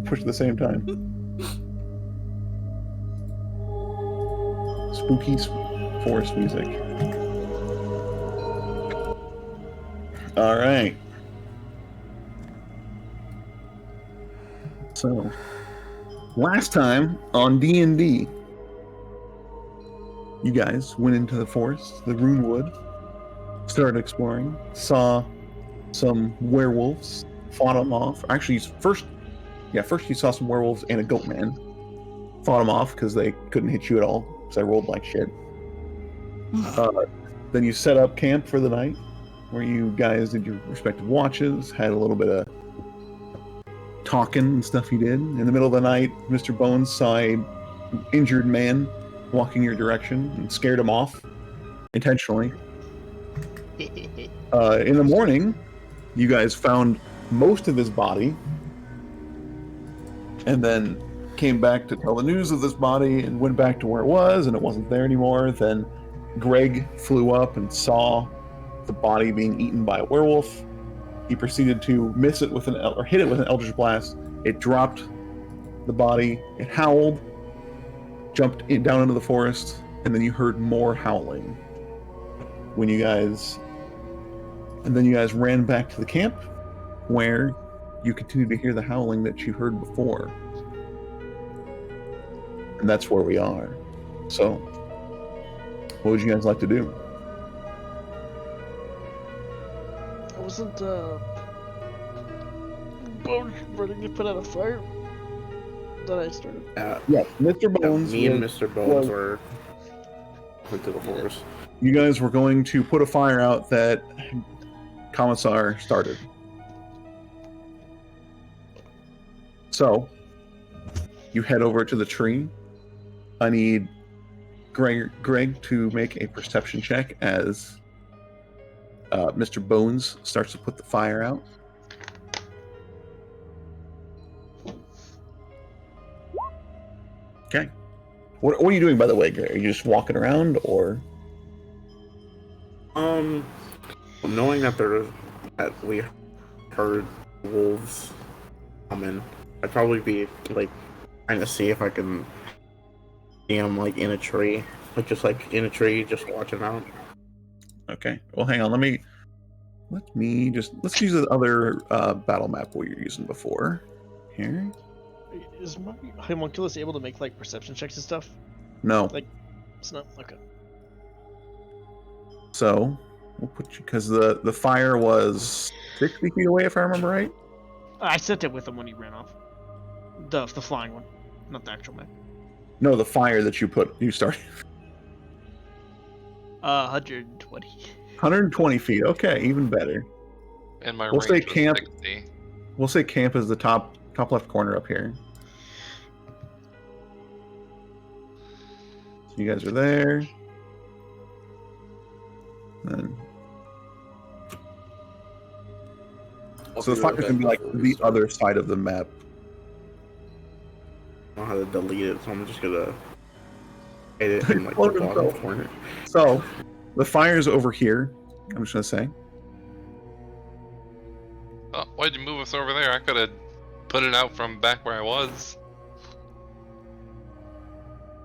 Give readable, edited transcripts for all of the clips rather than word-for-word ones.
push at the same time. Spooky forest music. All right. So, last time on D&D, you guys went into the forest, the Runewood, started exploring, saw some werewolves, fought them off. Actually, first you saw some werewolves and a goat man. Fought them off because they couldn't hit you at all, because I rolled like shit. Then you set up camp for the night, where you guys did your respective watches, had a little bit of talking and stuff you did. In the middle of the night, Mr. Bones saw a injured man walking your direction and scared him off intentionally. In the morning, you guys found most of his body and then came back to tell the news of this body and went back to where it was, and it wasn't there anymore. Then Greg flew up and saw the body being eaten by a werewolf. He proceeded to hit it with an Eldritch Blast. It dropped the body. It howled, jumped down into the forest, and then you heard more howling. And then you guys ran back to the camp, where you continued to hear the howling that you heard before. And that's where we are. So, what would you guys like to do? Wasn't Bones ready to put out a fire that I started? Yeah, Mr. Bones. Me and Mr. Bones were went to the forest. You guys were going to put a fire out that Commissar started. So, you head over to the tree. I need Greg to make a perception check as Mr. Bones starts to put the fire out. Okay. What are you doing, by the way, Greg? Are you just walking around, or? Knowing that we heard wolves coming, I'd probably be like trying to see if I can see them like in a tree, just just watching out. Okay. Well, hang on. Let's use the other battle map we were using before. Here. Is my homunculus able to make like perception checks and stuff? No. Like, it's not okay. So we'll put you, because the fire was 60 feet away, if I remember right. I sent it with him when he ran off. The flying one, not the actual map. No, the fire that you started. 120. 120 feet. Okay, even better. And my We'll say range was camp. 60. We'll say camp is the top left corner up here. So you guys are there. Then. So the fire's gonna be like the other side of the map. I don't know how to delete it, so I'm just gonna edit it in like the bottom corner. So the fire's over here. I'm just gonna say. Oh, why'd you move us over there? I could have put it out from back where I was.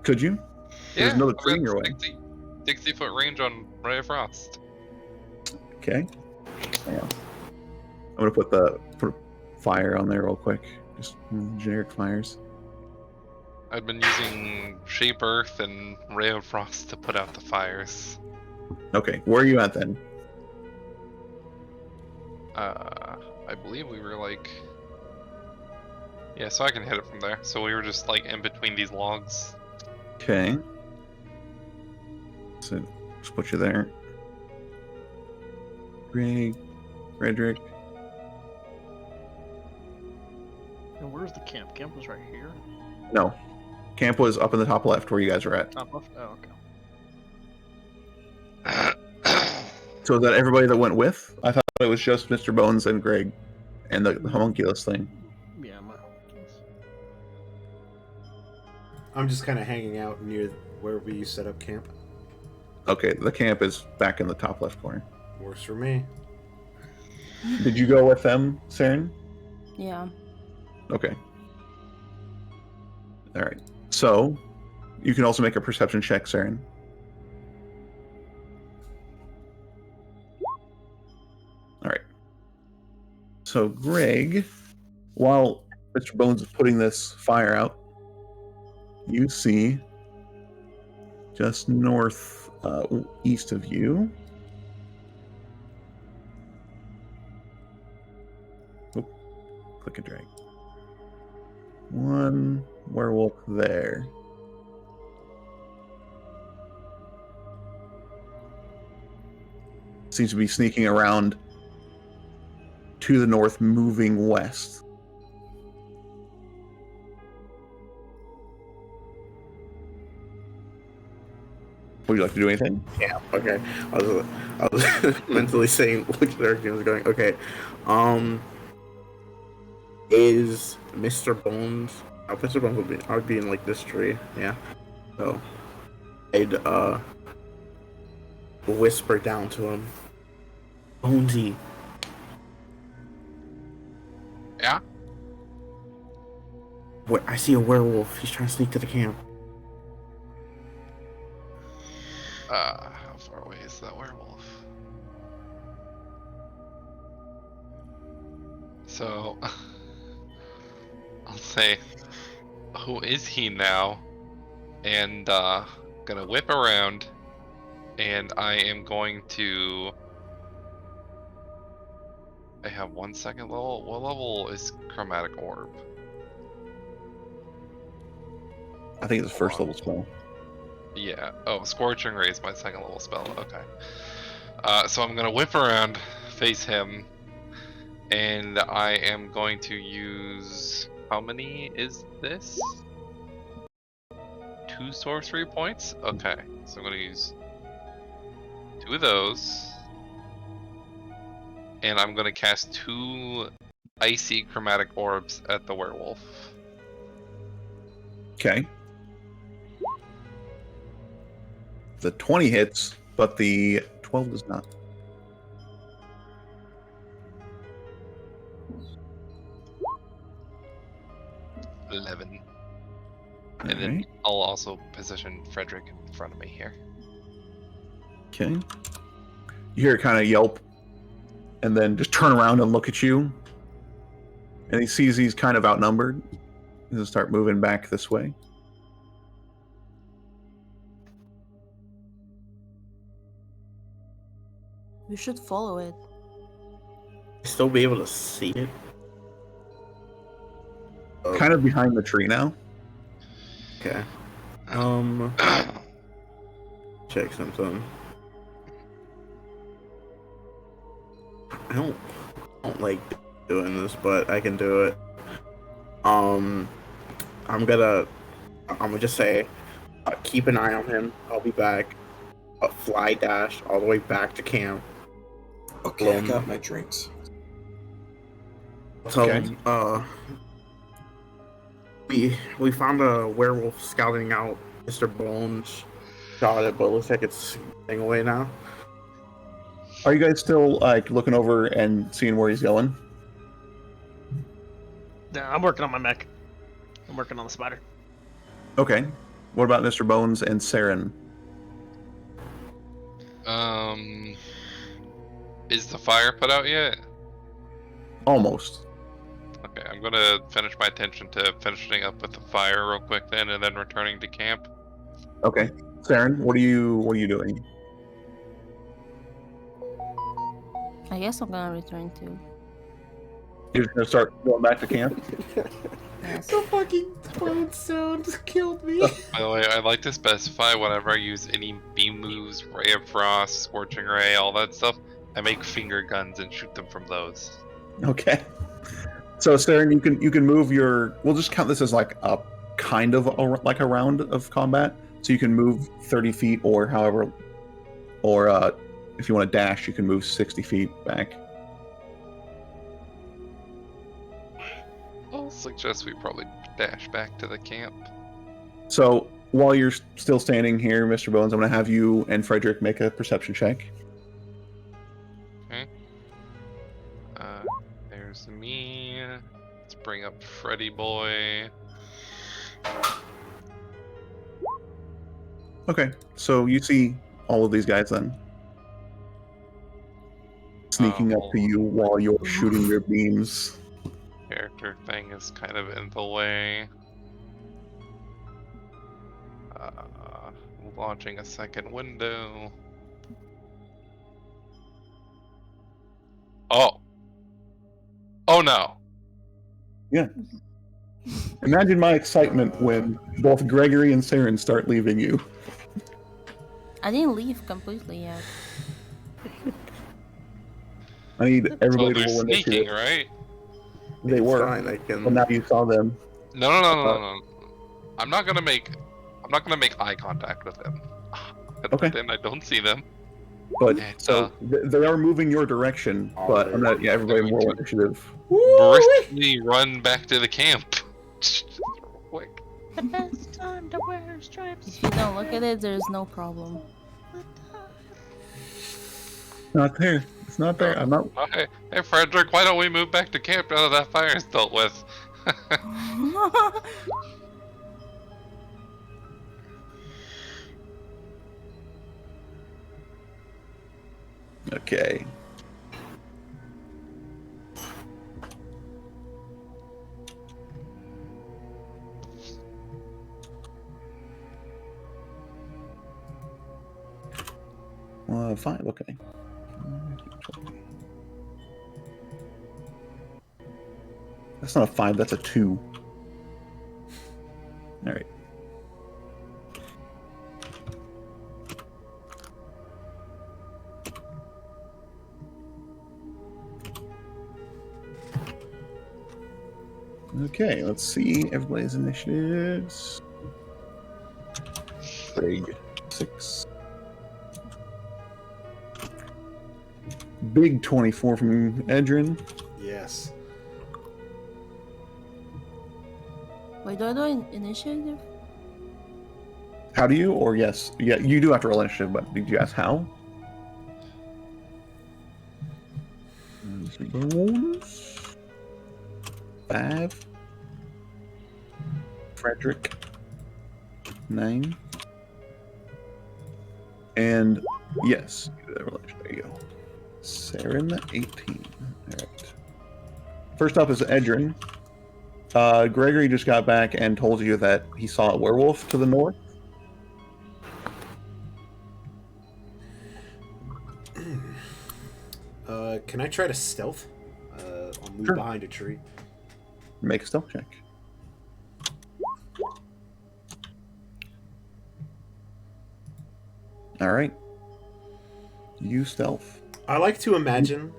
Could you? Yeah, There's another tree in your way. 60-foot range on Ray of Frost. Okay. Hang on. I'm gonna put a fire on there real quick. Just generic fires. I've been using Shape Earth and Ray of Frost to put out the fires. Okay, where are you at then? I believe we were like... Yeah, so I can hit it from there. So we were just like in between these logs. Okay. So just put you there. Greg, Frederick. And where's the camp? Camp was right here. No. Camp was up in the top left where you guys are at. Top left? Oh, okay. So is that everybody that went with? I thought it was just Mr. Bones and Greg and the homunculus thing. Yeah, my homunculus. I'm just kind of hanging out near where we set up camp. Okay, the camp is back in the top left corner. Works for me. Did you go with them, Saren? Yeah. Okay. All right. So you can also make a perception check, Saren. All right. So Greg, while Mr. Bones is putting this fire out, you see just north east of you. Oop, click and drag. One werewolf there. Seems to be sneaking around to the north, moving west. Would you like to do anything? Yeah. Okay. I was mentally saying which direction was going. Okay. Is Mr. Bones? Oh, Mr. Bones would be. I would be in like this tree. Yeah. So I'd whisper down to him, Bonesy. Yeah? What? I see a werewolf. He's trying to sneak to the camp. How far away is that werewolf? So, I'll say, who is he now? And, gonna whip around, and I am going to... I have 1 second level. What level is Chromatic Orb? I think it's a first level spell. Yeah. Oh, Scorching Ray is my second level spell. Okay. So I'm gonna whip around, face him, and I am going to use... How many is this? 2 sorcery points? Okay. So I'm gonna use 2 of those. And I'm gonna cast 2 icy chromatic orbs at the werewolf. Okay. The 20 hits, but the 12 does not. $11. All And then right. I'll also position Frederick in front of me here. Okay. You hear it kind of yelp, and then just turn around and look at you. And he sees he's kind of outnumbered. He'll start moving back this way. We should follow it. Still be able to see it. Kind of behind the tree now. Okay. Check something. I don't like doing this, but I can do it. I'm gonna just say, keep an eye on him. I'll be back. Fly dash all the way back to camp. Okay, I got my drinks. Tell Okay. him, we found a werewolf scouting out Mr. Bones. Shot it, but it looks like it's getting away now. Are you guys still like looking over and seeing where he's going? Yeah, I'm working on my mech. I'm working on the spider. Okay. What about Mr. Bones and Saren? Is the fire put out yet? Almost. Okay, I'm gonna finish my attention to finishing up with the fire real quick then, and then returning to camp. Okay. Saren, what are you doing? I guess I'm gonna return to. You're just gonna start going back to camp? Yes. The fucking clown sound killed me. By the way, I'd like to specify whenever I use any beam moves, Ray of Frost, Scorching Ray, all that stuff, I make finger guns and shoot them from those. Okay. So Saren, you can move your. We'll just count this as like a kind of like a round of combat. So you can move 30 feet or however, or if you want to dash, you can move 60 feet back. I'll suggest we probably dash back to the camp. So while you're still standing here, Mr. Bones, I'm going to have you and Frederick make a perception check. Okay. There's me. Let's bring up Freddy Boy. Okay, so you see all of these guys then sneaking up to you while you're shooting your beams. Character thing is kind of in the way. Launching a second window. Oh. Oh no. Yeah. Imagine my excitement when both Gregory and Saren start leaving you. I didn't leave completely yet. I need So everybody to they're roll sneaking, initiative. right? They It's were. fine, I can. Well, now you saw them. No. I'm not gonna make eye contact with them. I Okay. pretend I don't see them. But And, so they are moving your direction. But I'm not. Yeah, everybody going roll to- initiative. briskly run back to the camp. Real quick. The best time to wear stripes. If you don't look at it, there's no problem. Not there. It's not there. I'm not. Oh, hey, Frederick, why don't we move back to camp now that that fire is dealt with? Okay. Five. Okay. That's not a 5. That's a 2. All right. Okay, let's see everybody's initiatives. Greg, 6. Big 24 from Edrin. Yes. Wait, do I do initiative? How do you? Or yes. Yeah, you do have to roll initiative, but did you ask how? Bonus. 5. Frederick. 9. And yes, you do that relation. There you go. Saren, 18. Alright. First up is Edrin. Gregory just got back and told you that he saw a werewolf to the north. Can I try to stealth? I'll move Sure. behind a tree. Make a stealth check. Alright. You stealth. I like to imagine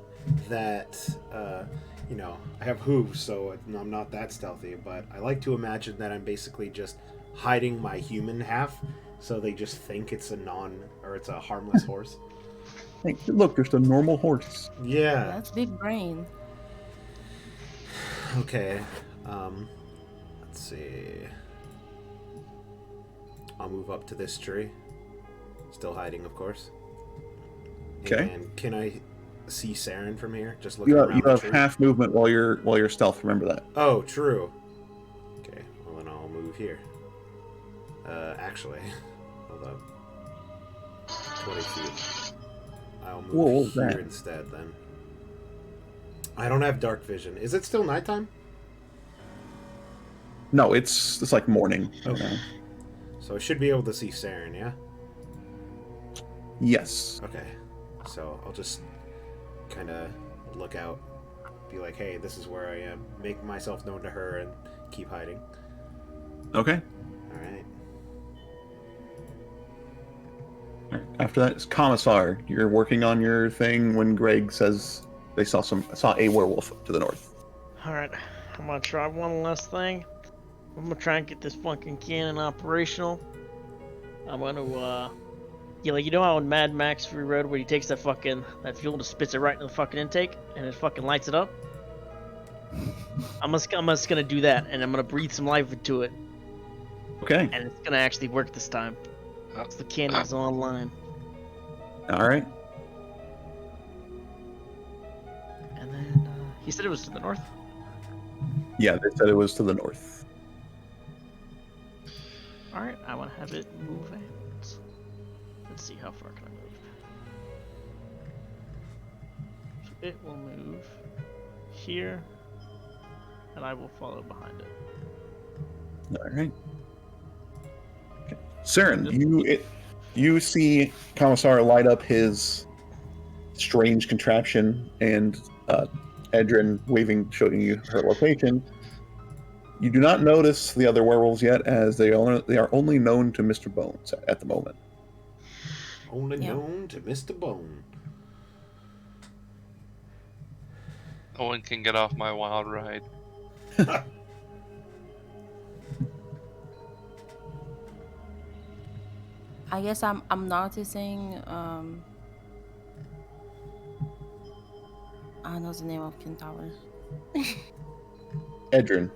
that, I have hooves, so I'm not that stealthy, but I like to imagine that I'm basically just hiding my human half, so they just think it's it's a harmless horse. Hey, look, just a normal horse. Yeah. That's big brain. Okay. Let's see. I'll move up to this tree. Still hiding, of course. Okay. And can I see Saren from here? Just looking You around the have tree. half movement while you're stealth. Remember that. Oh, true. Okay, well then I'll move here. Actually, hold up. 20 feet. I'll move Whoa, what was here that? instead then. I don't have dark vision. Is it still nighttime? No, it's like morning. Okay. So I should be able to see Saren, yeah? Yes. Okay. So I'll just kind of look out, be like, hey, this is where I am. Make myself known to her and keep hiding. Okay. Alright. After that, it's Commissar. You're working on your thing when Greg says they saw a werewolf to the north. Alright, I'm gonna try one last thing. I'm gonna try and get this fucking cannon operational. I'm gonna, you know how in Mad Max Fury Road where he takes that fuel and just spits it right in the fucking intake and it fucking lights it up? I'm just gonna do that and I'm gonna breathe some life into it Okay. and it's gonna actually work this time. So the cannon's online. All right. And then, he said it was to the north? Yeah, they said it was to the north. I want to have it move out. Let's see how far can I move. So it will move here, and I will follow behind it. All right. Okay. Saren, you see Commissar light up his strange contraption, and Edrin waving, showing you her location. You do not notice the other werewolves yet, as they are only known to Mr. Bones at the moment. Only known to Mr. Bone. No one can get off my wild ride. I guess I'm noticing. I know the name of Kentaur. Edrin.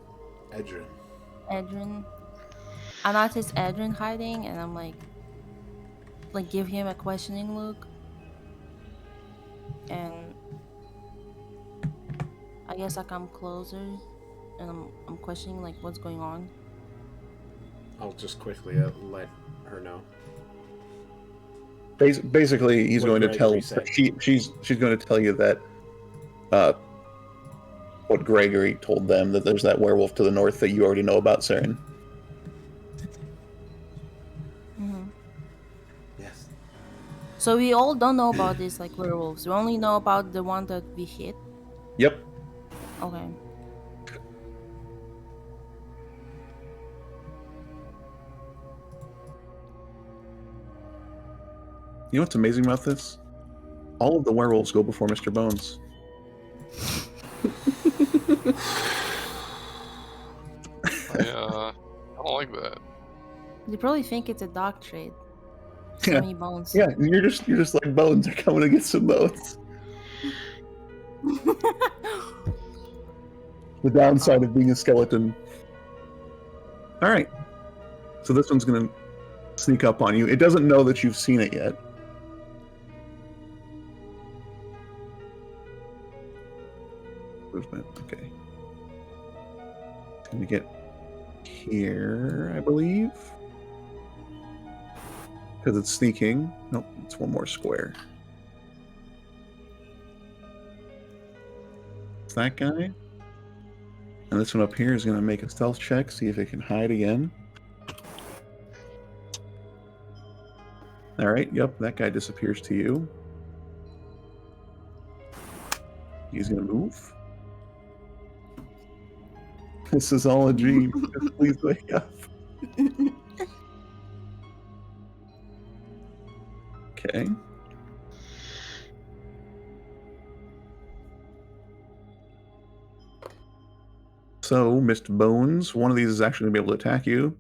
Edrin. I notice Edrin hiding, and I'm like give him a questioning look, and I guess I come closer, and I'm questioning what's going on. I'll just quickly let her know. Basically, he's What going to Gregory tell said. she's going to tell you that what Gregory told them, that there's that werewolf to the north that you already know about, Saren. Yes. So we all don't know about this werewolves. We only know about the one that we hit. Yep. Okay. You know what's amazing about this? All of the werewolves go before Mr. Bones. I don't like that. They probably think it's a dog trade. So Yeah. many bones. Yeah, you're just like, Bones are coming to get some bones. The downside of being a skeleton. All right. So this one's going to sneak up on you. It doesn't know that you've seen it yet. Movement. Okay. It's going to get here, I believe. Because it's sneaking. Nope, it's one more square. It's that guy. And this one up here is going to make a stealth check, see if it can hide again. All right, yep, that guy disappears to you. He's going to move. This is all a dream. Just please wake up. Okay. So, Mr. Bones, one of these is actually going to be able to attack you.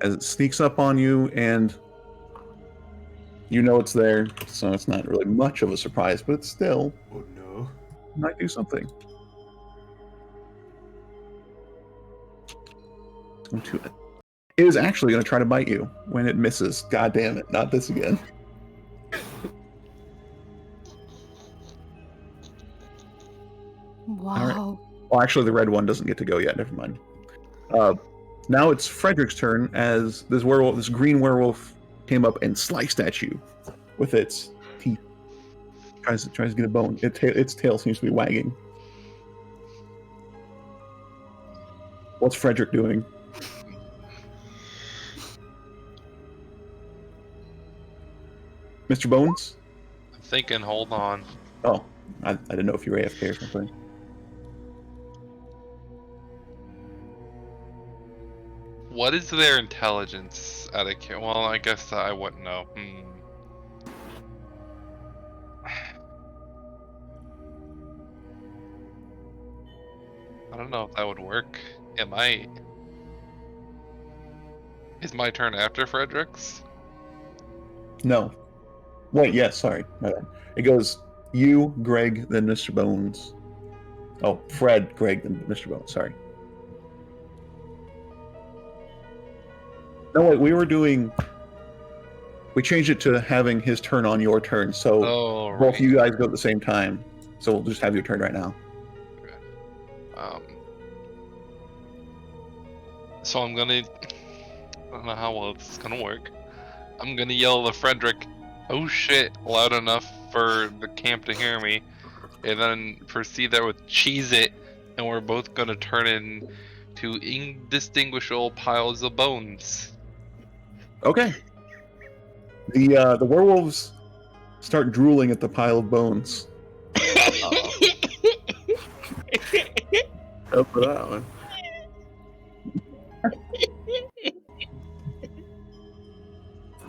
As it sneaks up on you, and you know it's there, so it's not really much of a surprise, but it's still Oh no. might do something. It is actually going to try to bite you when it misses. God damn it, not this again. Wow. All well, actually, the red one doesn't get to go yet. Never mind. Now it's Frederick's turn, as this green werewolf, came up and sliced at you with its teeth. Tries to get a bone. Its tail seems to be wagging. What's Frederick doing? Mr. Bones? I'm thinking, hold on. Oh, I didn't know if you were AFK or something. What is their intelligence out of care? Well, I guess I wouldn't know. I don't know if that would work. It might. Is my turn after Frederick's? No. Wait, yes, sorry. My bad. It goes you, Greg, then Mr. Bones. Oh, Fred, Greg, then Mr. Bones, sorry. No, wait, we changed it to having his turn on your turn, so both of you guys go at the same time. So we'll just have your turn right now. Okay. So I'm gonna. I don't know how well this is gonna work. I'm gonna yell to Frederick, "Oh shit!" loud enough for the camp to hear me, and then proceed there with "Cheese it," and we're both gonna turn into indistinguishable piles of bones. Okay. The werewolves start drooling at the pile of bones. Go for that one.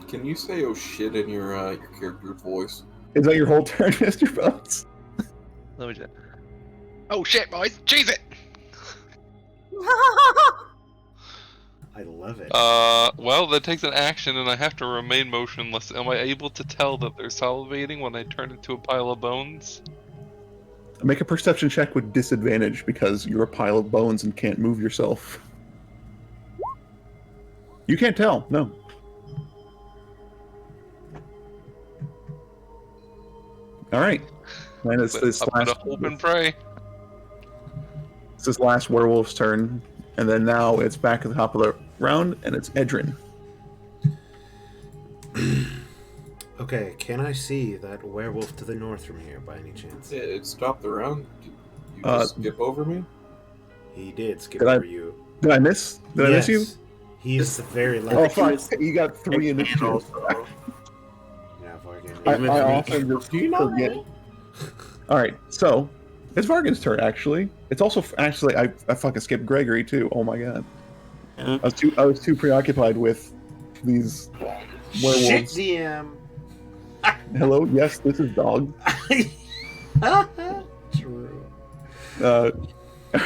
Can you say "oh shit" in your character's voice? Is that your whole turn, Mr. Bones? Let me just. Oh shit, boys! Cheese it! I love it. Well, that takes an action, and I have to remain motionless. Am I able to tell that they're salivating when I turn into a pile of bones? Make a perception check with disadvantage because you're a pile of bones and can't move yourself. You can't tell, no. All right. And it's this I'm gonna hope and pray. It's this last werewolf's turn, and then now it's back at the top of the round, and it's Edrin. Okay, can I see that werewolf to the north from here by any chance? It stopped the round. Did you just skip over me? He did skip Did I- over you. Did I miss? Did I miss you? He's the very Oh, last. fuck. You got 3 initiatives. Yeah, fucking. I often just forget. All right, so it's Vargan's turn. Actually, it's also actually I fucking skipped Gregory too. Oh my god, Yeah. I was too preoccupied with these Shit, werewolves. DM. Hello, yes, this is dog. True.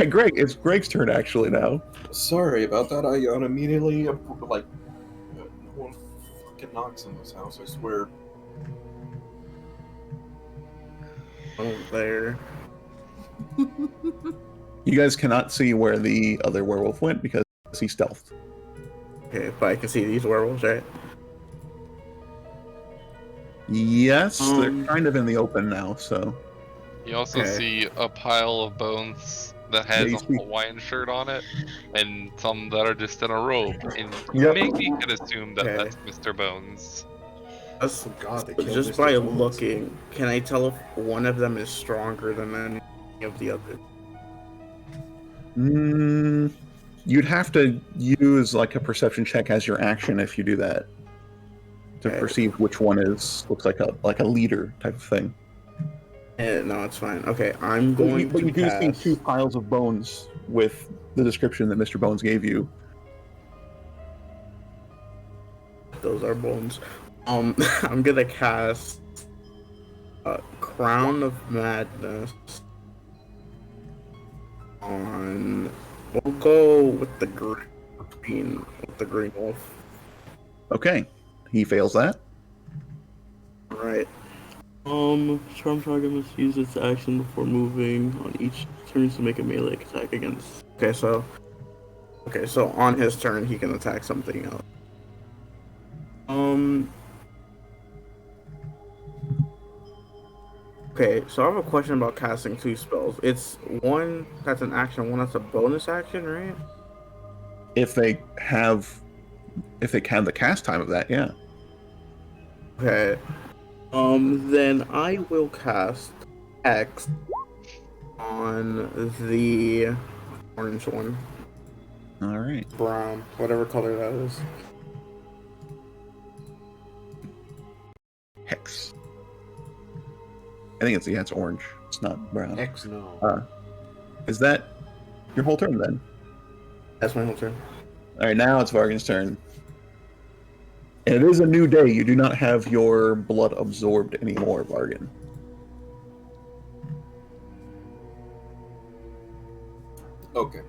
Greg, it's Greg's turn actually now. Sorry about that. I immediately like no one fucking knocks in this house. I swear. Oh, there. You guys cannot see where the other werewolf went because he stealthed. Okay, but I can see these werewolves, right? Yes, they're kind of in the open now. So You also see a pile of bones that has Yeah, a you see- Hawaiian shirt on it, and some that are just in a robe. And Yep. maybe you could assume that Okay. that's Mr. Bones. That's, God, they killed just Mr. by Bones. looking, can I tell if one of them is stronger than any of the others? You'd have to use like a perception check as your action if you do that to Okay. perceive which one looks like a leader type of thing. No, it's fine. Okay, I'm going But to you do see cast... 2 piles of bones with the description that Mr. Bones gave you. Those are bones. I'm gonna cast Crown of Madness on. We'll go with the green wolf. Okay, he fails that. Right. Charm target must use its action before moving on each turn to make a melee attack against. Okay, so on his turn he can attack something else. Okay, so I have a question about casting 2 spells. It's one that's an action, one that's a bonus action, right? If they have the cast time of that, yeah. Okay. Then I will cast X on the orange one. All right. Brown, whatever color that is. Hex. I think it's orange. It's not brown. X no. Is that your whole turn then? That's my whole turn. All right, now it's Vargan's turn. And it is a new day. You do not have your blood absorbed anymore, Vargan. Okay.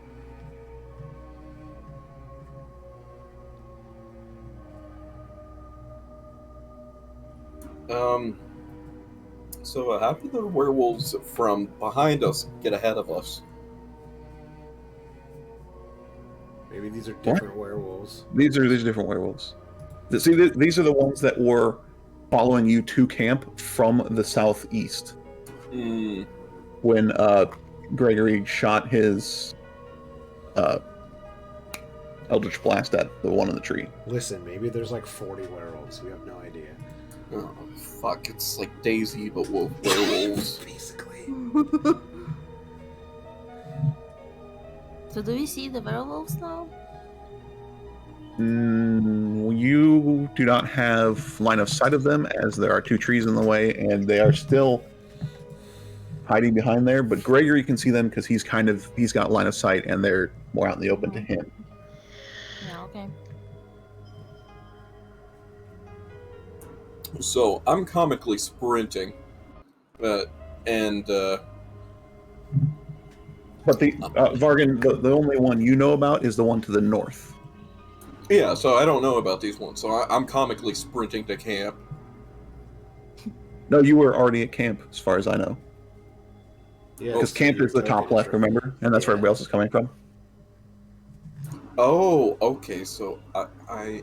So how did the werewolves from behind us get ahead of us? Maybe these are different werewolves. These are different werewolves. See, these are the ones that were following you to camp from the southeast. When Gregory shot his Eldritch Blast at the one in the tree. Listen, maybe there's like 40 werewolves. We have no idea. Oh, fuck, it's like Daisy, but werewolves. Basically. So do we see the werewolves now? You do not have line of sight of them, as there are 2 trees in the way, and they are still hiding behind there. But Gregory can see them because he's got line of sight, and they're more out in the open to him. Yeah, okay. So I'm comically sprinting, and But the Vargan, the only one you know about is the one to the north. yeah, so I don't know about these ones. So I'm comically sprinting to camp. No, you were already at camp, as far as I know. Yeah, Because so camp you're is the top targeted left, for- remember? And that's where Yeah. everybody else is coming from. Oh, okay. So I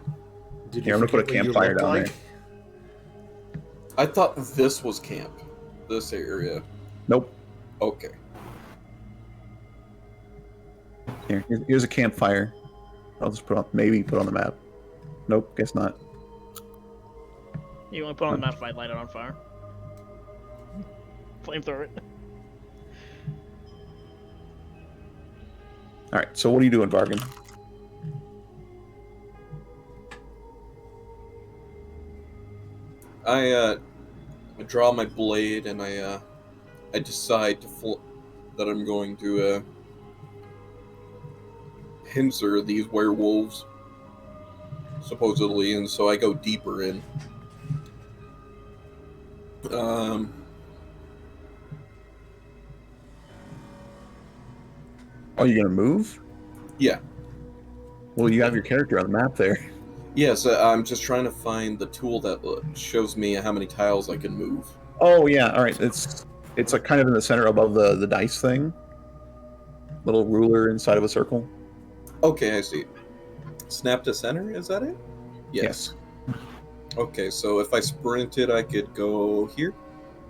Did Here, I'm gonna put a forget what you campfire looked down like? I thought this was camp, this area. Nope. Okay. Here's a campfire. I'll just put on the map. Nope, guess not. You only put on the map if I light it on fire. Flamethrower it. All right. So what are you doing, Vargan? I draw my blade and I decide that I'm going to pincer these werewolves, supposedly, and so I go deeper in. Are you gonna move? Yeah. Well, you have your character on the map there. Yes, I'm just trying to find the tool that shows me how many tiles I can move. Oh yeah. All right. It's like kind of in the center above the dice thing. Little ruler inside of a circle. Okay, I see. Snap to center, is that it? Yes. Okay, so if I sprinted, I could go here?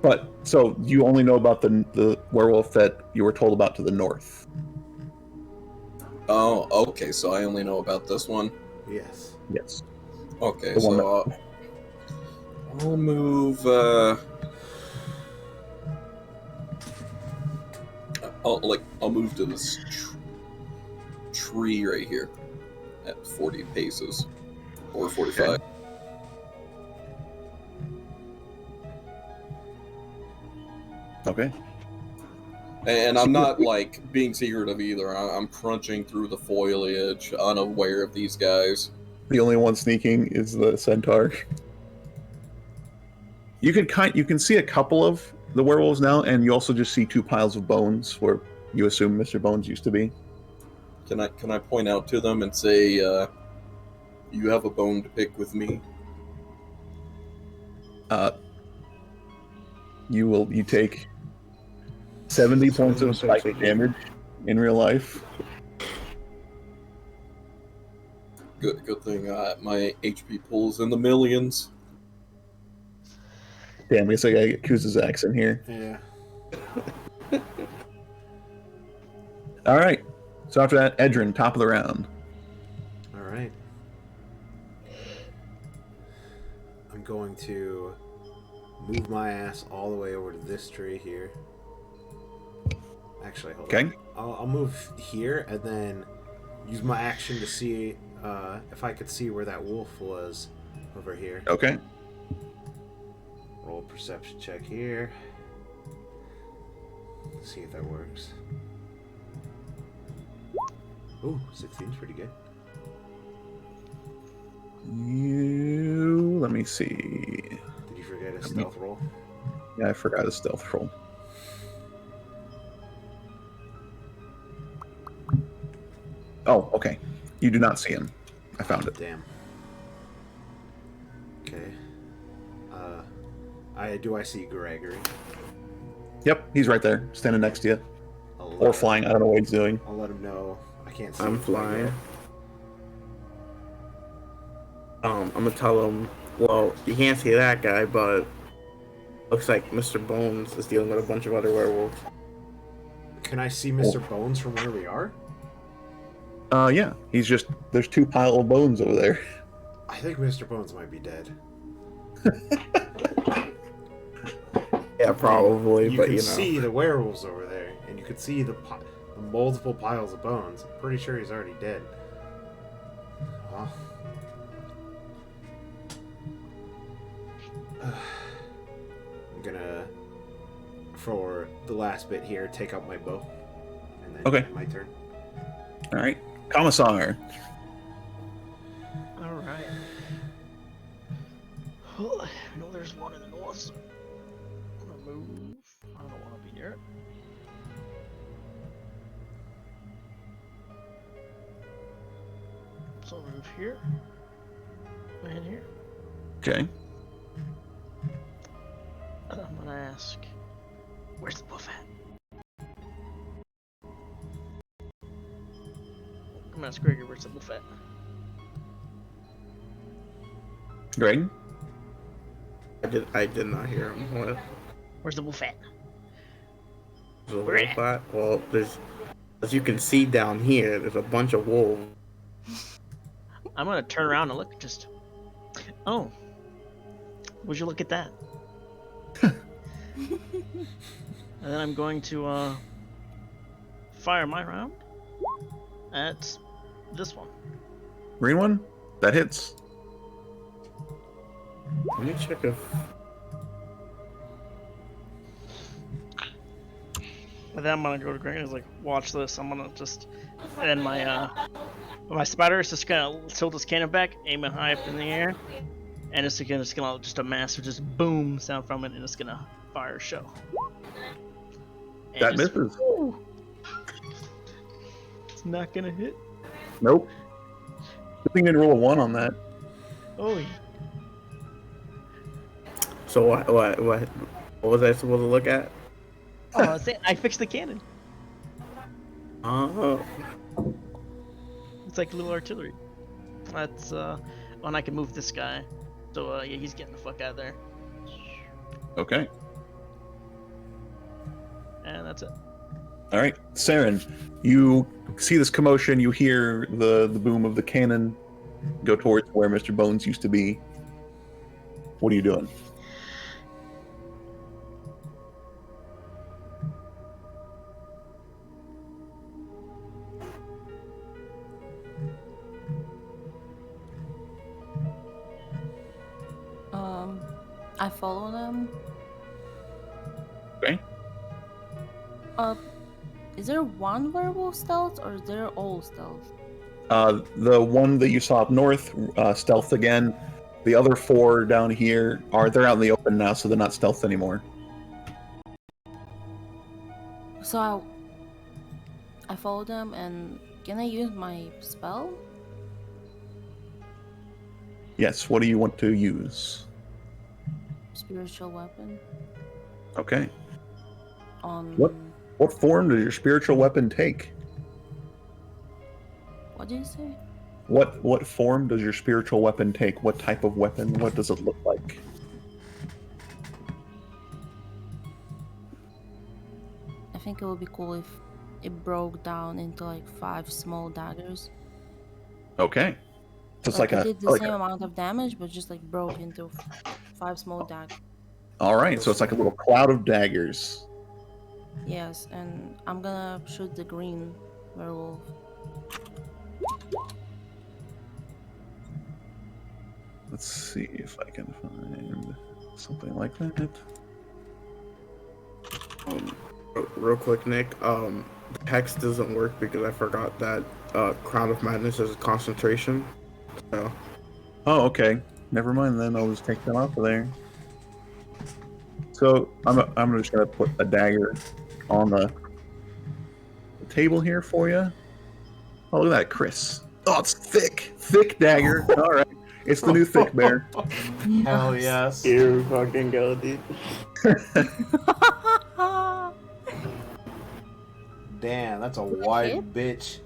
But so you only know about the werewolf that you were told about to the north. Oh, okay, so I only know about this one. Yes. Yes. Okay, The one so I'll move, I'll move to this tree right here at 40 paces, or 45. Okay. Okay. And I'm not, like, being secretive either. I'm crunching through the foliage, unaware of these guys. The only one sneaking is the centaur. You can see a couple of the werewolves now, and you also just see 2 piles of bones where you assume Mr. Bones used to be. Can I point out to them and say, you have a bone to pick with me? You take 70 points of psychic damage in real life. Good thing my HP pool's in the millions. Damn, I guess I gotta get Kuz's accent here. Yeah. All right. So after that, Edrin, top of the round. All right. I'm going to move my ass all the way over to this tree here. Actually, hold on. Okay. I'll move here and then use my action to see if I could see where that wolf was over here. Okay. Roll a perception check here. Let's see if that works. Ooh, 16's pretty good. Let me see. Did you forget a stealth roll? Yeah, I forgot a stealth roll. Oh, okay. You do not see him. I found it. Damn. Okay. I see Gregory. Yep, he's right there, standing next to you. I'll Or let- flying. I don't know what he's doing. I'll let him know. I can't see I'm him quite flying. yet. I'm gonna tell him, well, you can't see that guy, but looks like Mr. Bones is dealing with a bunch of other werewolves. Can I see Mr. Bones from where we are? Yeah, there's two pile of bones over there. I think Mr. Bones might be dead. Yeah, probably, You but can you know. see the werewolves over there, and you can see the multiple piles of bones. I'm pretty sure he's already dead. Well, I'm gonna, for the last bit here, take out my bow, and then Okay. my turn. All right, Commissar. All right. Well, I know there's one in the north. So I'm gonna move. I don't want to be near it. So I'll move here. And here. Okay. And I'm gonna ask, where's the wolf at? I'm gonna ask Gregor, where's the wolf at? Greg. I did not hear him. What? Where's the wolf at? The Where wolf at? at? Well, there's, as you can see down here, there's a bunch of wolves. I'm gonna turn around and look. Just, oh, would you look at that? And then I'm going to fire my round at this one. Green one. That hits. Let me check if. And then I'm gonna go to Greg and he's like, watch this. I'm gonna just, and then my spider is just gonna tilt his cannon back, aim it high up in the air, and it's gonna just a massive just boom sound from it, and it's gonna fire a show. And That just- misses. Woo! It's not gonna hit. Nope. Good thing you didn't roll a 1 on that. Oh, So what was I supposed to look at? oh! I fixed the cannon. Oh. It's like little artillery. That's and I can move this guy. So yeah, he's getting the fuck out of there. Okay. And that's it. All right, Saren, you see this commotion. You hear the boom of the cannon go towards where Mr. Bones used to be. What are you doing? I follow them. Okay. Is there one werewolf stealth or is there all stealth? The one that you saw up north, stealth again. The other 4 down here they're out in the open now, so they're not stealth anymore. So I follow them, and can I use my spell? Yes. What do you want to use? Spiritual weapon. Okay. On What form does your spiritual weapon take? What did you say? What form does your spiritual weapon take? What type of weapon? What does it look like? I think it would be cool if it broke down into like 5 small daggers. Okay. So it's like it a did the same amount of damage, but just like broke into 5 small daggers. All right, so it's like a little cloud of daggers. Yes, and I'm gonna shoot the green werewolf. Let's see if I can find something like that. Real quick, Nick. Hex doesn't work because I forgot that Crown of Madness is concentration. So. Oh, okay. Never mind then. I'll just take that off of there. So I'm just gonna put a dagger on the table here for you. Oh, look at that, Chris. Oh, it's thick dagger. All right, it's the new thick bear. Hell yes. Here fucking go, dude. Damn, that's a wide bitch.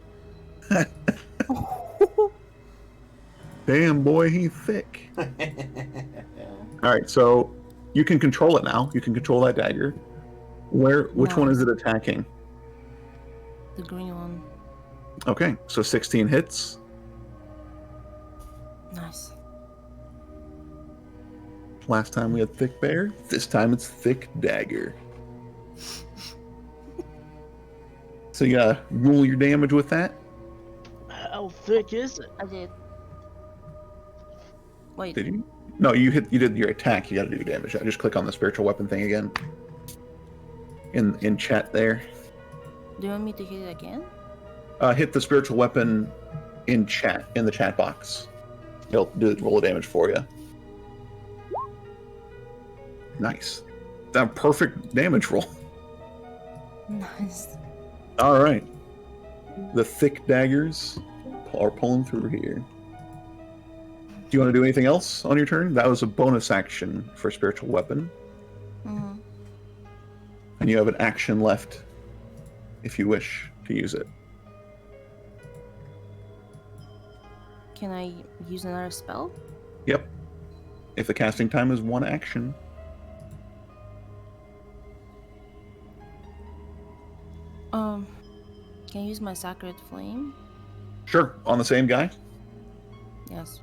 Damn, boy, he thick. All right, so you can control it now. You can control that dagger. Which No. one is it attacking? The green one. Okay, so 16 hits. Nice. Last time we had thick bear. This time it's thick dagger. So you gotta roll your damage with that. How thick is it? I did. Wait. Did you? No, you did your attack. You gotta do damage. I just click on the spiritual weapon thing again. In chat there. Do you want me to hit it again? Hit the spiritual weapon in the chat box. It'll roll the damage for you. Nice. That perfect damage roll. Nice. All right. The thick daggers are pulling through here. Do you want to do anything else on your turn? That was a bonus action for spiritual weapon. Mm-hmm. And you have an action left if you wish to use it. Can I use another spell? Yep. If the casting time is 1 action. Can I use my Sacred Flame? Sure. On the same guy? Yes.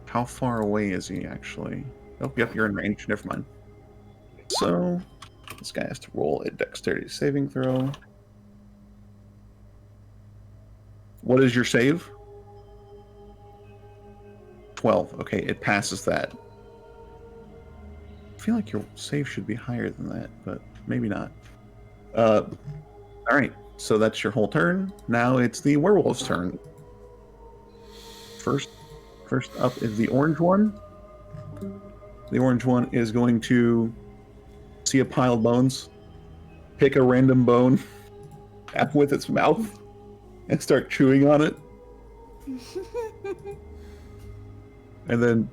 How far away is he, actually? Oh, yep, you're in range. Never mind. So, this guy has to roll a dexterity saving throw. What is your save? 12. Okay, it passes that. I feel like your save should be higher than that, but maybe not. Alright, so that's your whole turn. Now it's the werewolf's turn. First up is the orange one. The orange one is going to see a pile of bones, pick a random bone up with its mouth, and start chewing on it. And then,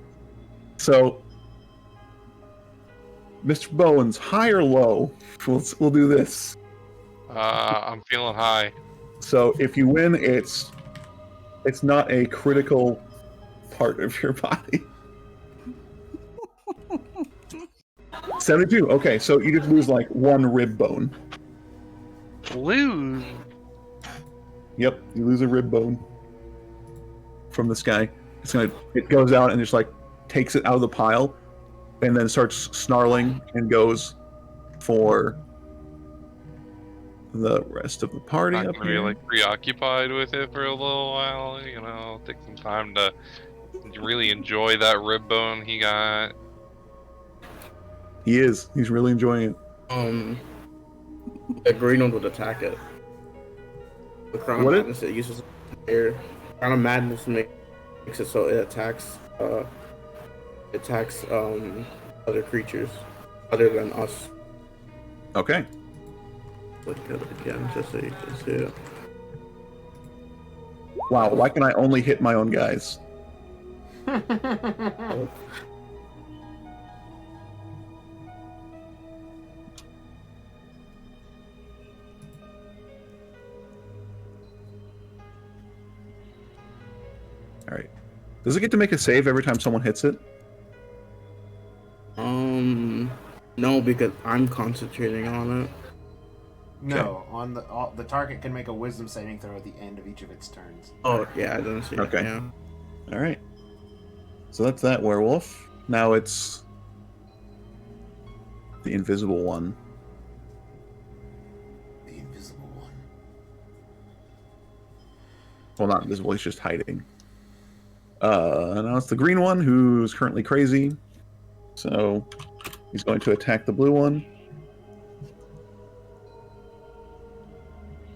so, Mr. Bowen's high or low? We'll do this. I'm feeling high. So if you win, it's not a critical part of your body. 72. Okay, so you just lose like 1 rib bone. Lose. Yep, you lose a rib bone from this guy. It goes out and just like takes it out of the pile, and then starts snarling and goes for the rest of the party I'm up gonna be here. like preoccupied with it for a little while, you know, take some time to really enjoy that rib bone he got. He is. He's really enjoying it. The green one would attack it. The Crown of Madness, it uses air. Crown of Madness makes it so it attacks other creatures other than us. Okay. Look at it again, just so you can see it. Wow, why can I only hit my own guys? Alright. Does it get to make a save every time someone hits it? No, because I'm concentrating on it. No, on the target can make a wisdom saving throw at the end of each of its turns. Oh, yeah, I didn't see Okay. it. Yeah. Alright. So that's that werewolf. Now it's the invisible one. The invisible one. Well, not invisible, he's just hiding. Now it's the green one who's currently crazy. So he's going to attack the blue one.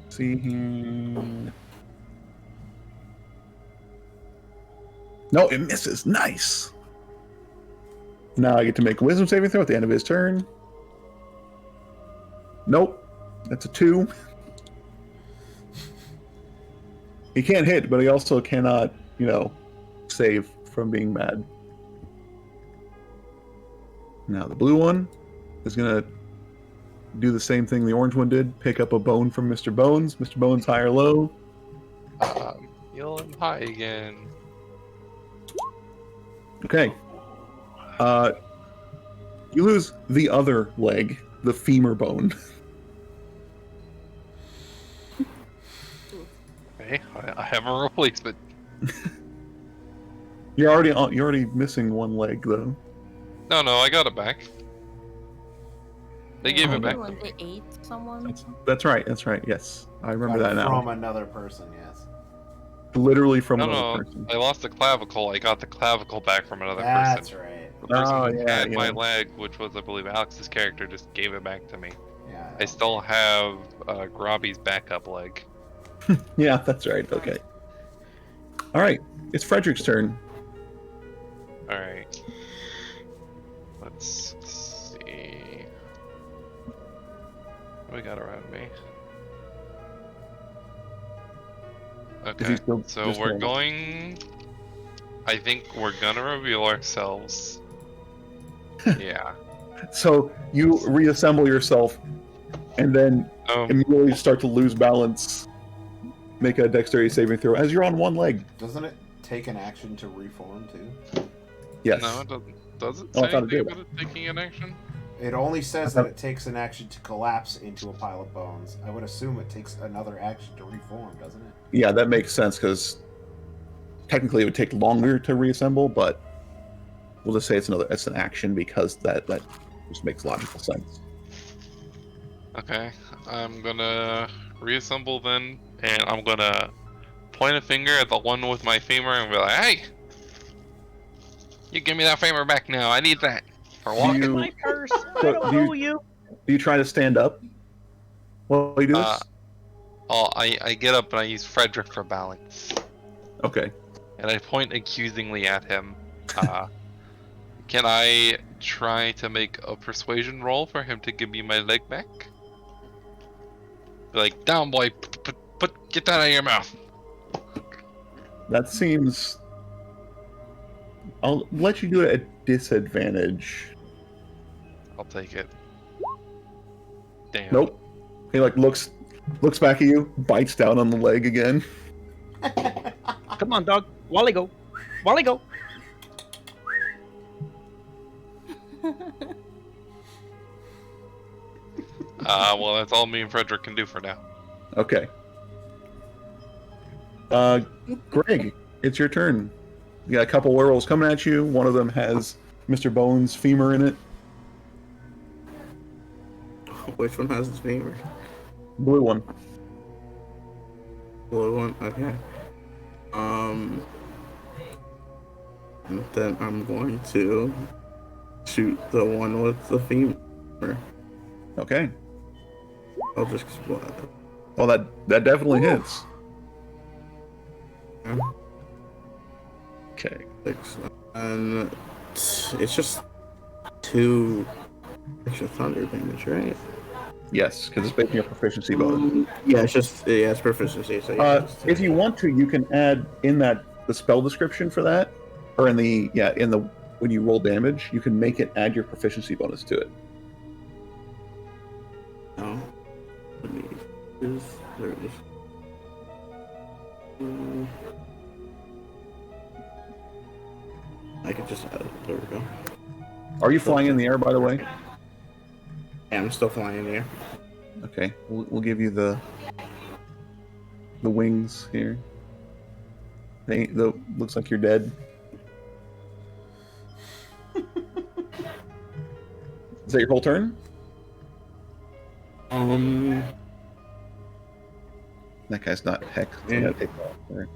See here. No, it misses. Nice. Now I get to make a wisdom saving throw at the end of his turn. Nope. That's a 2. He can't hit, but he also cannot, save from being mad. Now the blue one is going to do the same thing the orange one did. Pick up a bone from Mr. Bones. Mr. Bones, high or low? Feeling high again. Okay. You lose the other leg, the femur bone. Okay, I have a replacement. You're already missing one leg though. No, I got it back. They gave it back. When they ate someone. That's right. Yes, I remember Got that it now. from another person, yes. Literally from No, another person. I lost the clavicle. I got the clavicle back from another That's person. right. The person Oh, who yeah, had my yeah. leg, which was, I believe, Alex's character, just gave it back to me. Yeah. I still have Grobby's backup leg. Yeah, that's right. Okay. All right, it's Frederick's turn. Alright. Let's see. What do we got around me? Is Okay, he still so just we're going- going... I think we're gonna reveal ourselves. Yeah. So you reassemble yourself, and then immediately start to lose balance. Make a dexterity saving throw as you're on one leg. Doesn't it take an action to reform too? Yes. No, it doesn't. Does it Oh, I say thought it anything did. about it taking an action? It only says that it takes an action to collapse into a pile of bones. I would assume it takes another action to reform, doesn't it? Yeah, that makes sense because technically it would take longer to reassemble, but we'll just say it's an action because that just makes logical sense. Okay, I'm gonna reassemble then, and I'm gonna point a finger at the one with my femur and be like, "Hey, you give me that femur back now. I need that for walking." You- My purse. I So, don't do you- owe you. Do you try to stand up while you do this? I get up and I use Frederick for balance, Okay. and I point accusingly at him. Can I try to make a persuasion roll for him to give me my leg back? Be like, down, boy. Get that out of your mouth. That seems. I'll let you do it at disadvantage. I'll take it. Damn. Nope. He looks back at you, bites down on the leg again. Come on, dog. Wally go. Wally go. Well, that's all me and Frederick can do for now. Okay. Greg, it's your turn. You got a couple werewolves coming at you. One of them has Mr. Bones' femur in it. Which one has his femur? Blue one. Blue one? Okay. And then I'm going to shoot the one with the femur. Okay. I'll just explode. Well, that definitely hits. Yeah. Okay. 6. And it's just 2 extra thunder damage, right? Yes, because it's based on your proficiency bonus. Yeah, it's proficiency. So yeah, it's If you want to, you can add in the spell description for that, or in the when you roll damage, you can make it add your proficiency bonus to it. No. Let me. There it is. I could just add it. There we go. Are you flying in the air, by the way? Yeah, I'm still flying in the air. Okay, we'll give you the wings here. Looks like you're dead. Is that your whole turn? That guy's not hex. Yeah. Gotta take that off there.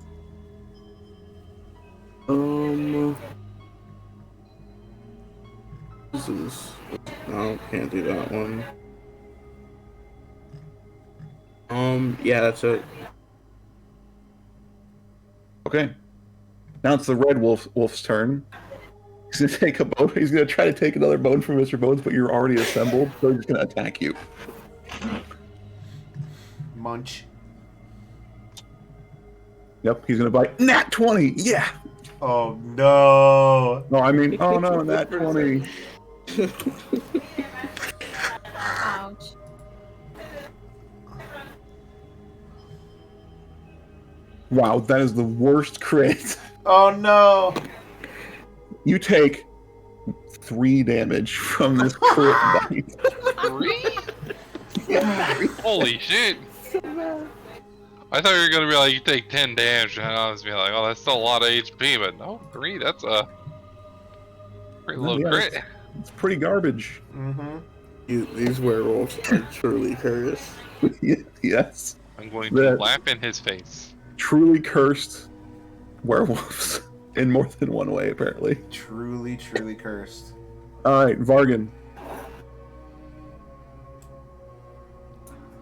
This is. No, can't do that one. Yeah, that's it. Okay. Now it's the red wolf's turn. He's gonna take a bone. He's gonna try to take another bone from Mr. Bones, but you're already assembled, so he's gonna attack you. Munch. Yep, he's gonna bite. Nat 20. Yeah. Oh no. No, I mean, oh no, nat 20. Ouch. Wow, that is the worst crit. Oh no. You take 3 damage from this crit bite. 3? Holy shit! I thought you were gonna be like, you take 10 damage, and I was be like, oh, that's still a lot of HP, but no, 3, that's a pretty low yeah, crit. It's pretty garbage. Mm-hmm. These werewolves are truly cursed. Yes. I'm going to laugh in his face. Truly cursed werewolves in more than one way, apparently. Truly, truly cursed. All right, Vargan.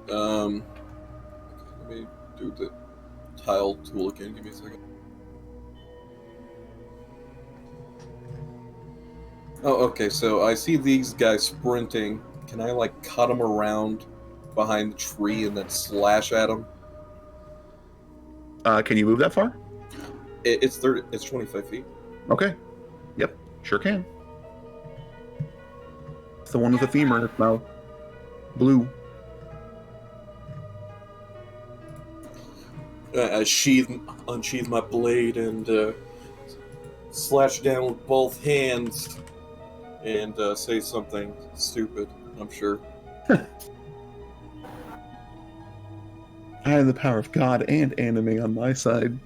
Let me do the tile tool again. Give me a second. Oh, okay. So I see these guys sprinting. Can I like cut them around behind the tree and then slash at them? Can you move that far? It's 30. It's 25 feet. Okay. Yep. Sure can. It's the one with the femur. It's now blue. I unsheathe my blade and slash down with both hands and say something stupid, I'm sure. I have the power of God and anime on my side.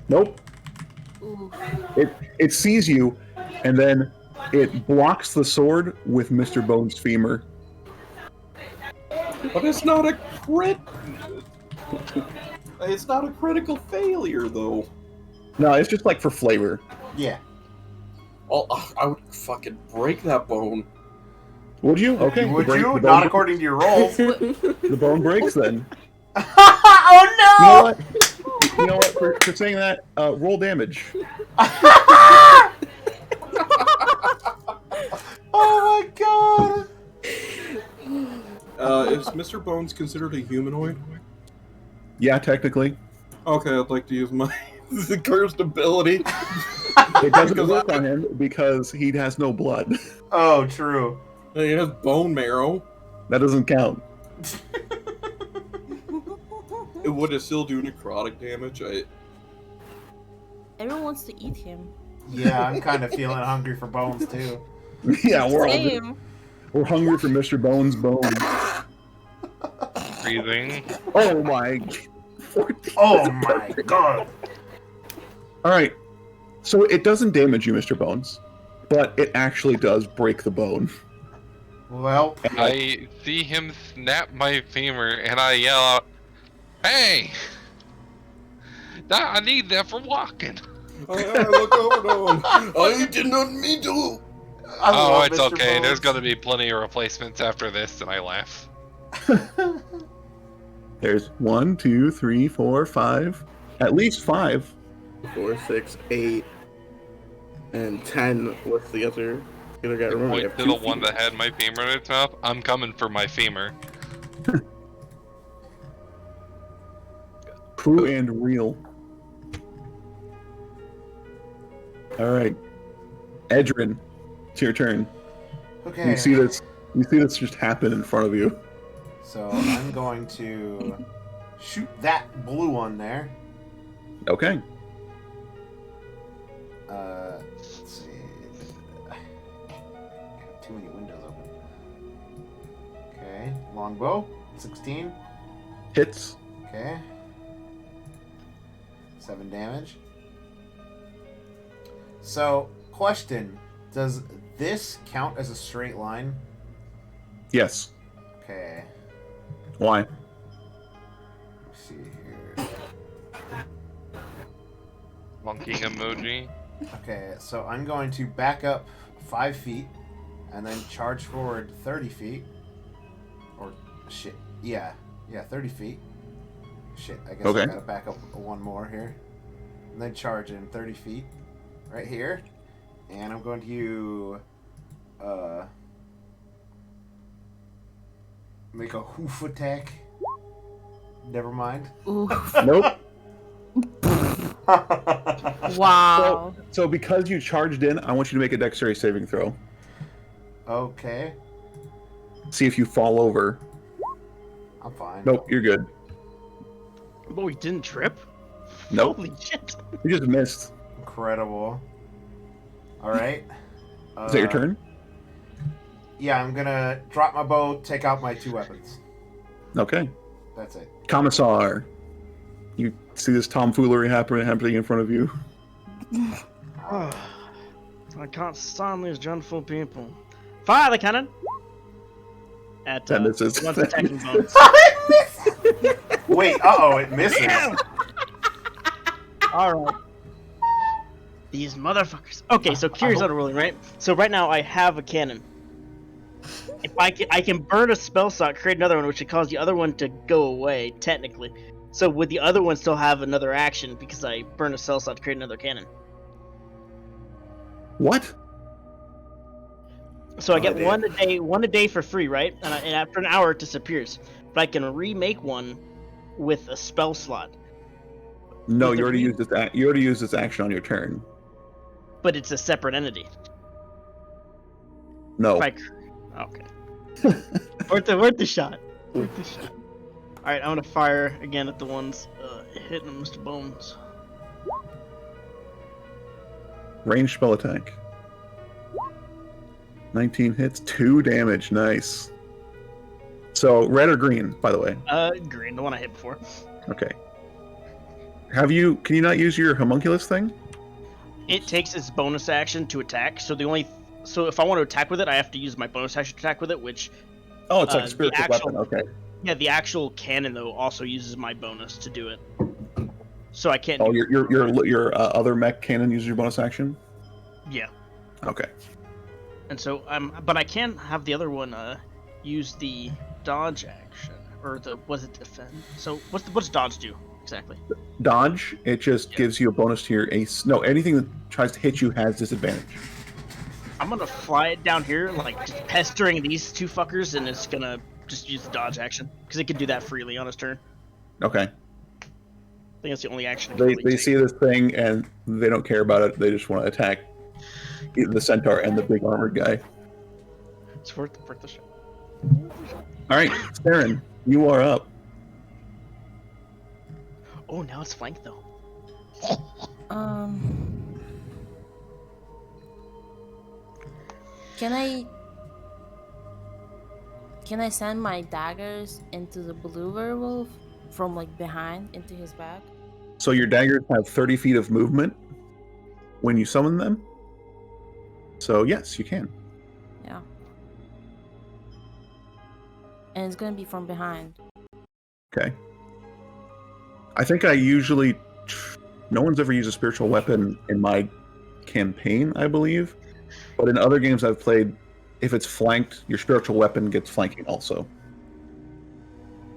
Nope. Ooh. It sees you, and then it blocks the sword with Mr. Bones' femur. But it's not a crit. It's not a critical failure, though. No, it's just like for flavor. Yeah. Oh, I would fucking break that bone. Would you? Okay. Would the you? bone- Not according to your rolls. The bone breaks then. Oh You know what? For saying that, roll damage. Oh my god! Is Mr. Bones considered a humanoid? Yeah, technically. Okay, I'd like to use my the cursed ability. It doesn't work on him because he has no blood. Oh, true. He has bone marrow. That doesn't count. Would it still do necrotic damage? Everyone wants to eat him. Yeah, I'm kind of feeling hungry for bones too. Yeah, we're all Same. we're hungry for Mr. Bones' bones. Breathing. Oh my! 14. Oh my god! All right, so it doesn't damage you, Mr. Bones, but it actually does break the bone. Well, I see him snap my femur, and I yell out, "Hey! I need that for walking." I look over to him. I did not mean to. I Oh, love it's Mr. okay. Bones. There's gonna be plenty of replacements after this, and I laugh. There's 1, 2, 3, 4, 5, at least 5. 4, 6, 8, and 10. What's the other guy? Remember, we Point have to two the one femurs. that had my femur in its mouth. I'm coming for my femur. True and real. All right, Edrin, it's your turn. Okay. You see this? You see this just happen in front of you. So I'm going to shoot that blue one there. Okay. Let's see. I have too many windows open. Okay, longbow, 16. Hits. Okay. 7 damage. So, question: does this count as a straight line? Yes. Okay. Why? Let's see here. Monkey emoji. Okay, so I'm going to back up 5 feet and then charge forward 30 feet. Or, shit. Yeah, 30 feet. Shit, I guess Okay. I gotta back up one more here. And then charge in 30 feet. Right here. And I'm going to, make a hoof attack. Never mind. Ooh. Nope. Wow. So because you charged in, I want you to make a dexterity saving throw. Okay, See if you fall over. I'm fine. Nope, you're good. Oh, he didn't trip? Nope, Holy shit. you just missed. Incredible. Alright. Is that your turn? Yeah, I'm gonna drop my bow, take out my 2 weapons. Okay. That's it. Commissar, you see this tomfoolery happening in front of you. I can't stand these gentle people. Fire the cannon! At That misses. one's attacking bonus. Wait, it misses. Alright. These motherfuckers. Okay, so curious auto rolling, right? So right now I have a cannon. If I can burn a spell slot, create another one, which would cause the other one to go away, technically. So would the other one still have another action because I burned a spell slot to create another cannon? What? So I get one a day for free, right? And after an hour it disappears. But I can remake one with a spell slot. No, With you the already used this. You already used this action on your turn. But it's a separate entity. No. Okay. worth the shot. Worth the shot. Alright, I'm gonna fire again at the ones hitting Mr. Bones. Ranged spell attack. 19 hits, 2 damage. Nice. So, red or green, by the way? Green, the one I hit before. Okay. Can you not use your homunculus thing? It takes its bonus action to attack, so if I want to attack with it, I have to use my bonus action to attack with it, which... Oh, it's like a spiritual weapon, okay. Yeah, the actual cannon, though, also uses my bonus to do it. So I can't... Oh, your other mech cannon uses your bonus action? Yeah. Okay. And so, but I can have the other one use the dodge action, or was it defend? So what's dodge do exactly? Dodge, it just gives you a bonus to your ace. No, anything that tries to hit you has disadvantage. I'm gonna fly it down here, like just pestering these 2 fuckers, and it's gonna just use the dodge action because it can do that freely on his turn. Okay. I think that's the only action. They see this thing and they don't care about it. They just want to attack the centaur and the big armored guy. It's worth the shot. All right, Saren, you are up. Oh, now it's flanked though. Can I send my daggers into the blue werewolf from like behind into his back? So your daggers have 30 feet of movement when you summon them. So yes, you can. Yeah. And it's gonna be from behind. Okay. I think I usually... No one's ever used a spiritual weapon in my campaign, I believe. But in other games I've played, if it's flanked, your spiritual weapon gets flanking also.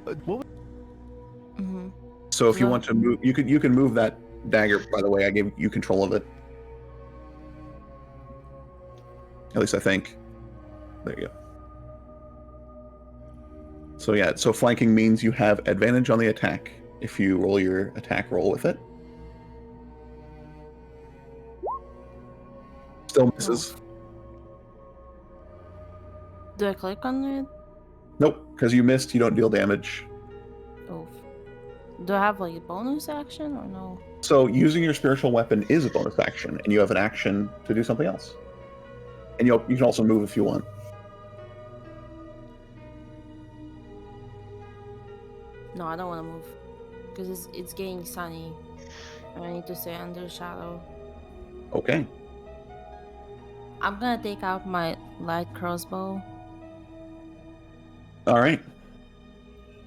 Mm-hmm. So if you want to move, you can move that dagger. By the way, I gave you control of it. At least I think. There you go. So yeah, so flanking means you have advantage on the attack if you roll your attack roll with it. Still misses. Do I click on it? Nope, because you missed, you don't deal damage. Oh. Do I have like a bonus action or no? So using your spiritual weapon is a bonus action, and you have an action to do something else. And you can also move if you want. No, I don't want to move. Because it's getting sunny. And I need to stay under the shadow. Okay. I'm gonna take out my light crossbow. All right.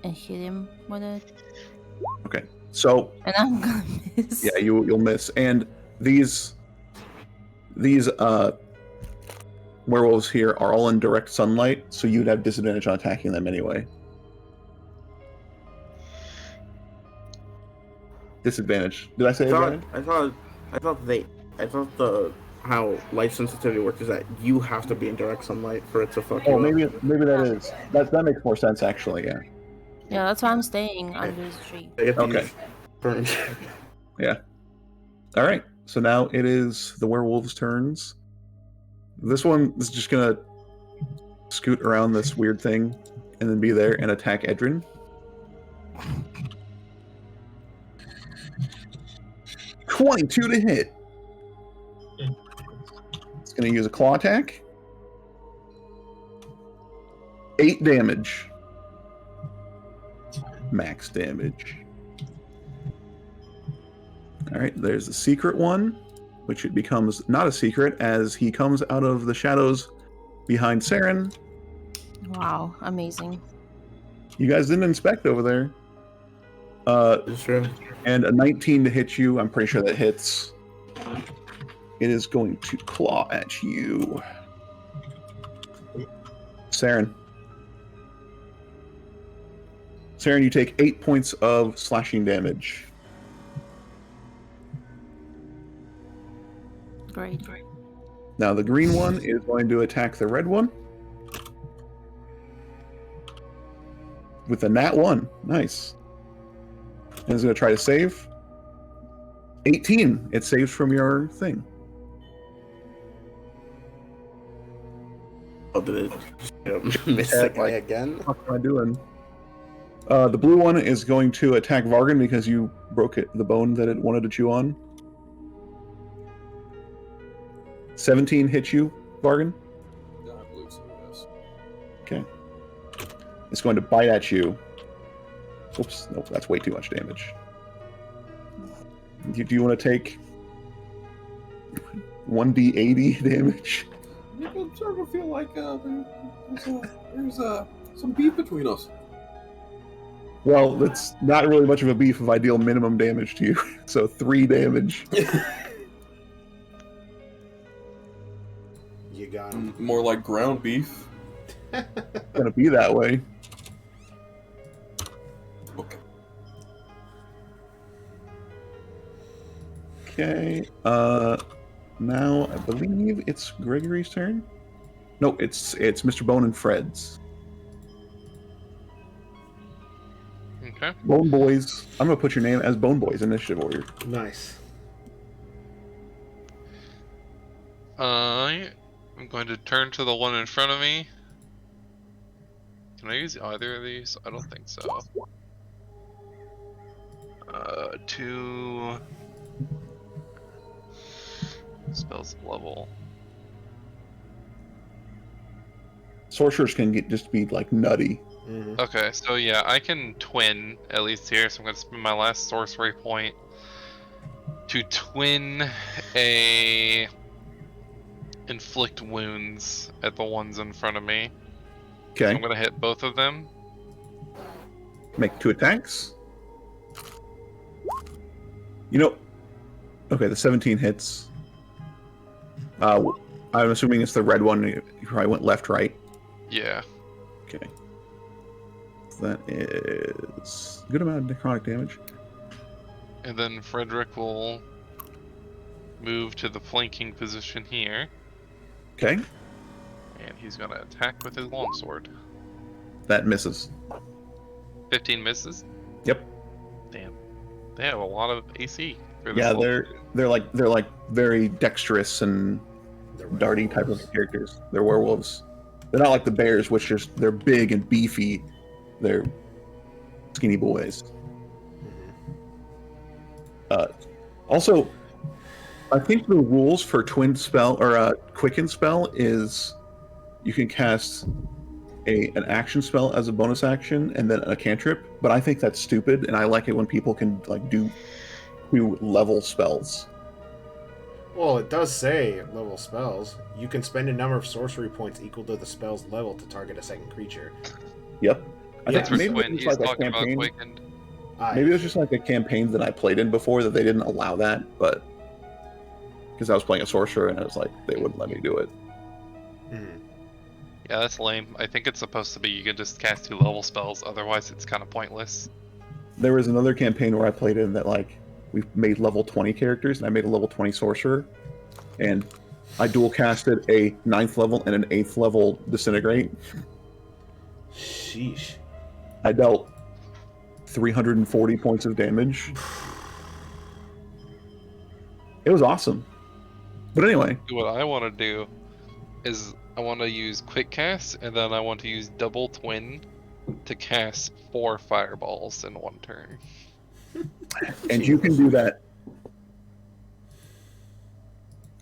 And hit him with it. Okay. So. And I'm gonna miss. Yeah, you'll miss. And these werewolves here are all in direct sunlight, so you'd have disadvantage on attacking them anyway. Disadvantage. Did I say advantage? I thought how light sensitivity works is that you have to be in direct sunlight for it to fuck you Oh, up. maybe that is. That makes more sense actually. Yeah. Yeah, that's why I'm staying under the tree. Okay. Yeah. All right. So now it is the werewolves' turns. This one is just gonna scoot around this weird thing and then be there and attack Edrin. 22 to hit. It's going to use a claw attack. 8 damage. Max damage. Alright, there's the secret one, which it becomes not a secret as he comes out of the shadows behind Saren. Wow, amazing. You guys didn't inspect over there. That's true. And a 19 to hit you. I'm pretty sure that hits. It is going to claw at you. Saren. Saren, you take 8 points of slashing damage. Great. Now the green one is going to attack the red one. With a nat 1. Nice. And it's going to try to save. 18. It saves from your thing. Oh, did it miss the guy again? What am I doing? The blue one is going to attack Vargan because you broke the bone that it wanted to chew on. 17 hits you, Vargan? Yeah, I believe so, yes. Okay. It's going to bite at you. Oops, nope, that's way too much damage. Do you want to take 1d80 damage? Yeah, I'm starting to feel like there's some beef between us. Well, that's not really much of a beef if I deal minimum damage to you. So 3 damage. You got him. More like ground beef. It's gonna be that way. Okay. Okay. Now I believe it's Gregory's turn. No, it's Mr. Bone and Fred's. Okay. Bone Boys. I'm gonna put your name as Bone Boys Initiative Warrior. Nice. I'm going to turn to the one in front of me. Can I use either of these? I don't think so. Two spells level. Sorcerers can just be like nutty. Mm-hmm. Okay, so yeah, I can twin at least here, so I'm going to spend my last sorcery point to twin a inflict wounds at the ones in front of me. Okay. So I'm going to hit both of them. Make 2 attacks. You know, okay, the 17 hits. I'm assuming it's the red one. You probably went left, right. Yeah. Okay. That is a good amount of necrotic damage. And then Frederick will move to the flanking position here, Okay. and he's going to attack with his longsword. That misses. 15 misses? Yep. Damn. They have a lot of AC. For this Yeah, level. they're like very dexterous and darty type of characters. They're werewolves. They're not like the bears, which they're big and beefy. They're skinny boys. Also, I think the rules for twin spell or quicken spell is you can cast an action spell as a bonus action and then a cantrip. But I think that's stupid, and I like it when people can like do level spells. Well, it does say level spells. You can spend a number of sorcery points equal to the spell's level to target a second creature. Yep. I Yeah, think For maybe twin, it's he's like a talking about campaign. quickened. Maybe it was just like a campaign that I played in before that they didn't allow that, but because I was playing a sorcerer and I was like, they wouldn't let me do it. Mhm. Yeah, that's lame. I think it's supposed to be you can just cast 2 level spells, otherwise it's kind of pointless. There was another campaign where I played in that like we made level 20 characters and I made a level 20 sorcerer, and I dual casted a 9th level and an 8th level disintegrate. Sheesh. I dealt 340 points of damage. It was awesome. But anyway, What I want to do is I want to use quick cast, and then I want to use double twin to cast 4 fireballs in 1 turn. and you can do that.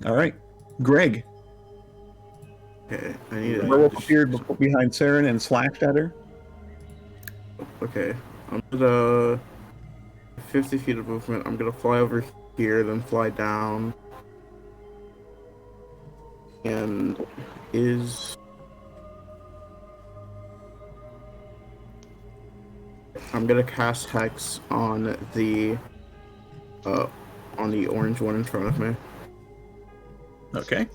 All right, Greg. Okay, I need The to. werewolf appeared behind Saren and slashed at her. Okay, I'm gonna 50 feet of movement. I'm gonna fly over here, then fly down. And I'm gonna cast Hex on the orange one in front of me. Okay.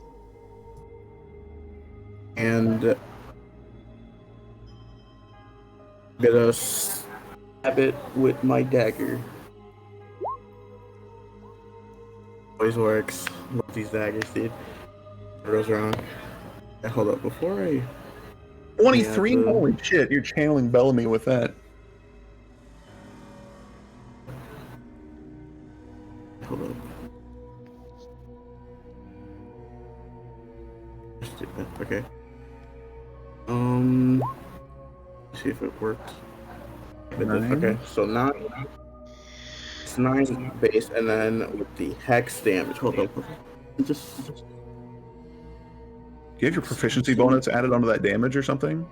And I'm gonna stab it with my dagger. Always works. Love these daggers, dude. What goes wrong? Yeah, hold up, before I... 23? Yeah, Holy shit, you're channeling Bellamy with that. Hold up. Okay. Let's see if it worked. It did. Okay, so 9. It's 9 base, and then with the hex damage. Hold up. Just... Do you have your proficiency bonus added onto that damage or something?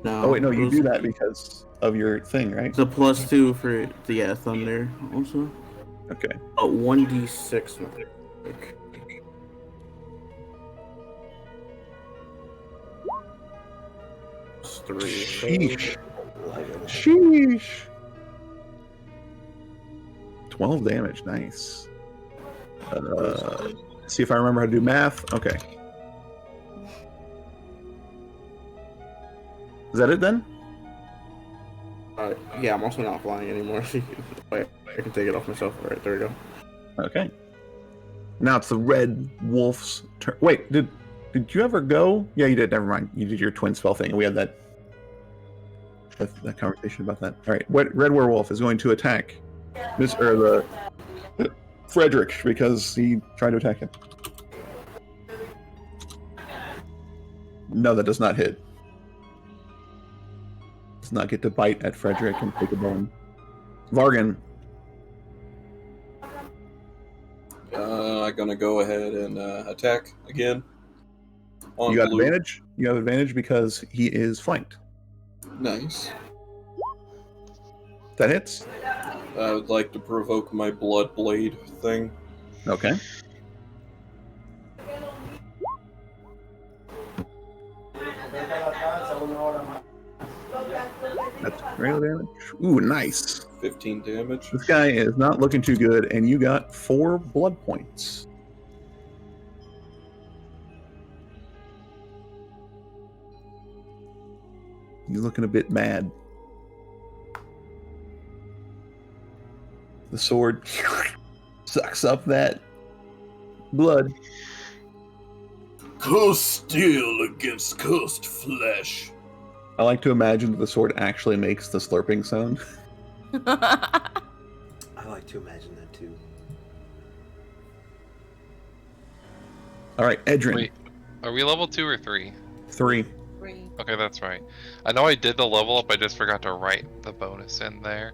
No. Oh wait, no, you do that because of your thing, right? It's a +2 for the thunder also. Okay. Oh, 1d6. Okay. It's 3. Sheesh. Sheesh. 12 damage, nice. See if I remember how to do math. Okay. Is that it then? Yeah, I'm also not flying anymore. Wait, I can take it off myself. Alright, there we go. Okay. Now it's the red wolf's turn. Wait, did you ever go? Yeah, you did. Never mind. You did your twin spell thing, and we had that conversation about that. All right, red werewolf is going to attack the Frederick because he tried to attack him. No, that does not hit. Does not get to bite at Frederick and take a bone. Vargan. I'm gonna go ahead and attack again. On You got blue. advantage. You have advantage because he is flanked. Nice. That hits. I would like to provoke my blood blade thing. Okay. That's real damage. Ooh, nice. 15 damage. This guy is not looking too good, and you got 4 blood points. He's looking a bit mad. The sword sucks up that blood. Cursed steel against cursed flesh. I like to imagine that the sword actually makes the slurping sound. I like to imagine that too. All right, Edrin. Wait, are we level 2 or 3? 3. Okay, that's right. I know I did the level up, I just forgot to write the bonus in there.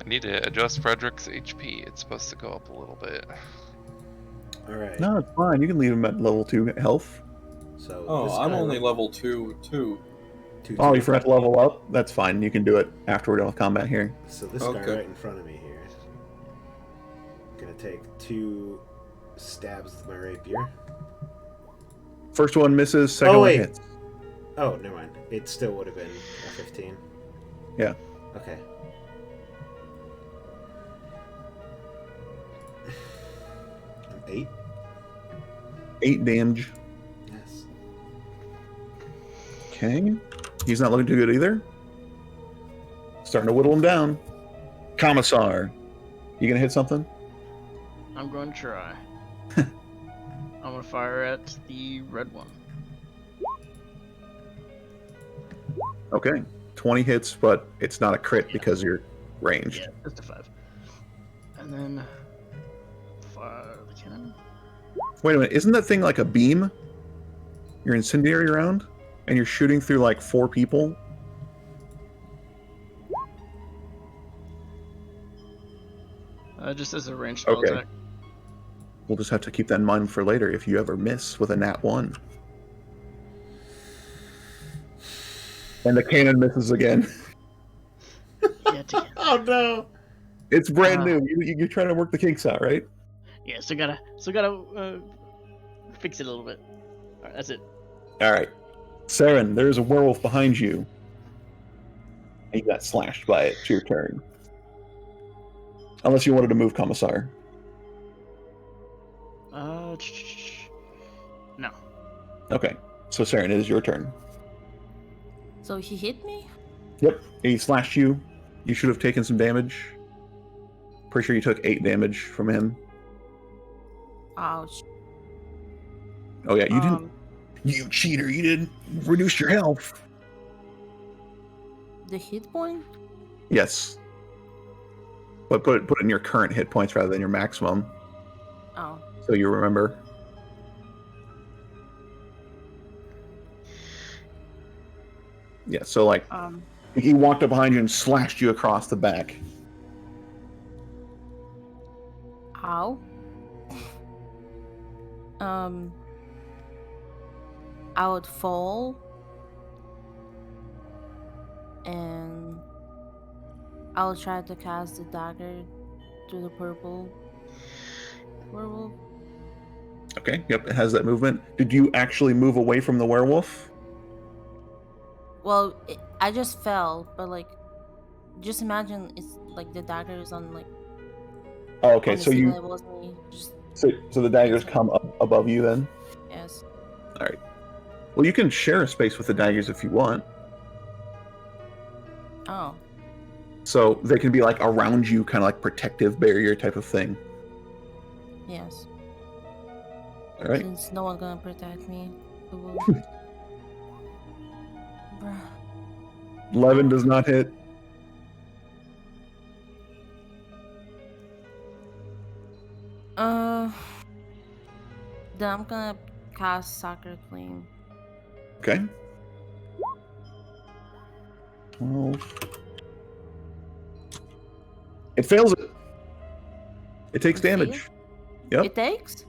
I need to adjust Frederick's HP. It's supposed to go up a little bit. Alright. No, it's fine. You can leave him at level 2 health. So Oh, this I'm guy only level 2 too. Oh, you forgot to level up? That's fine. You can do it after we're done with combat here. So this Okay. guy right in front of me here. Gonna take 2 stabs with my rapier. First one misses, second Oh, one wait. hits. Oh, never mind. It still would have been a 15. Yeah. Okay. An 8? 8 damage. Yes. Okay. He's not looking too good either. Starting to whittle him down. Commissar. You gonna hit something? I'm going to try. I'm going to fire at the red one. Okay. 20 hits, but it's not a crit because you're ranged. Yeah, just a 5. And then fire the cannon. Wait a minute, isn't that thing like a beam? Your incendiary round? And you're shooting through like 4 people? Just as a ranged spell Okay. attack. We'll just have to keep that in mind for later if you ever miss with a nat 1. And the cannon misses again. Yet again. Oh no! It's brand new. You're trying to work the kinks out, right? Yeah, so gotta fix it a little bit. Alright, that's it. All right. Saren, there's a werewolf behind you. And you got slashed by it. It's your turn. Unless you wanted to move Commissar. No. Okay. So Saren, it is your turn. So he hit me? Yep. He slashed you. You should have taken some damage. Pretty sure you took 8 damage from him. Ouch. Oh yeah, you didn't. You cheater! You didn't reduce your health. The hit point? Yes. But put it in your current hit points rather than your maximum, Oh. so you remember. Yeah. So like, he walked up behind you and slashed you across the back. Ow. I would fall and I will try to cast the dagger to the purple werewolf. Okay. Yep. It has that movement. Did you actually move away from the werewolf? Well, I just fell, but like, just imagine it's like the dagger is on like. Oh, okay. On the So same you. level as me. Just So the daggers come up above you then. yes. All right. Well, you can share a space with the daggers if you want. Oh. So they can be like around you, kind of like protective barrier type of thing. Yes. All right. Since no one's gonna protect me. Who will? Bruh. 11 does not hit. Then I'm gonna cast Sacred Flame. Okay. 12. It fails it. It takes It fails? damage. Yep. It takes?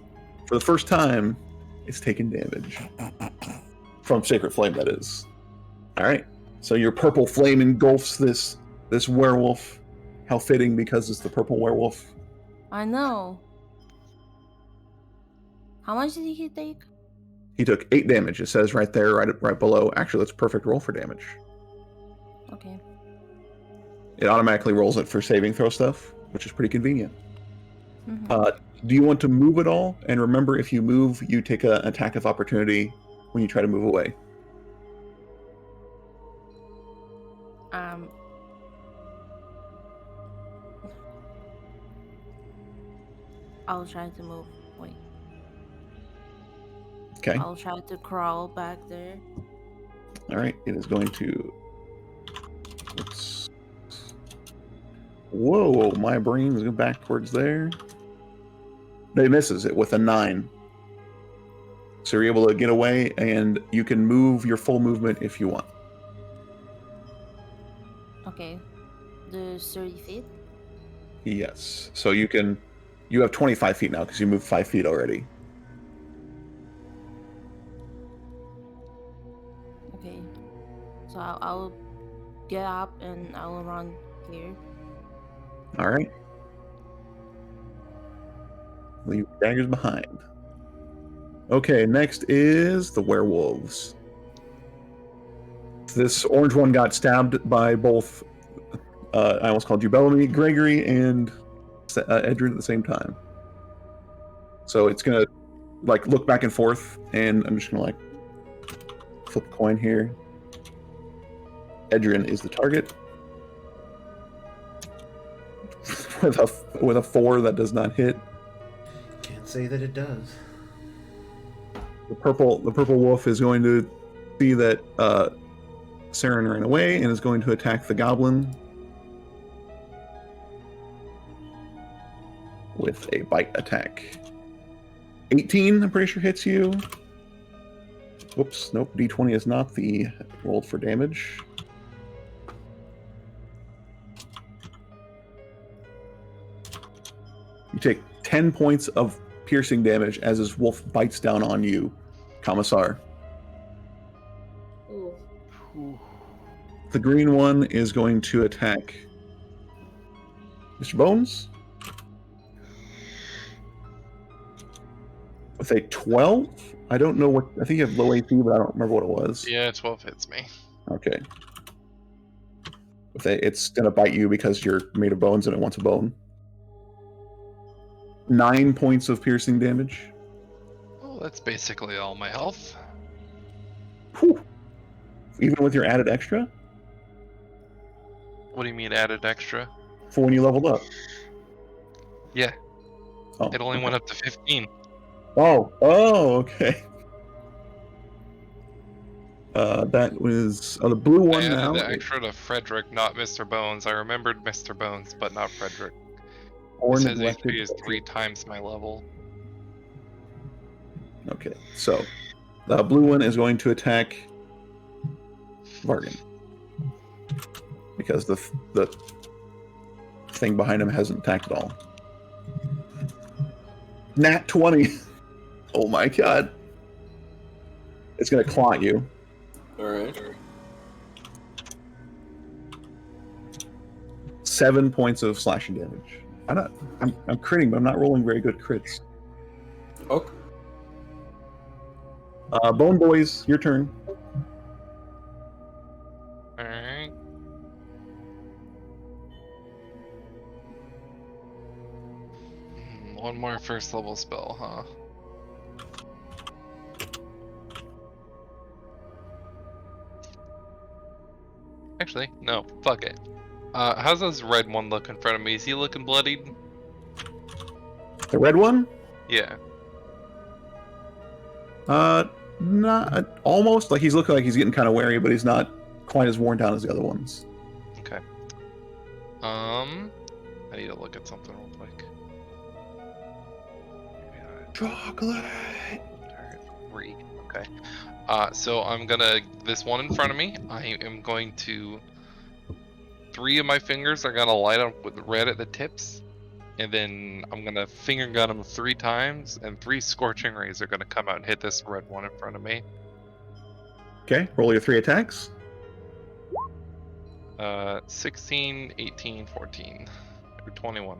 For the first time, it's taken damage. From Sacred Flame, that is. Alright. So your purple flame engulfs this werewolf. How fitting, because it's the purple werewolf. I know. How much did he take? He took 8 damage. It says right there, right below. Actually, that's a perfect roll for damage. Okay. It automatically rolls it for saving throw stuff, which is pretty convenient. Mm-hmm. Do you want to move at all? And remember, if you move, you take an attack of opportunity when you try to move away. I'll try to move. Wait. Okay. I'll try to crawl back there. All right. It is going to. Oops. Whoa! My brain is going backwards there. It misses it with a 9. So you're able to get away, and you can move your full movement if you want. Okay. The 30 feet? Yes. So you can. You have 25 feet now because you moved 5 feet already. Okay. So I'll get up and I'll run here. All right. Leave daggers behind. Okay, next is the werewolves. This orange one got stabbed by both, I almost called you Bellamy, Gregory, and Edrin at the same time. So it's gonna like look back and forth, and I'm just gonna like flip a coin here. Edrin is the target. with a 4 that does not hit. Can't say that it does. The purple wolf is going to see that Saren ran away and is going to attack the goblin with a bite attack. 18, I'm pretty sure hits you. Whoops, nope, D20 is not the rolled for damage. You take 10 points of piercing damage as his wolf bites down on you, Commissar. Ooh. Ooh. The green one is going to attack Mr. Bones with a 12. I don't know what. I think you have low AP, but I don't remember what it was. Yeah, 12 hits me. Okay. It's going to bite you because you're made of bones and it wants a bone. 9 points of piercing damage. Oh, that's basically all my health. Whew. Even with your added extra? What do you mean added extra? For when you leveled up? Yeah. Oh, It only okay. went up to 15. Oh, okay. That was the blue I one added now. the extra to Frederick, not Mr. Bones. I remembered Mr. Bones, but not Frederick. Or His neglected. HP is 3 times my level. Okay, so the blue one is going to attack Vargan because the thing behind him hasn't attacked at all. Nat 20. Oh my god. It's going to claw at you. Alright. 7 points of slashing damage. I'm critting, but I'm not rolling very good crits. Okay. Bone Boys, your turn. Alright. One more first level spell, huh? Actually, no, fuck it. How's this red one look in front of me? Is he looking bloodied? The red one? Yeah. Not almost. Like he's looking like he's getting kind of wary, but he's not quite as worn down as the other ones. Okay. I need to look at something real quick. Chocolate. Alright, okay. So I'm gonna, this one in front of me, I am going to, 3 of my fingers are gonna light up with red at the tips, and then I'm gonna finger gun them 3 times, and 3 scorching rays are gonna come out and hit this red one in front of me. Okay, roll your 3 attacks. 16, 18, 14, or 21.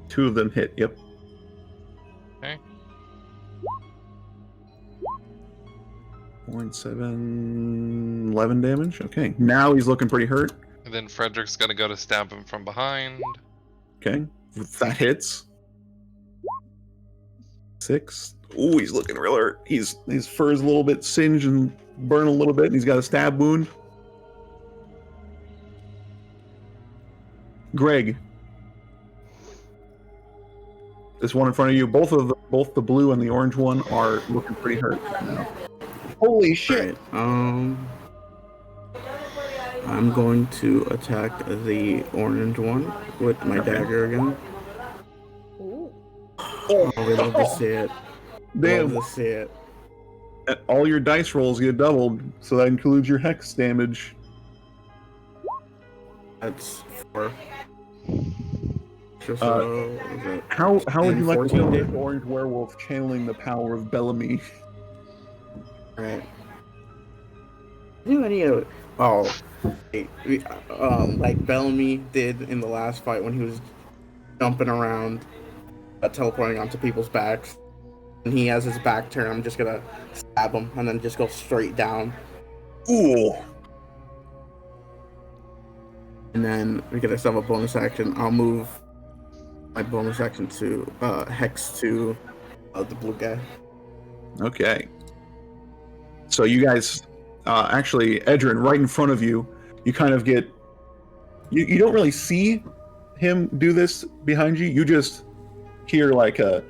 2 of them hit, yep. Okay. 0.7, 11 damage. Okay, now he's looking pretty hurt. And then Frederick's gonna go to stab him from behind. Okay, that hits. 6. Ooh, he's looking real hurt. His fur is a little bit singed and burned a little bit, and he's got a stab wound. Greg, this one in front of you, both the blue and the orange one are looking pretty hurt right now. Holy shit! Right. I'm going to attack the orange one with my dagger again. Ooh. Oh, we love to see it. Damn. Love to see it. All your dice rolls get doubled, so that includes your hex damage. That's 4. Just, How would you like to 14 know this damage. orange werewolf channeling the power of Bellamy? Right. Like Bellamy did in the last fight when he was jumping around, teleporting onto people's backs, and he has his back turned. I'm just gonna stab him and then just go straight down. Ooh. And then we get ourselves a bonus action. I'll move my bonus action to hex to the blue guy. Okay. So you guys, actually, Edrin, right in front of you, you kind of get... You don't really see him do this behind you. You just hear like a...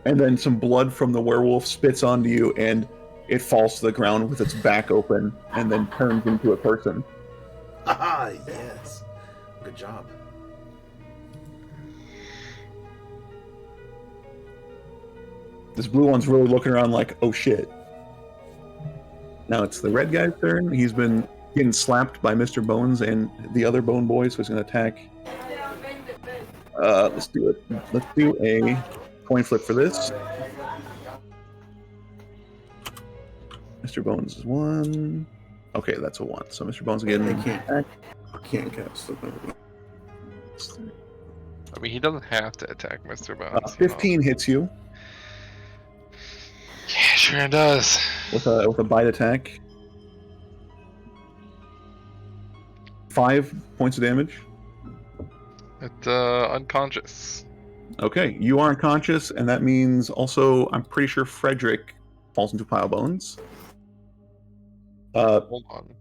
And then some blood from the werewolf spits onto you, and it falls to the ground with its back open, and then turns into a person. Ah, yes. Good job. This blue one's really looking around like, oh shit. Now it's the red guy's turn. He's been getting slapped by Mr. Bones and the other Bone Boy, so he's going to attack. Let's do it. Let's do a coin flip for this. Mr. Bones is 1. Okay, that's a 1. So Mr. Bones again. I can't cast it. I mean, he doesn't have to attack Mr. Bones. 15 hits you Yeah, sure does. with a bite attack. 5 points of damage. It's unconscious. Okay, you are unconscious, and that means also I'm pretty sure Frederick falls into a pile of bones. Hold on.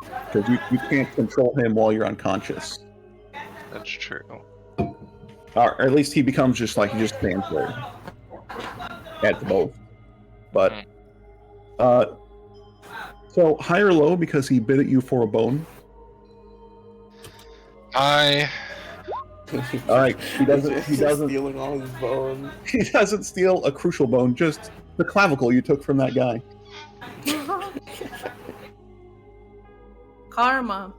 Because you can't control him while you're unconscious. That's true. Or at least he becomes just like, he just stands there at the both. But, so high or low because he bit at you for a bone? I Alright, he doesn't stealing all his bones. he doesn't steal a crucial bone, just the clavicle you took from that guy. Karma.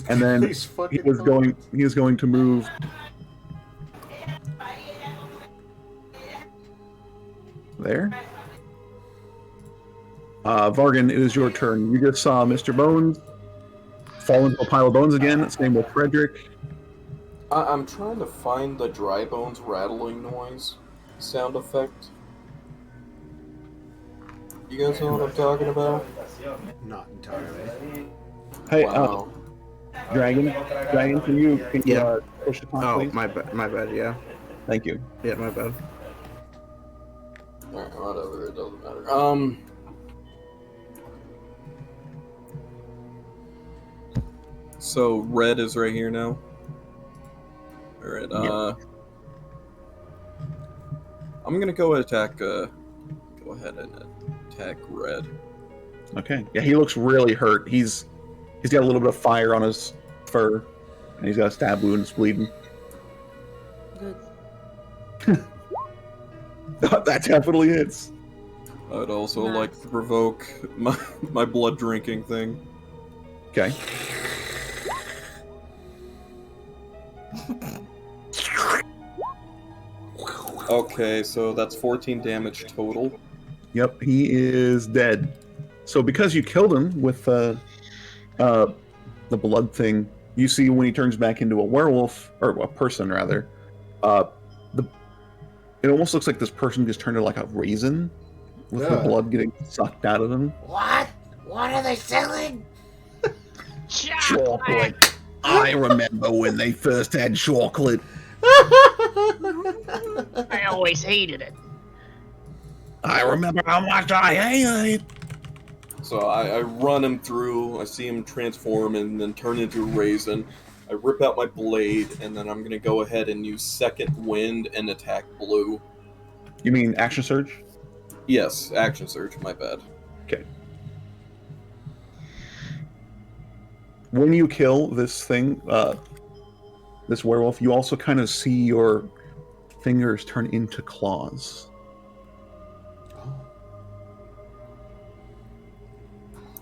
And then These he fucking is going to move there. Vargan, it is your turn. You just saw Mr. Bones fall into a pile of bones again. Same with Frederick. I'm trying to find the dry bones rattling noise sound effect. You guys know what I'm talking about? Not entirely. Hey, Wow. Dragon, can you Yeah. push the clock, Oh, please? my bad, yeah. Thank you. Yeah, my bad. Alright, whatever, it doesn't matter. So red is right here now. Alright, I'm gonna go attack, go ahead and attack red. Okay. Yeah, he looks really hurt. He's got a little bit of fire on his fur, and he's got a stab wound. It's bleeding. Good. That definitely hits. I'd also Nice. like to provoke my blood drinking thing. Okay. Okay, so that's 14 damage total. Yep, he is dead. So because you killed him with the blood thing, you see when he turns back into a werewolf, or a person rather, it almost looks like this person just turned into like a raisin with the Yeah. blood getting sucked out of him. What? What are they selling? Chocolate. I remember when they first had chocolate. I always hated it. I remember how much I hated it. So I run him through, I see him transform and then turn into a raisin. I rip out my blade, and then I'm going to go ahead and use Second Wind and attack blue. You mean action surge? Yes, action surge, my bad. Okay. When you kill this thing, this werewolf, you also kind of see your fingers turn into claws.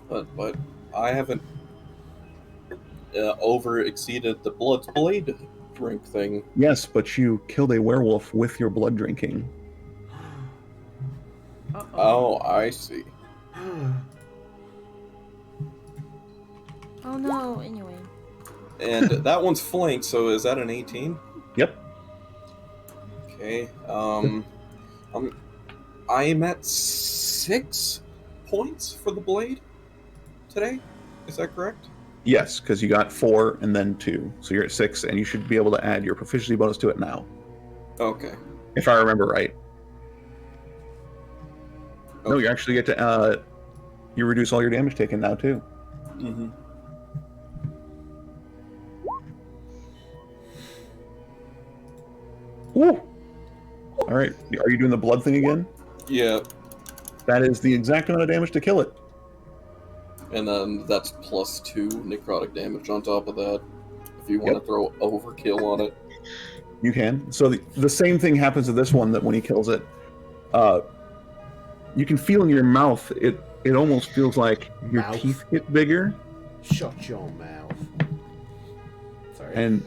But I haven't over exceeded the blood blade drink thing. Yes, but you killed a werewolf with your blood drinking. Oh, I see. Oh no, anyway. And that one's flanked, so is that an 18? Yep. Okay. I'm at 6 points for the blade today. Is that correct? Yes, because you got 4 and then 2. So you're at 6, and you should be able to add your proficiency bonus to it now. Okay. If I remember right. No, Okay. you actually get to, you reduce all your damage taken now, too. Mm-hmm. Woo! Alright, are you doing the blood thing again? Yeah, That is the exact amount of damage to kill it. and then that's plus 2 necrotic damage on top of that. If you want Yep. to throw overkill on it. You can. So the same thing happens to this one, that when he kills it, you can feel in your mouth, it almost feels like your Mouth. teeth get bigger. Shut your mouth. Sorry. And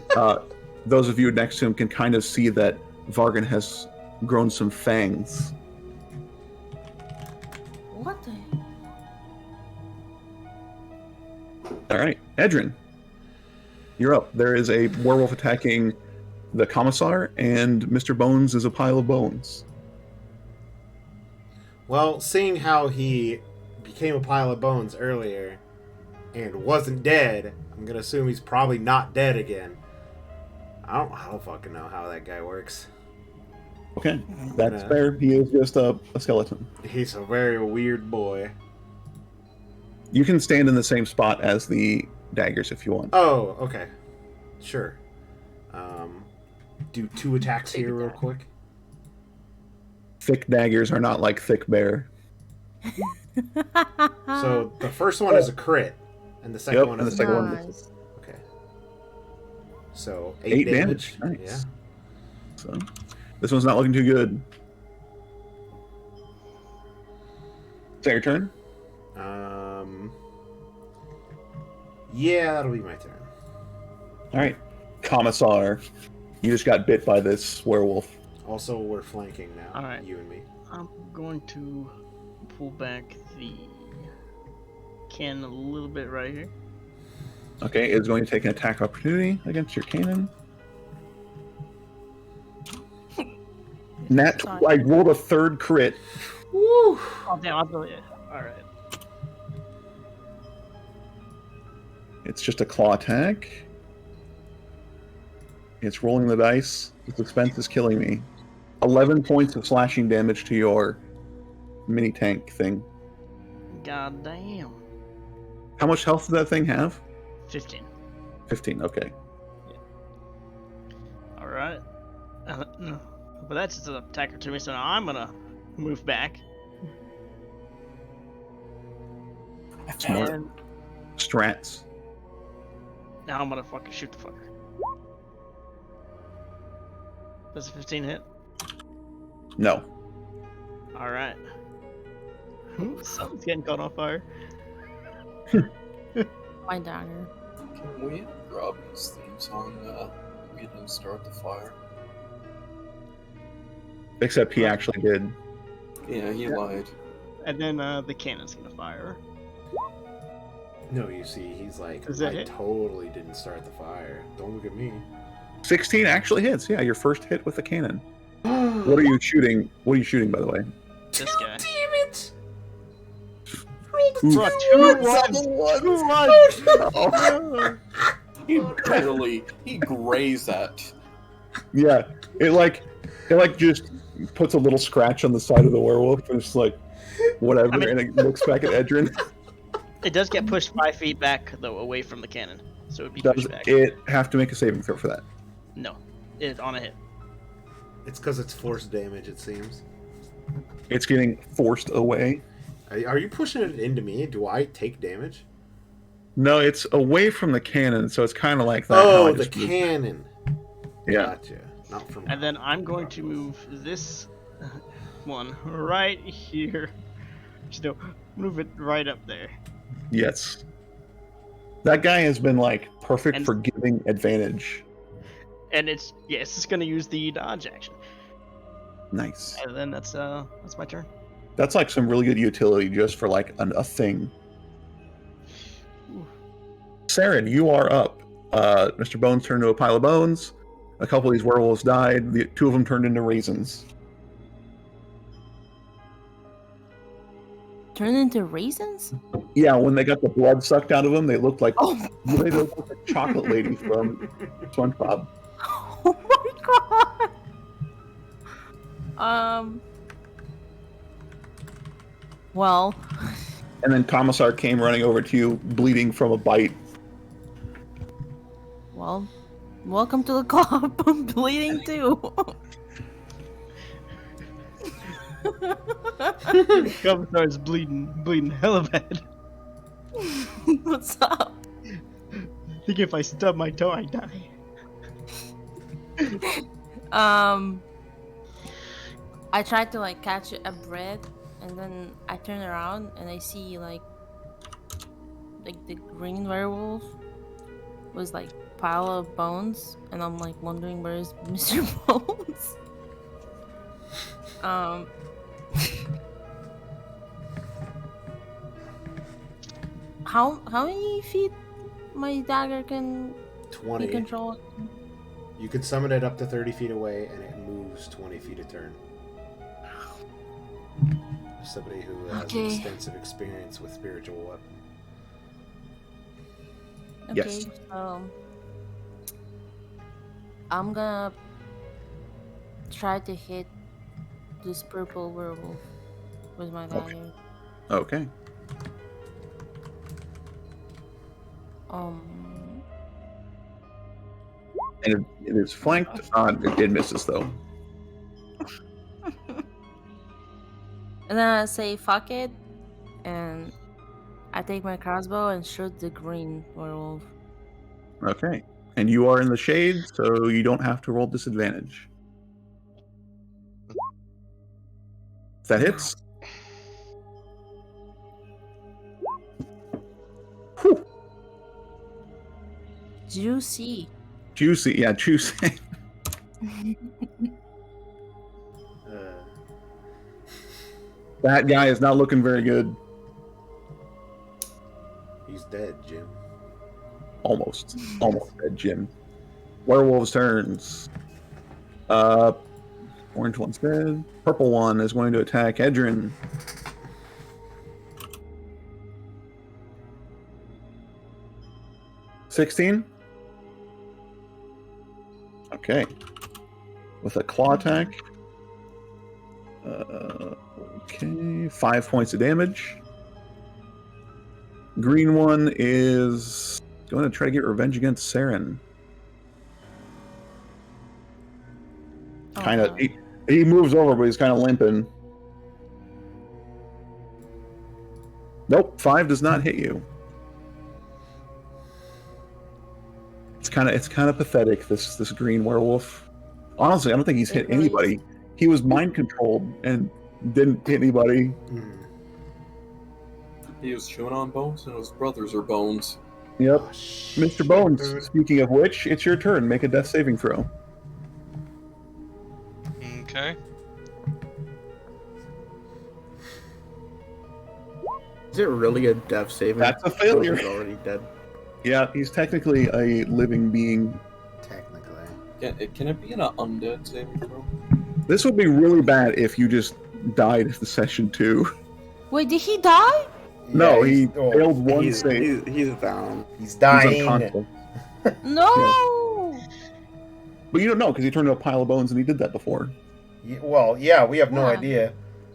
those of you next to him can kind of see that Vargan has grown some fangs. What the? All right, Edrin, you're up. There is a werewolf attacking the commissar, and Mr. Bones is a pile of bones. Well, seeing how he became a pile of bones earlier and wasn't dead, I'm gonna assume he's probably not dead again. I don't fucking know how that guy works. Okay, that's fair. He is just a skeleton. He's a very weird boy. You can stand in the same spot as the daggers if you want. Oh, okay. Sure. Do 2 attacks Take here it real down. quick. Thick daggers are not like thick bear. So the first one is a crit, and the second Yep, one and is the a second one crit. Nice. Okay. So 8 8 damage. damage. Yeah. Nice. So this one's not looking too good. Is that your turn? Yeah, that'll be my turn. All right, Commissar, you just got bit by this werewolf. Also, we're flanking now. All right. You and me. I'm going to pull back the cannon a little bit right here. Okay, it's going to take an attack opportunity against your cannon. I rolled a 3rd crit. Woo! Oh damn! I'll do it. All right. It's just a claw attack. It's rolling the dice. The suspense is killing me. 11 points of slashing damage to your mini tank thing. God damn. How much health does that thing have? 15. 15, okay. All right. But that's just an attacker to me, so now I'm gonna move back. Smart. And Strats. now I'm gonna fucking shoot the fucker. Does a 15 hit? No. All right. Something's getting caught on fire. My dagger. Can we have Robin's theme song? We didn't start the fire. Except he actually did. Yeah, he lied. And then the cannon's gonna fire. No, you see, he's like, Does that I hit? totally didn't start the fire. Don't look at me. 16 actually hits. Yeah, your first hit with the cannon. What are you shooting? What are you shooting, by the way? This guy. Damn it! Bro, 2-1. He grazed that. Yeah, it just puts a little scratch on the side of the werewolf, and it's like, whatever, I mean- and it looks back at Edrin. It does get pushed 5 feet back though, away from the cannon, so it'd be Does pushed back. it have to make a saving throw for that? No, it's on a hit. It's because it's force damage, it seems. It's getting forced away. Are you pushing it into me? Do I take damage? No, it's away from the cannon, so it's kind of like that. how Oh, I the just moved. cannon. Yeah. Gotcha. Not from. And then I'm going to move this one right here. Just move it right up there. Yes. That guy has been like perfect And- for giving advantage. And it's just gonna use the dodge action. Nice. And then that's my turn. That's like some really good utility just for like a thing. Ooh. Saren, you are up. Mr. Bones turned into a pile of bones. A couple of these werewolves died. The 2 of them turned into raisins. Turn into raisins? Yeah, when they got the blood sucked out of them, they looked like Oh, they looked like the chocolate lady from SpongeBob. oh my god. Well, And then Commissar came running over to you, bleeding from a bite. welcome to the club. I'm bleeding too. Commissar's bleeding hella bad. What's up? I think if I stub my toe, I die. I tried to like catch a bread, and then I turn around and I see like the green werewolf was like pile of bones, and I'm like wondering where's Mr. Bones. how many feet my dagger can be 20. controlled? You can summon it up to 30 feet away, and it moves 20 feet a turn. Somebody who has Okay. extensive experience with spiritual weapons. Okay, Yes. so I'm gonna try to hit this purple werewolf with my dagger. Okay. Um, And it is flanked. It misses though. and then I say fuck it, and I take my crossbow and shoot the green werewolf. Okay. And you are in the shade, so you don't have to roll disadvantage. If that hits. Whew. Juicy. Juicy. Yeah, juicy. That guy is not looking very good. He's dead, Jim. Almost dead, Jim. Werewolves turns. Orange one's dead. Purple one is going to attack Edrin. $16. Okay. With a claw attack. Okay. 5 points of damage. Green one is going to try to get revenge against Saren. Kind of. He moves over, but he's kind of limping. Nope, 5 does not hit you. It's kind of pathetic. This green werewolf. Honestly, I don't think he's hit anybody. He was mind controlled and didn't hit anybody. He was chewing on bones, and his brothers are bones. Yep. Oh, Mr. Bones, speaking of which, it's your turn. Make a death saving throw. Okay. Is it really a death saving? That's a failure. He's already dead. Yeah, he's technically a living being. Technically. Can it be an undead saving throw? This would be really bad if you just died at the session 2. Wait, did he die? No, Yeah, he failed one He's save. he's down. He's He's dying. unconscious. No. But you don't know because he turned into a pile of bones and he did that before. Well, yeah, we have no Yeah. idea.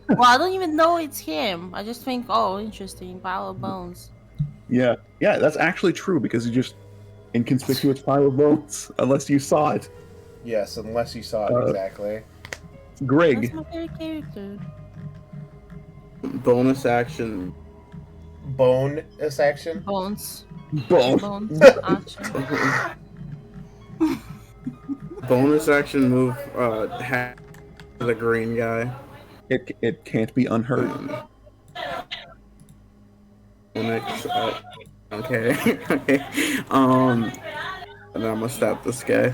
Well, I don't even know it's him. I just think, oh, interesting, pile of bones. Yeah, that's actually true because he just inconspicuous pile of bones unless you saw it. Yes, unless you saw it exactly. Greg, That's my favorite character. Bonus action. Bonus action. Bones. bone. Bones. Action. Bonus action move. Hack the green guy. It can't be unheard. Next, okay. Okay. And I'm gonna stab this guy.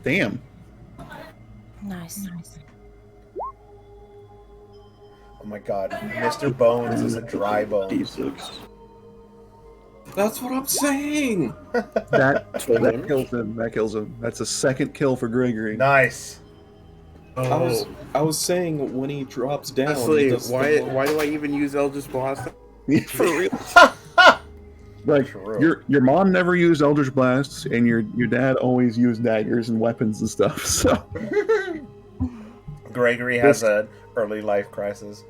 Damn. Nice. Oh my god, Mr. Bones is a dry bone. D6. That's what I'm saying! That kills him. That kills him. That's a second kill for Gregory. Nice. I was saying when he drops down. Honestly, he does why the- do I even use Eldritch Blast? For real. Like True. your mom never used Eldritch Blasts, and your dad always used daggers and weapons and stuff. So Gregory has an early life crisis.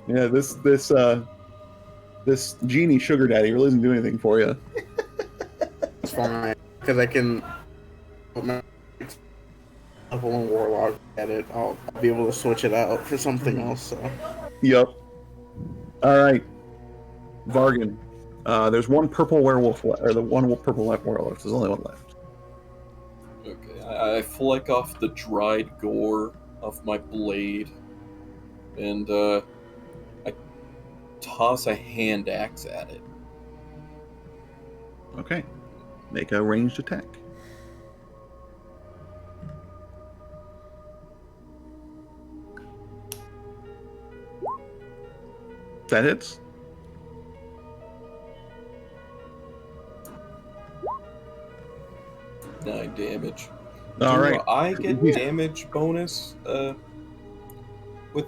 yeah, this genie sugar daddy really doesn't do anything for you. It's fine because I can put my level in Warlock at it. I'll be able to switch it out for something else. So Yep. All right, Vargan. There's one purple werewolf or the one purple werewolf. There's only one left. Okay, I flick off the dried gore of my blade, and I toss a hand axe at it. Okay. Make a ranged attack. That hits. Nine damage. All Do right. I get damage bonus with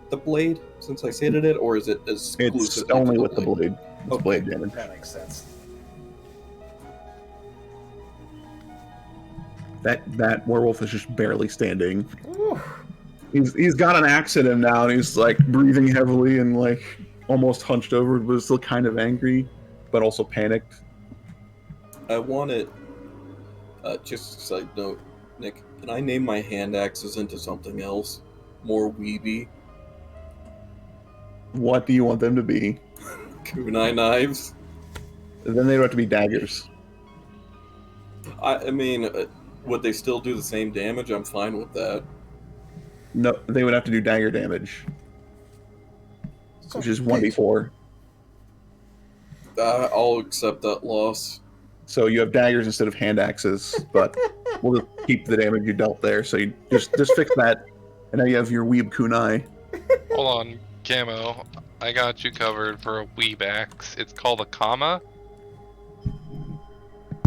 the blade since I stated it, or is it exclusively It's only to with the blade. It's Okay. blade damage. That makes sense. That werewolf is just barely standing. Ooh. He's got an axe in him now, and he's like breathing heavily and like almost hunched over, but still kind of angry, but also panicked. I want it. Just a side note, Nick. Can I name my hand axes into something else, more weeby? What do you want them to be? Kunai knives. Then they would have to be daggers. I mean, would they still do the same damage? I'm fine with that. No, they would have to do dagger damage, which is 1d4. I'll accept that loss. So you have daggers instead of hand axes, but we'll just keep the damage you dealt there. So you just fix that, and now you have your weeb kunai. Hold on, Camo. I got you covered for a weeb axe. It's called a comma,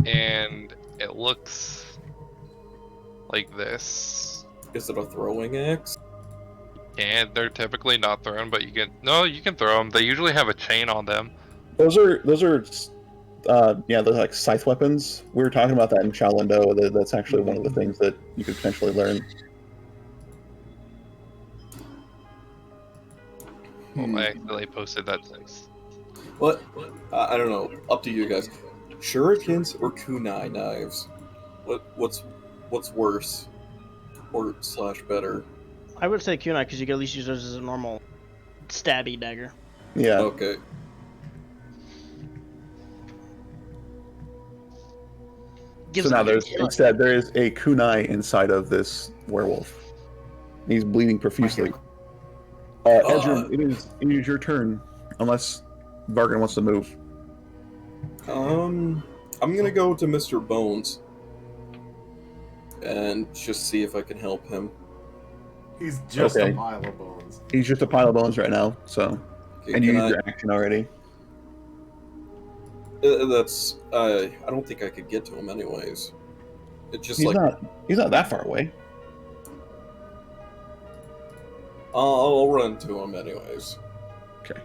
and it looks like this. Is it a throwing axe? And they're typically not thrown, but you can throw them. They usually have a chain on them. Those are they're like scythe weapons. We were talking about that in Shaolin-Do. That's actually one of the things that you could potentially learn. Well, I accidentally posted that text. What? I don't know. Up to you guys. Shurikens or kunai knives? What's worse? Or / better? I would say kunai because you can at least use those as a normal stabby dagger. Yeah. Okay. Gives So now them- there is a kunai inside of this werewolf. He's bleeding profusely. Edrin, it is your turn, unless Vargan wants to move. I'm gonna go to Mr. Bones and just see if I can help him. He's just Okay. a pile of bones. He's just a pile of bones right now. So, Okay, and you can used I- your action already. That's I don't think I could get to him anyways. It's just He's like not that far away. I'll run to him anyways. Okay.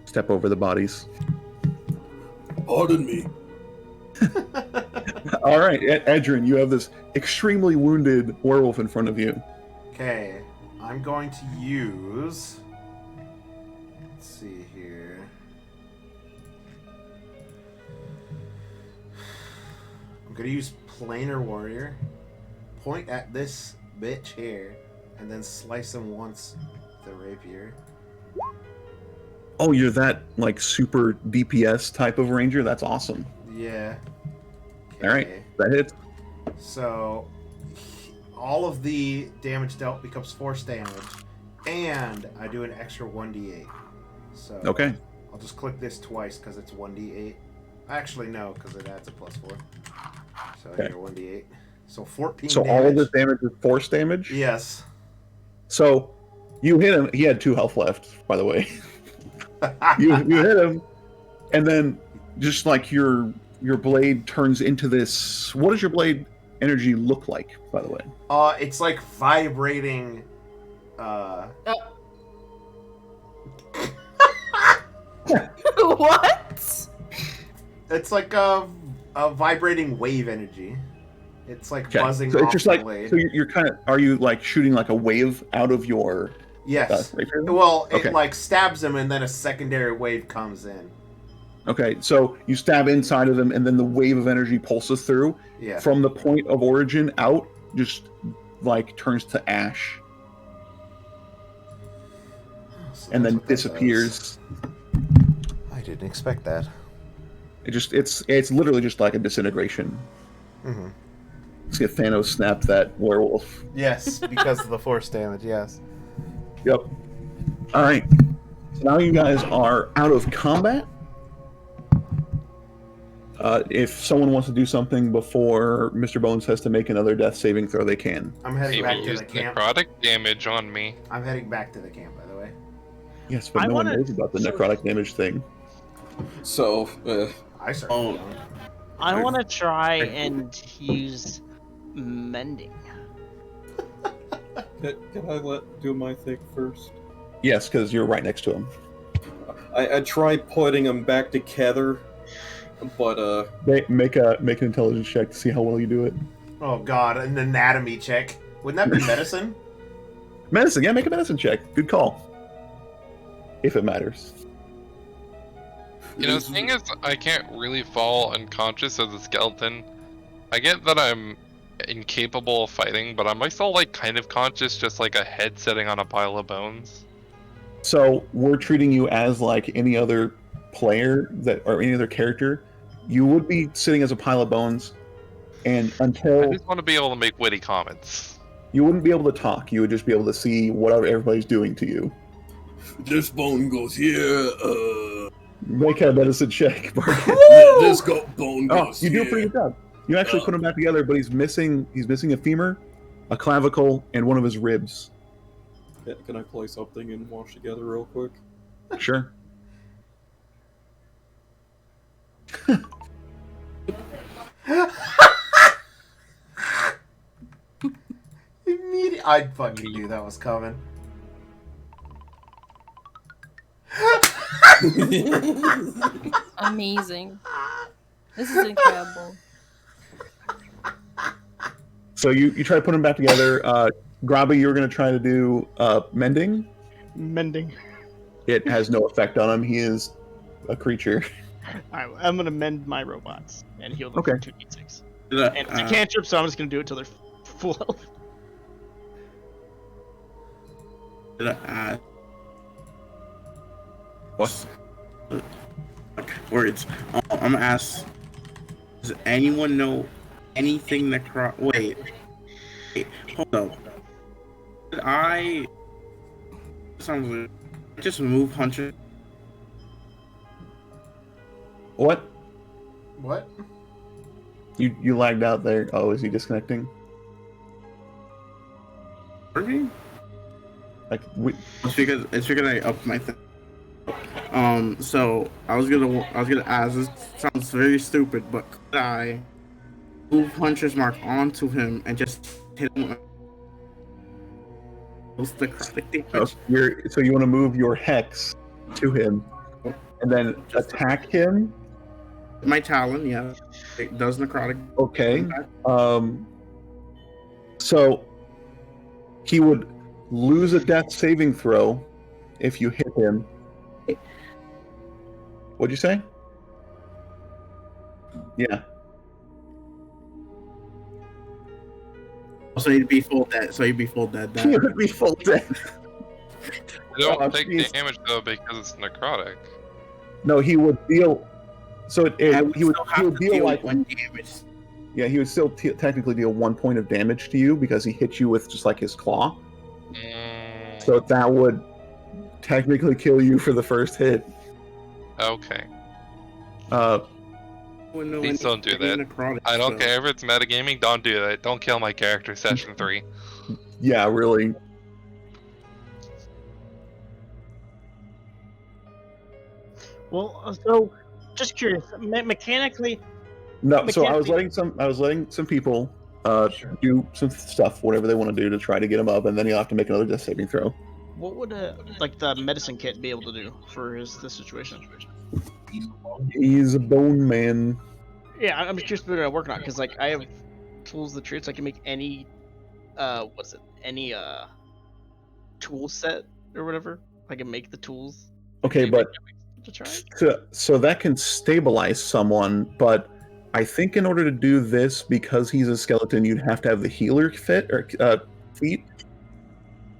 Step over the bodies. Pardon me. All right, Edrin, you have this extremely wounded werewolf in front of you. Okay, I'm going to use. Let's see here. I'm gonna use Planar Warrior. Point at this bitch here, and then slice him once with the rapier. Oh, you're that like super DPS type of ranger? That's awesome. Yeah. All right, that hits. So, all of the damage dealt becomes force damage, and I do an extra 1d8. So, Okay. I'll just click this twice because it's 1d8. Actually, no, because it adds a +4. So, Okay. here, 1d8. So, 14 So damage. all of this damage is force damage? Yes. So you hit him. He had 2 health left, by the way. you hit him, and then just like your blade turns into this. What does your blade energy look like, by the way? It's like vibrating. What? It's like a vibrating wave energy. It's like Okay. buzzing So off it's just the like blade. so you're kind of. Are you like shooting like a wave out of your? Yes. rapier? Well, it Okay. like stabs him, and then a secondary wave comes in. Okay, so you stab inside of him, and then the wave of energy pulses through Yeah. from the point of origin out, just like turns to ash, So and that's then what that disappears. does. I didn't expect that. It's literally just like a disintegration. Mm-hmm. Let's get Thanos snapped that werewolf. Yes, because of the force damage. Yes. Yep. All right. So now you guys are out of combat. If someone wants to do something before Mr. Bones has to make another death saving throw, they can. I'm heading Maybe back to use the camp. necrotic damage on me. I'm heading back to the camp, by the way. Yes, but no one knows about the necrotic damage thing. So, I certainly Oh. don't. I want to try and use mending. can I do my thing first? Yes, because you're right next to him. I tried putting them back together, but Make an intelligence check to see how well you do it. Oh god, an anatomy check. Wouldn't that be medicine? Medicine, yeah, make a medicine check. Good call. If it matters. You know, the thing is, I can't really fall unconscious as a skeleton. I get that I'm incapable of fighting, but am I still, like, kind of conscious, just like a head sitting on a pile of bones? So we're treating you as like any other player or any other character. You would be sitting as a pile of bones, and I until just want to be able to make witty comments. you wouldn't be able to talk, you would just be able to see whatever everybody's doing to you. this bone goes here. Make a medicine check. This bone You do a pretty good job. You actually put him back together, but he's missing a femur, a clavicle, and one of his ribs. Can I play something and wash together real quick? Sure. I fucking knew that was coming. Amazing. This is incredible. So you try to put him back together. Grabby, you're going to try to do mending. Mending. It has no effect on him. He is a creature. Alright, I'm gonna mend my robots and heal them Okay. for 2d6. And it's a cantrip, so I'm just gonna do it till they're full health. What? Words. I'm gonna ask. Does anyone know anything that? Wait, hold up. Did I? Sounds weird. Just move Hunter. What? What? You lagged out there. Oh, is he disconnecting? Really? Like It's because I upped my thing. So I was gonna ask. This sounds very stupid, but could I move Hunter's mark onto him and just hit him? What's the correct so you want to move your hex to him, and then attack him? My talon, yeah, it does necrotic. Okay. So he would lose a death saving throw if you hit him. What'd you say? Yeah. So he'd be full dead. He would be full dead. You don't Oh, take jeez. damage though because it's necrotic. No, he would deal. So he would deal like one damage. Yeah, he would still technically deal 1 point of damage to you because he hit you with just like his claw. So that would technically kill you for the first hit. Okay. Please don't do that. I don't care if it's metagaming, don't do that. Don't kill my character, session 3. Yeah, really. Well, so just curious, mechanically. No, so I was letting some people do some stuff, whatever they want to do to try to get him up, and then he'll have to make another death saving throw. What would like the medicine kit be able to do for this situation? He's a bone man. Yeah, I'm just curious if it'll work or not, because like I have tools of the trade, so I can make any any tool set or whatever. I can make the tools. Okay, but to try. So that can stabilize someone, but I think in order to do this, because he's a skeleton, you'd have to have the healer feet,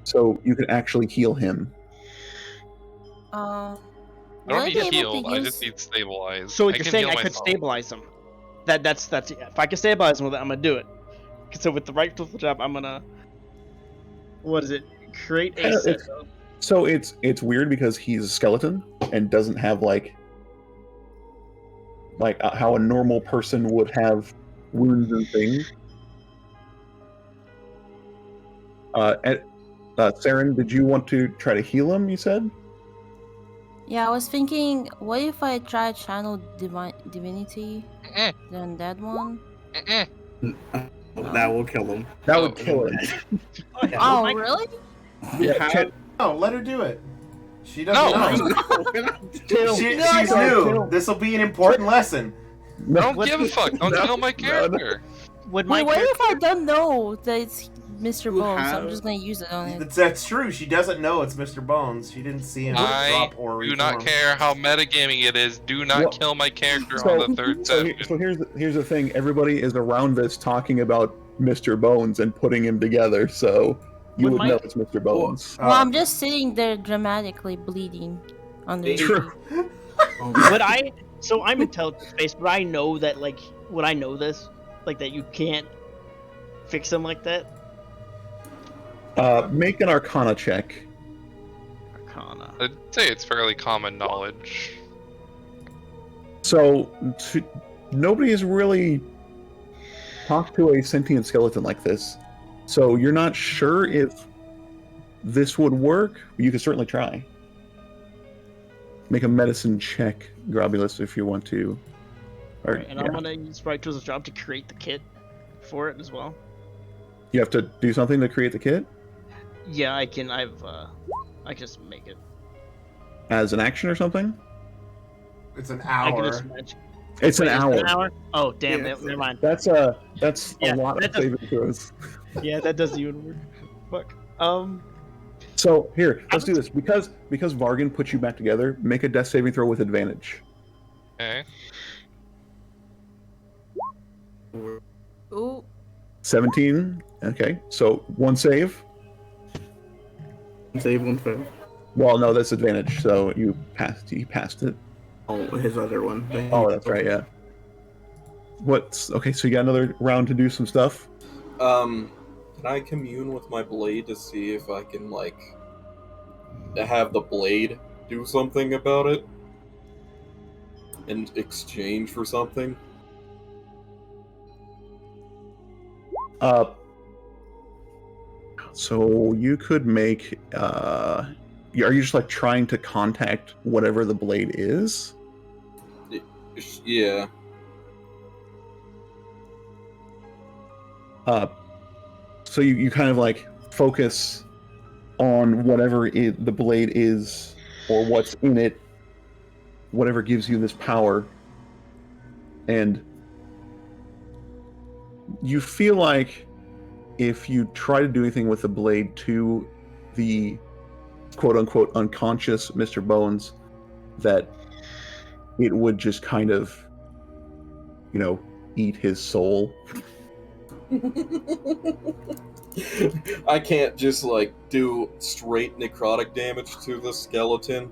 so you can actually heal him. I don't need healed, I just need stabilized. So what I you're can saying, heal I could myself. stabilize them. That's if I can stabilize them with it, I'm gonna do it. So with the right tool job, I'm gonna create a set. So it's weird because he's a skeleton and doesn't have like how a normal person would have wounds and things. Saren, did you want to try to heal him? You said. Yeah, I was thinking, what if I try channel divinity, Mm-mm, the undead one? mm-mm. That will kill him. That Oh, would kill it. Yeah. Oh, Mike, really? We Yeah, have No, let her do it. She No. doesn't know. Tail, She's Tail, new. This will be an important lesson. I No, don't give a fuck. Don't No, kill my no, no. character. would my Wait, what if I character- don't know that it's Mr. You Bones? I'm have- just gonna use it on it. That's true. She doesn't know it's Mr. Bones. She didn't see him I drop or do not reform. care how metagaming it is. Do not Well, kill my character so- on the third So, session. so here's the thing. Everybody is around this talking about Mr. Bones and putting him together, so you Would would my- know it's Mr. Bones. Well, I'm just sitting there dramatically bleeding under True. Would I? So I'm intelligent space, but I know that would I know this? Like that you can't fix him like that? Make an Arcana check. Arcana. I'd say it's fairly common knowledge. So, nobody has really talked to a sentient skeleton like this, so you're not sure if this would work. You could certainly try. Make a medicine check, Grobulus, if you want to. Or, Right, and yeah. I'm gonna use Right Tools' job to create the kit for it as well. You have to do something to create the kit Yeah, I can. I can just make it. as an action or something. It's an I can hour. just match. It's an Wait, is hour. it an hour? Oh damn! Yeah, Never mind. That's Yeah, a lot of that does- saving throws. Yeah, that doesn't even work. Fuck. So here, let's do this because Vargan put you back together. Make a death saving throw with advantage. Okay. Ooh, 17. Okay, so one save. Save one fail. Well, no, that's advantage. So you passed. You passed it. Oh, his other one. Oh, that's right. Yeah. What's okay? So you got another round to do some stuff. Can I commune with my blade to see if I can, like, have the blade do something about it? In exchange for something? So you could make. Are you just like trying to contact whatever the blade is? Yeah. So you kind of like focus on whatever the blade is or what's in it, whatever gives you this power, and you feel like if you try to do anything with the blade to the quote-unquote unconscious Mr. Bones, that it would just kind of, eat his soul. I can't just, like, do straight necrotic damage to the skeleton.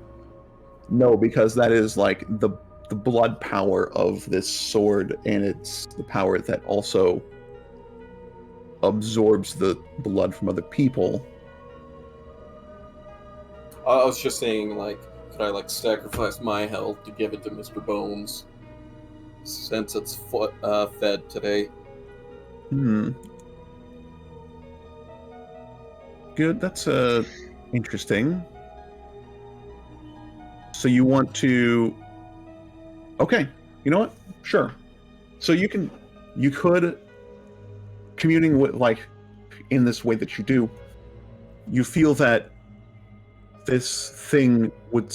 No, because that is like the blood power of this sword, and it's the power that also absorbs the blood from other people. I was just saying, like, could I, like, sacrifice my health to give it to Mr. Bones? Since it's fed today. Good, that's interesting. So you want to... Okay, you know what? Sure. So you could, communing with, like, in this way that you do, you feel that this thing would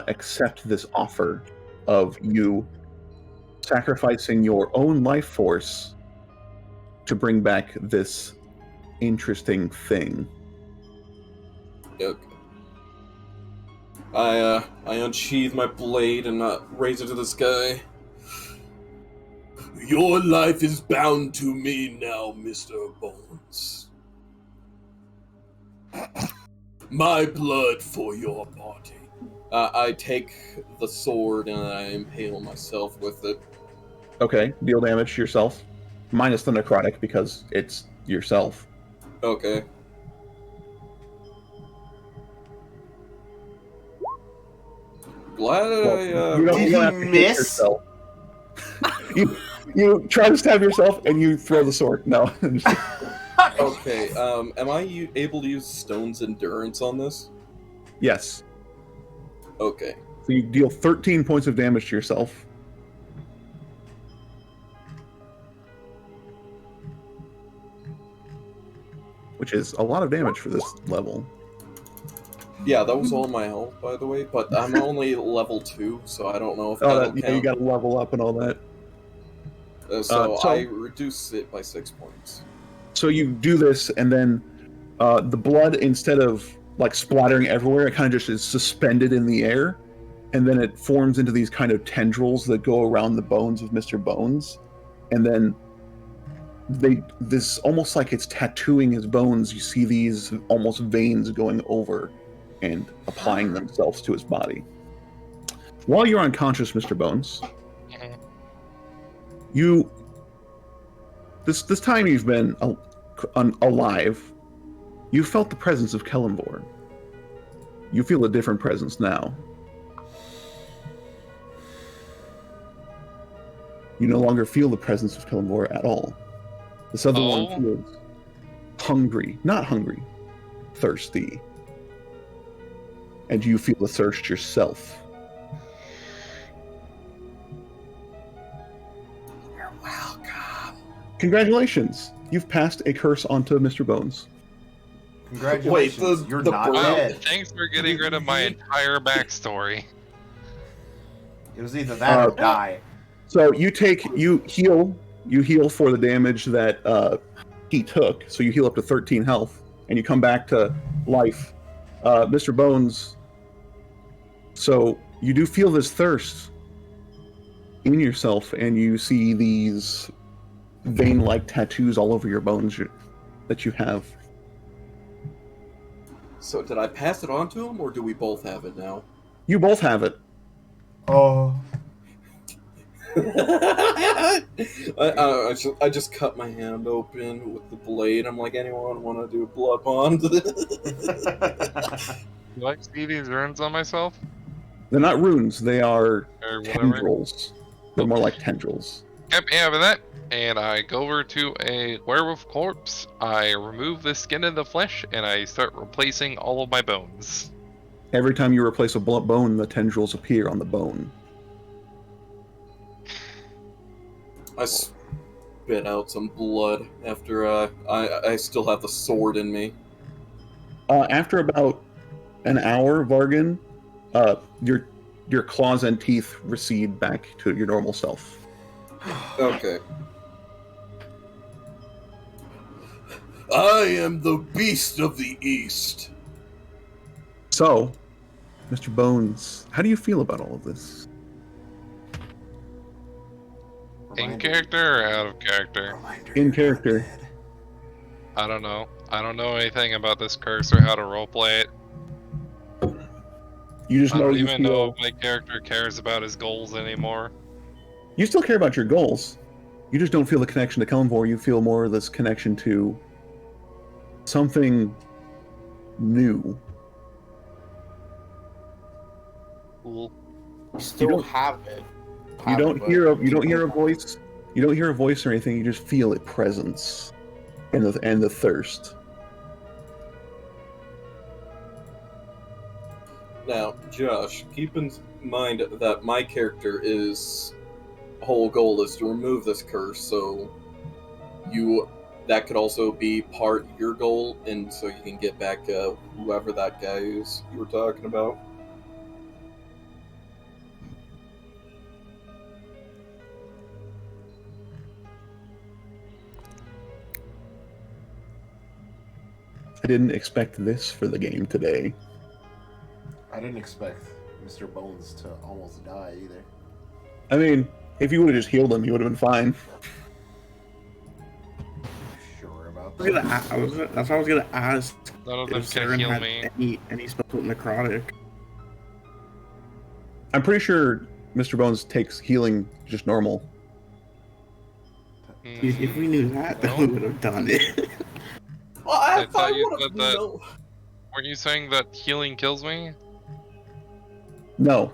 accept this offer of you sacrificing your own life force to bring back this interesting thing. Okay. I unsheathe my blade and raise it to the sky. Your life is bound to me now, Mr. Bones. My blood for your body. I take the sword and I impale myself with it. Okay, deal damage to yourself. Minus the necrotic because it's yourself. Okay. Glad You don't Did he have to hit miss? yourself. you try to stab yourself and you throw the sword. No. Okay, am I able to use Stone's Endurance on this? Yes. Okay. So you deal 13 points of damage to yourself. Which is a lot of damage for this level. Yeah, that was all my health, by the way, but I'm only level 2, so I don't know if that'll count. Yeah, you gotta level up and all that. So I reduce it by 6 points. So you do this, and then the blood, instead of like splattering everywhere, it kind of just is suspended in the air, and then it forms into these kind of tendrils that go around the bones of Mr. Bones, and then this almost like it's tattooing his bones. You see these almost veins going over and applying themselves to his body. While you're unconscious, Mr. Bones, this time you've been alive, you felt the presence of Kellenborn. You feel a different presence now. You no longer feel the presence of Kellenborn at all. This other one feels hungry. Not hungry. Thirsty. And you feel the thirst yourself. You're welcome. Congratulations. You've passed a curse onto Mr. Bones. Congratulations. You're not dead. Thanks for getting rid of my entire backstory. It was either that or die. So you heal for the damage that he took. So you heal up to 13 health, and you come back to life. Mr. Bones, so you do feel this thirst in yourself, and you see these vein-like tattoos all over your bones that you have. So did I pass it on to him, or do we both have it now? You both have it. Oh. I just cut my hand open with the blade. I'm like, anyone want to do a blood bond? Do I see these runes on myself? They're not runes. They are Or whatever. tendrils. They're more like tendrils. Yep, yeah, with that. And I go over to a werewolf corpse. I remove the skin and the flesh, and I start replacing all of my bones. Every time you replace a bone, the tendrils appear on the bone. I spit out some blood after I still have the sword in me. After about an hour, Vargan, your claws and teeth recede back to your normal self. Okay. I am the beast of the east. So, Mr. Bones, how do you feel about all of this? In character or out of character? In character. I don't know. I don't know anything about this curse or how to roleplay it. You just I know don't you even know feel... if my character cares about his goals anymore. You still care about your goals. You just don't feel the connection to Kellenvor. You feel more of this connection to something new. Cool. You still have it. You don't hear a voice. You don't hear a voice or anything. You just feel a presence, and the thirst. Now, Josh, keep in mind that my character's whole goal is to remove this curse, so that could also be part your goal, and so you can get back whoever that guy is you were talking about. I didn't expect this for the game today. I didn't expect Mr. Bones to almost die either. I mean, if you would have just healed him, he would have been fine. Sure about That's that. what I was gonna ask. None of them If can Saren heal had me. any spells with necrotic. I'm pretty sure Mr. Bones takes healing just normal. If we knew that, then we would have done it. Well, I thought you would've said that. known. Weren't you saying that healing kills me? No.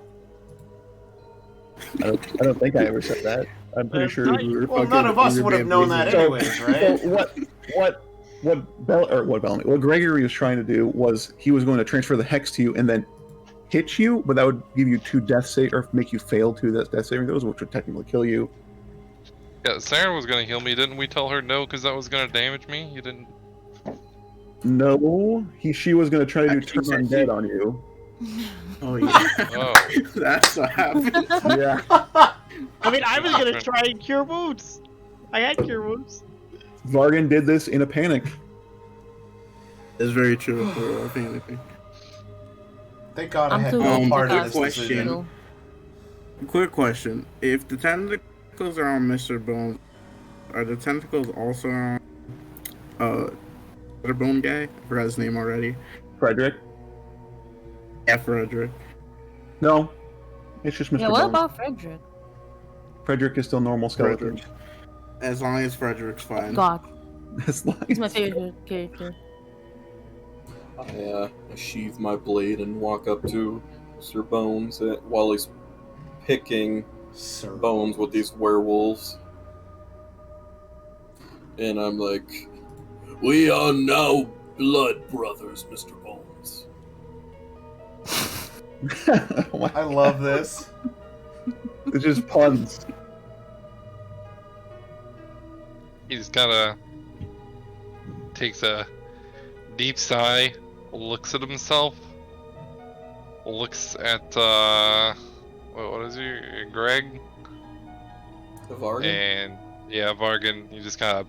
I don't think I ever said that. I'm pretty sure. Well, none of us would have known that anyways, right? So what Gregory was trying to do was he was going to transfer the hex to you, and then hit you, but that would give you 2 death save or make you fail 2 death saving throws, which would technically kill you. Yeah, Sarah was gonna heal me. Didn't we tell her no because that was gonna damage me? You didn't. No, she was going to try to do Actually, turn said undead on you. Oh yeah. Oh. That's what happened. Yeah. I mean, I was gonna try and cure wounds. I had cure wounds. Vargan did this in a panic. It's very true for panicking. Thank God I I'm had too no weak part to of this cast question. decision. heal. Quick question: if the tentacles are on Mr. Bones, are the tentacles also on the bone guy? I forgot his name already. Frederick? Yeah, Frederick. No. It's just Mr. Yeah, what Bones. about Frederick? Frederick is still normal skeleton. As long as Frederick's fine. God, As long he's my as- favorite character. I sheathe my blade and walk up to Mr. Bones while he's picking Sir bones with these werewolves. And I'm like, we are now blood brothers, Mr. Bones. What? I love this. It's just puns. He just kind of takes a deep sigh, looks at himself, looks at what is he, Greg, Vaegar? and yeah, Vargan. He just kind of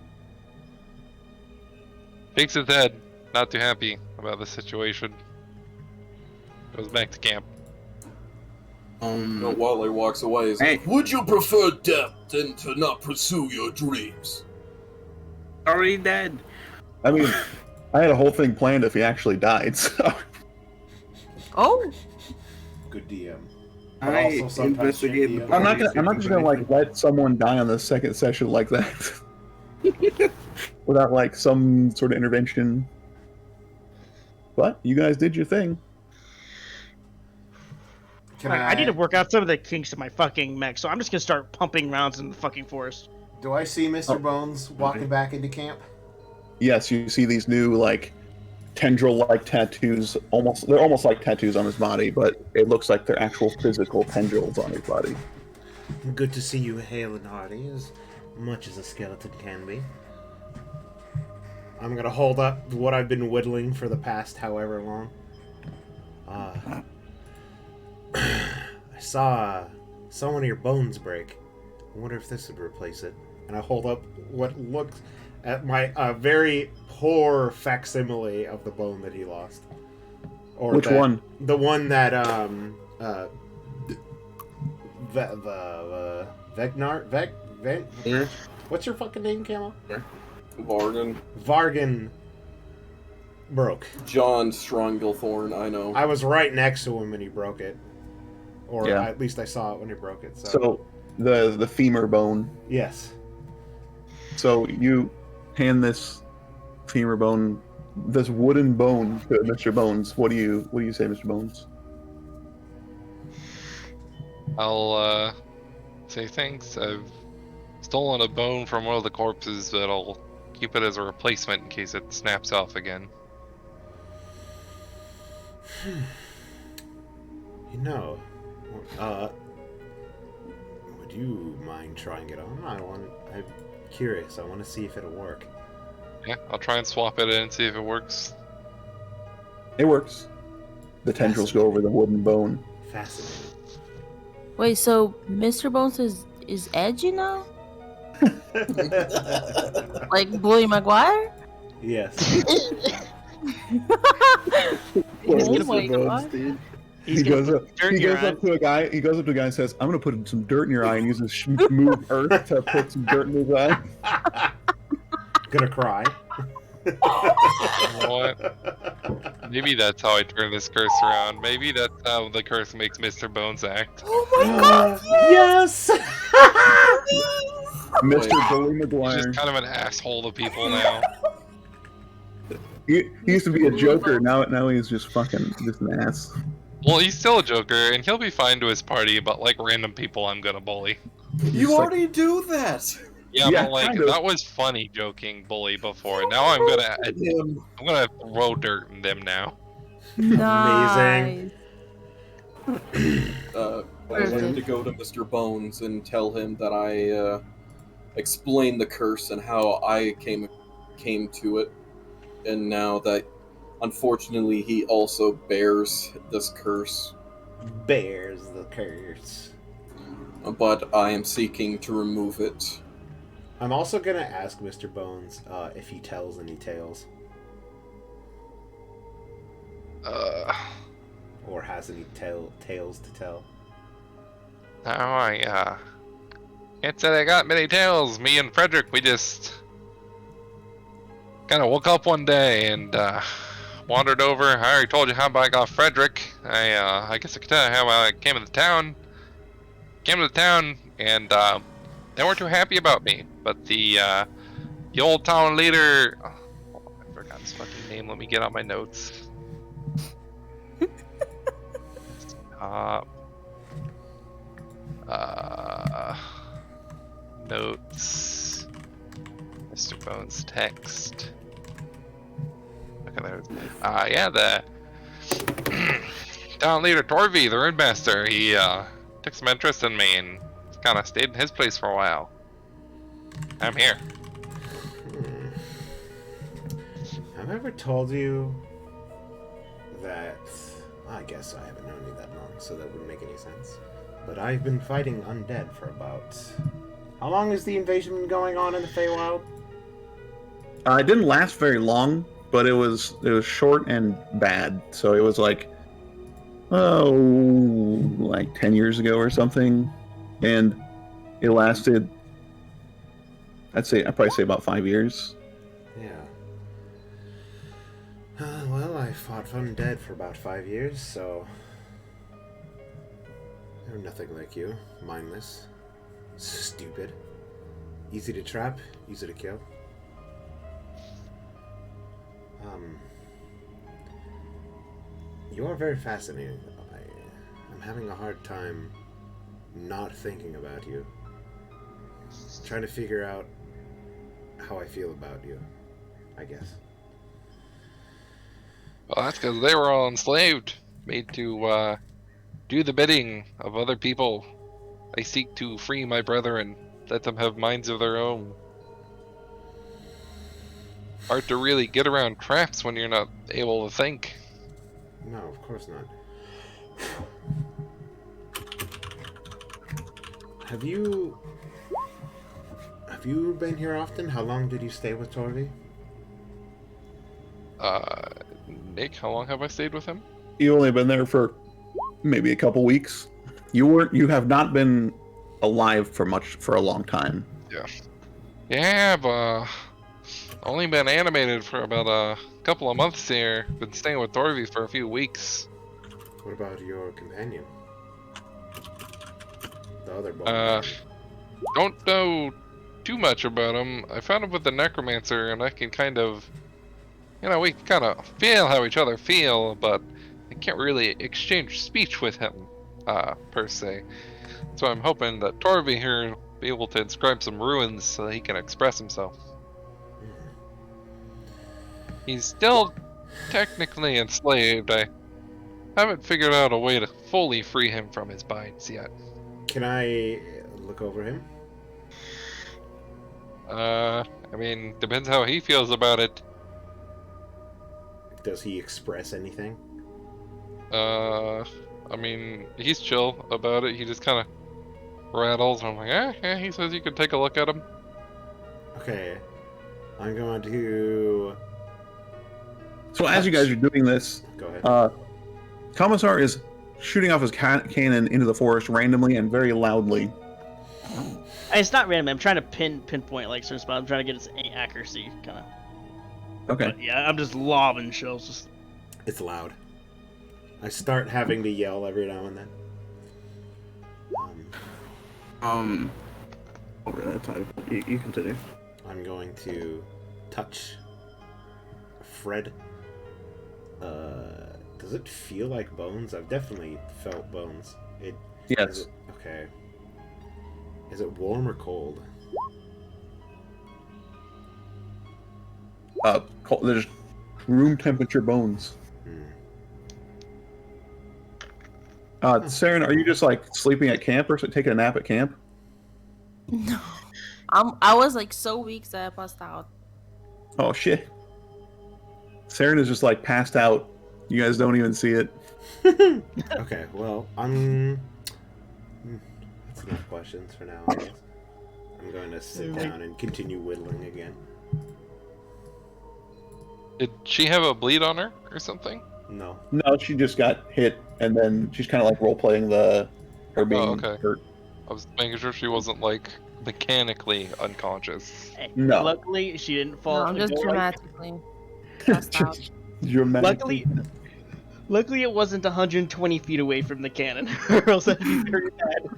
shakes his head, not too happy about the situation. Goes back to camp. While he walks away, he's Hey. like, would you prefer death than to not pursue your dreams? Already dead. I mean, I had a whole thing planned if he actually died, so. Oh, Good DM. But I also sometimes investigate shit the I'm not DMs. just gonna like let someone die on the second session like that. Without like some sort of intervention. But you guys did your thing. Can I need to work out some of the kinks in my fucking mech, so I'm just gonna start pumping rounds in the fucking forest. Do I see Mr. Oh. Bones walking back into camp? Yes, you see these new like tendril-like tattoos. They're almost like tattoos on his body, but it looks like they're actual physical tendrils on his body. Good to see you hale and hearty, as much as a skeleton can be. I'm gonna hold up what I've been whittling for the past however long. I saw one of your bones break. I wonder if this would replace it. And I hold up what looks at my very poor facsimile of the bone that he lost. Or Which one? The one that Here. what's your fucking name, Camo? Vargan. Vargan broke. John Strongilthorn, I know. I was right next to him when he broke it. Or Yeah. at least I saw it when he broke it. So the femur bone. Yes. So you hand this femur bone, this wooden bone to Mr. Bones. What do you say, Mr. Bones? I'll say thanks. I've stolen a bone from one of the corpses, but I'll keep it as a replacement in case it snaps off again. You know, would you mind trying it on? I'm curious. I want to see if it'll work. Yeah, I'll try and swap it in and see if it works. It works. The tendrils go over the wooden bone. Fascinating. wait. So Mr. Bones is edgy now, like Bully Maguire? Yes. Oh my God. He's He gonna goes put up. dirt He in your goes eye. up to a guy. He goes up to a guy and says, "I'm gonna put some dirt in your eye," and uses move earth to put some dirt in his eye. Gonna cry. You know what? Maybe that's how I turn this curse around. Maybe that's how the curse makes Mr. Bones act. Oh my God! Yes. Mr. Bully He's Maguire. just kind of an asshole to people now. He used to be a joker. Now he's just an ass. Well, he's still a joker, and he'll be fine to his party, but like random people I'm gonna bully. You Just like- already do that! Yeah, Yeah, but like kind of. that was funny joking bully before. Now I'm gonna throw dirt in them now. Nice. I wanted to go to Mr. Bones and tell him that I explained the curse and how I came to it, and now that unfortunately he also bears this curse. Bears the curse. But I am seeking to remove it. I'm also gonna ask Mr. Bones if he tells any tales. Or has any tales to tell. Now I can't say I got many tales. Me and Frederick, we just kind of woke up one day and wandered over. I already told you how I got Frederick. I guess I could tell you how I came to the town. Came to the town and they weren't too happy about me. But the old town leader, oh, I forgot his fucking name. Let me get on my notes. Notes. Mr. Bones text. Okay, there. Yeah, the town leader Torvi, the Runemaster, he took some interest in me and kind of stayed in his place for a while. I'm here. Have I ever told you that... I guess I haven't known you that long, so that wouldn't make any sense. But I've been fighting undead for about... How long has the invasion been going on in the Feywild? It didn't last very long, but it was short and bad. So it was like 10 years ago or something, and it lasted. I'd probably say about 5 years. Yeah. Well, I fought undead for about 5 years, so they're nothing like you. Mindless, stupid, easy to trap, easy to kill. You are very fascinating. I'm having a hard time not thinking about you. Trying to figure out how I feel about you, I guess. Well, that's because they were all enslaved, made to do the bidding of other people. I seek to free my brother and let them have minds of their own. Hard to really get around traps when you're not able to think. No, of course not. Have you been here often? How long did you stay with Torvi? Nick, how long have I stayed with him? You've only been there for maybe a couple weeks. You have not been alive for a long time. Yeah, but only been animated for about a couple of months here. Been staying with Dorothy for a few weeks. What about your companion? The other bone. Don't know too much about him. I found him with the necromancer, and I can kind of, we kind of feel how each other feel, but I can't really exchange speech with him, per se. So I'm hoping that Torvi here will be able to inscribe some ruins so that he can express himself. He's still technically enslaved. I haven't figured out a way to fully free him from his binds yet. Can I look over him? Depends how he feels about it. Does he express anything? He's chill about it. He just kind of rattles. I'm like, yeah, he says you can take a look at him. Okay. I'm going to... So as you guys are doing this, Go ahead. Commissar is shooting off his cannon into the forest randomly and very loudly. It's not random. I'm trying to pinpoint like certain spots. I'm trying to get its accuracy, kind of. Okay. But yeah, I'm just lobbing shells. Just... It's loud. I start having to yell every now and then. Over that time, you continue. I'm going to touch Fred. Does it feel like bones? I've definitely felt bones. Yes. Okay. Is it warm or cold? There's room temperature bones. Saren, are you just like sleeping at camp or taking a nap at camp? No. I was like so weak that I passed out. Oh shit. Saren is just like passed out. You guys don't even see it. Okay, well, that's enough questions for now, I guess. I'm going to sit down and continue whittling again. Did she have a bleed on her or something? No. No, she just got hit, and then she's kind of like role playing her being okay. hurt. I was making sure she wasn't like mechanically unconscious. Hey, No. Luckily, she didn't fall. No, I'm just go like- dramatically passed out. Dramatically. Luckily, it wasn't 120 feet away from the cannon, or else that'd be very bad.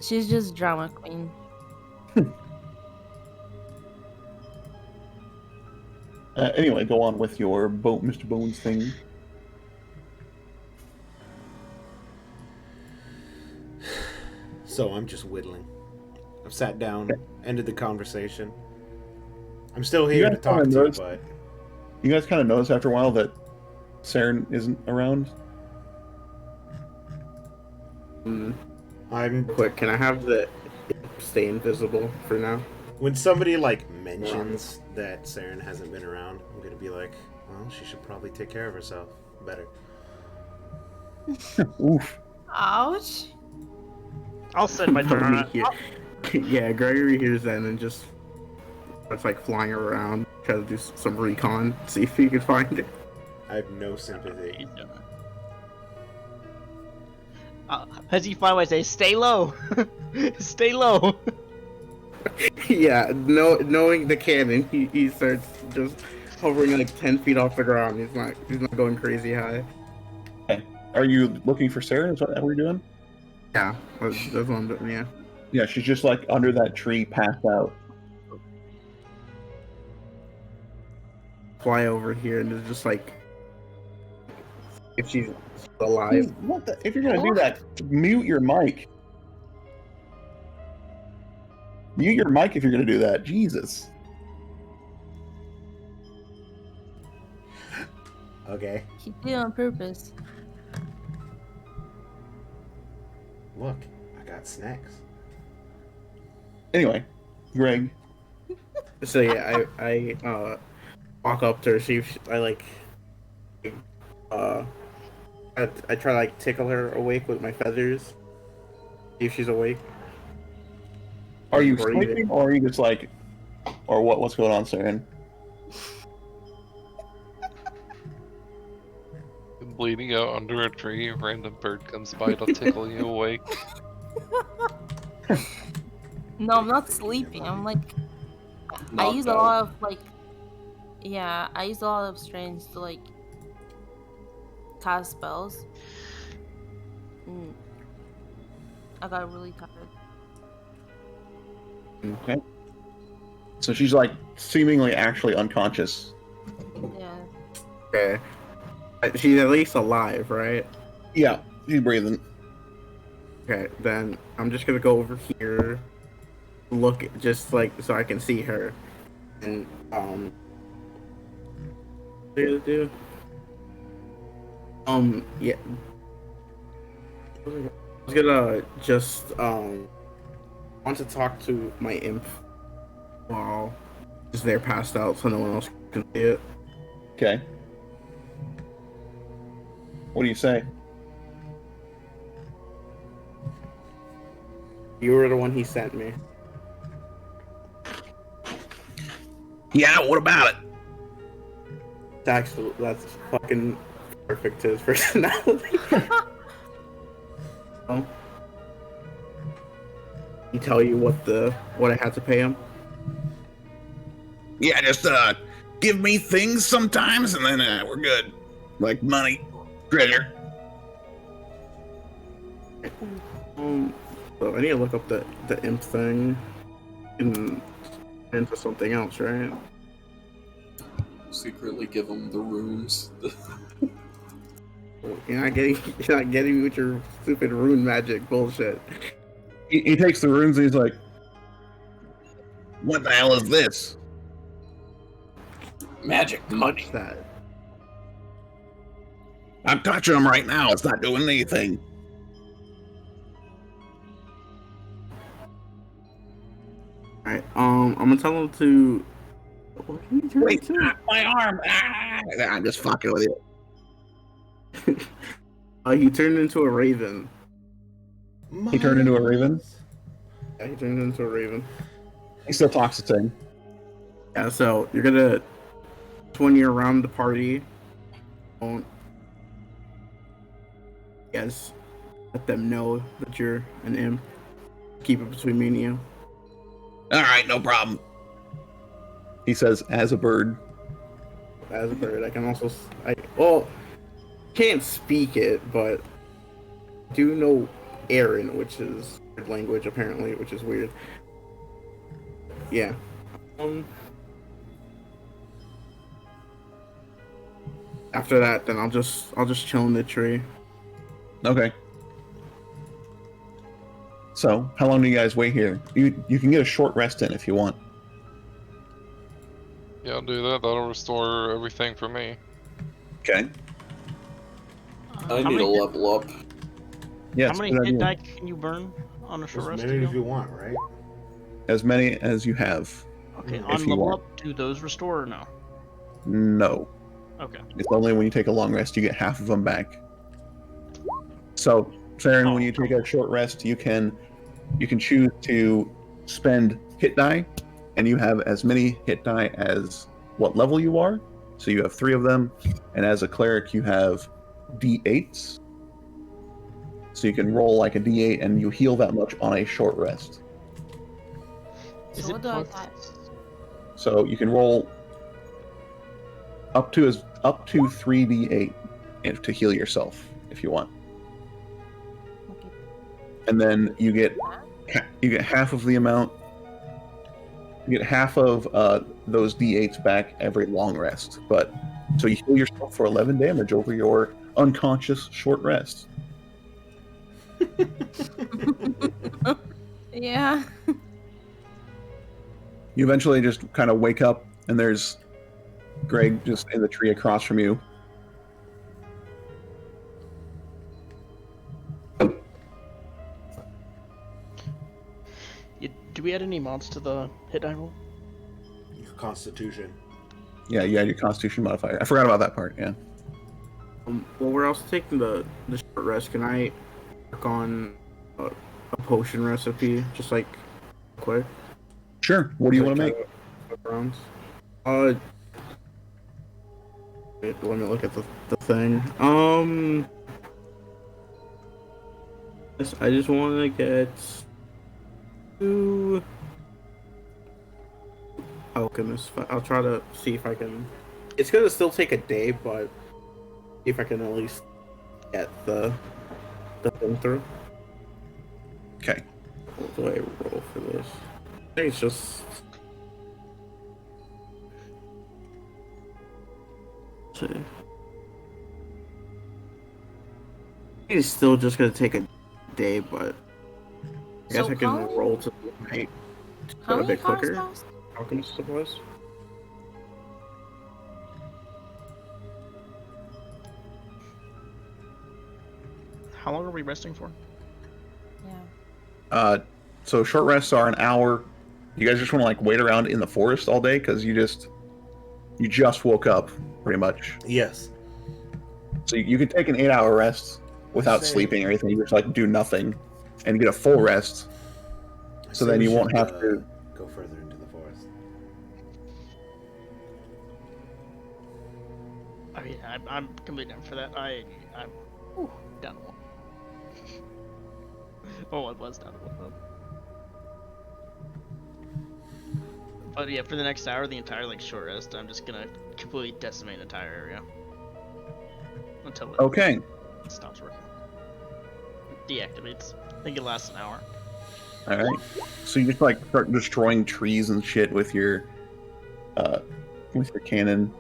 She's just drama queen. Anyway, go on with your Mr. Bones thing. So I'm just whittling. I've sat down, ended the conversation. I'm still here to talk to you, but... You guys kind of notice after a while that Saren isn't around? I'm... Quick, can I have the stay invisible for now? When somebody, like, mentions that Saren hasn't been around, I'm gonna be like, well, she should probably take care of herself better. Oof. Ouch. I'll send my turn on it. Yeah, Gregory hears that and then just starts like flying around, try to do some recon, see if he can find it. I have no sympathy. As he finally says, "Stay low, stay low." Yeah, knowing the cannon, he starts just hovering like 10 feet off the ground. He's not going crazy high. Okay. Are you looking for Saren? Is that what we're doing? Yeah, that's what I'm doing. Yeah. Yeah, she's just like under that tree, passed out. Fly over here and just like if she's alive. What the? If you're gonna do that, mute your mic. Mute your mic if you're gonna do that. Jesus. Okay. He did it on purpose. Look, I got snacks. Anyway, Greg. So yeah, I walk up to her, see if I try to like tickle her awake with my feathers. See if she's awake. Are you Breathing. sleeping, or are you just like, or what? What's going on, Saren? Bleeding out under a tree, a random bird comes by to tickle you awake. No, I'm not sleeping. I'm like, I Knocked use a out. lot of like, yeah, I use a lot of strength to like cast spells. I got really tired. Okay. So she's like seemingly actually unconscious. Yeah. Okay. She's at least alive, right? Yeah, she's breathing. Okay, then I'm just gonna go over here, look just like so I can see her, and what do you do? Yeah. I was gonna just want to talk to my imp while just they're passed out, so no one else can see it. Okay. What do you say? You were the one he sent me. Yeah, what about it? That's fucking perfect to his personality. He tell you what I had to pay him? Yeah, just give me things sometimes, and then we're good. Like money, treasure. So I need to look up the imp thing and into something else, right? Secretly give him the runes. You're not getting me with your stupid rune magic bullshit. He takes the runes and he's like, "What the hell is this?" Magic money. Touch that. I'm touching him right now. It's not doing anything. Alright, I'm gonna tell him to. What can you turn Wait, into? my arm! Ah! I'm just fucking with you. He turned into a raven. He turned into a raven? Yeah, he turned into a raven. He still talks the same. Yeah, so you're gonna. When you're around the party, don't. Yes, let them know that you're an imp. Keep it between me and you. Alright, no problem. He says, as a bird. As a bird, I can also. Well, can't speak it, but do know Aaron, which is language apparently, which is weird. Yeah. After that, then I'll just chill in the tree. Okay. So, how long do you guys wait here? You can get a short rest in if you want. Yeah, I'll do that. That'll restore everything for me. Okay. I How need many a level up. Yes. How many hit die can you burn on a short As rest? many you as know? you want, right? As many as you have. Okay, if on you level want. up, do those restore or no? No. Okay. It's only when you take a long rest you get half of them back. So, Saren, when you take a short rest, you can choose to spend hit die, and you have as many hit die as what level you are. So you have 3 of them, and as a cleric you have d8s. So you can roll like a d8 and you heal that much on a short rest. Is So it what do I plus- got? So you can roll up to 3d8 to heal yourself if you want. Okay. And then you get half of the amount. You get half of those d8s back every long rest. But so you heal yourself for 11 damage over your unconscious short rest. Yeah. You eventually just kind of wake up, and there's Greg just in the tree across from you. Do we add any mods to the hit die roll? Your constitution. Yeah, you had your Constitution modifier. I forgot about that part. Yeah. Well, we're also taking the short rest. Can I work on a potion recipe, just like quick? Sure. What do you want to make? Rounds. Wait, let me look at the thing. I just want to get 2 alchemist. I'll try to see if I can. It's gonna still take a day, but if I can at least get the thing through. Okay. What do I roll for this? I think it's just. Let's see. It's still just gonna take a day, but I guess So I can how- roll to make How a many bit cars quicker. last? Alchemist supplies. How long are we resting for? Yeah. So short rests are an hour. You guys just want to like wait around in the forest all day because you just woke up pretty much. Yes. So you could take an 8-hour rest without Say- sleeping or anything. You just like do nothing and get a full rest. I So say then we you won't should, have to. go further into the forest. I mean, I'm completely down for that. I'm down to 1. Oh, I was down to 1. But yeah, for the next hour, the entire like short rest, I'm just gonna completely decimate an entire area until it Okay. stops working. Deactivates. I think it lasts an hour. All right. So you just like start destroying trees and shit with your cannon.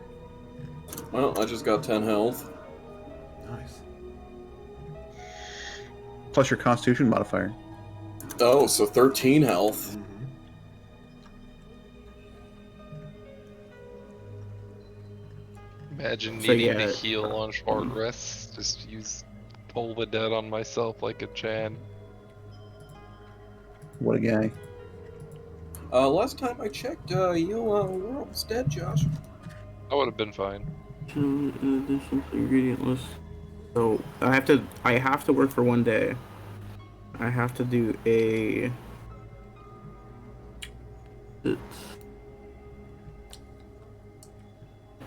Well, I just got 10 health. Nice. Plus your Constitution modifier. Oh, so 13 health. Mhm. Imagine So, needing yeah. to heal on short rests. Just use Toll the Dead on myself like a Chan. What a guy. Last time I checked, you were almost dead, Josh. I would have been fine. In addition to ingredient list. So I have to work for 1 day. I have to do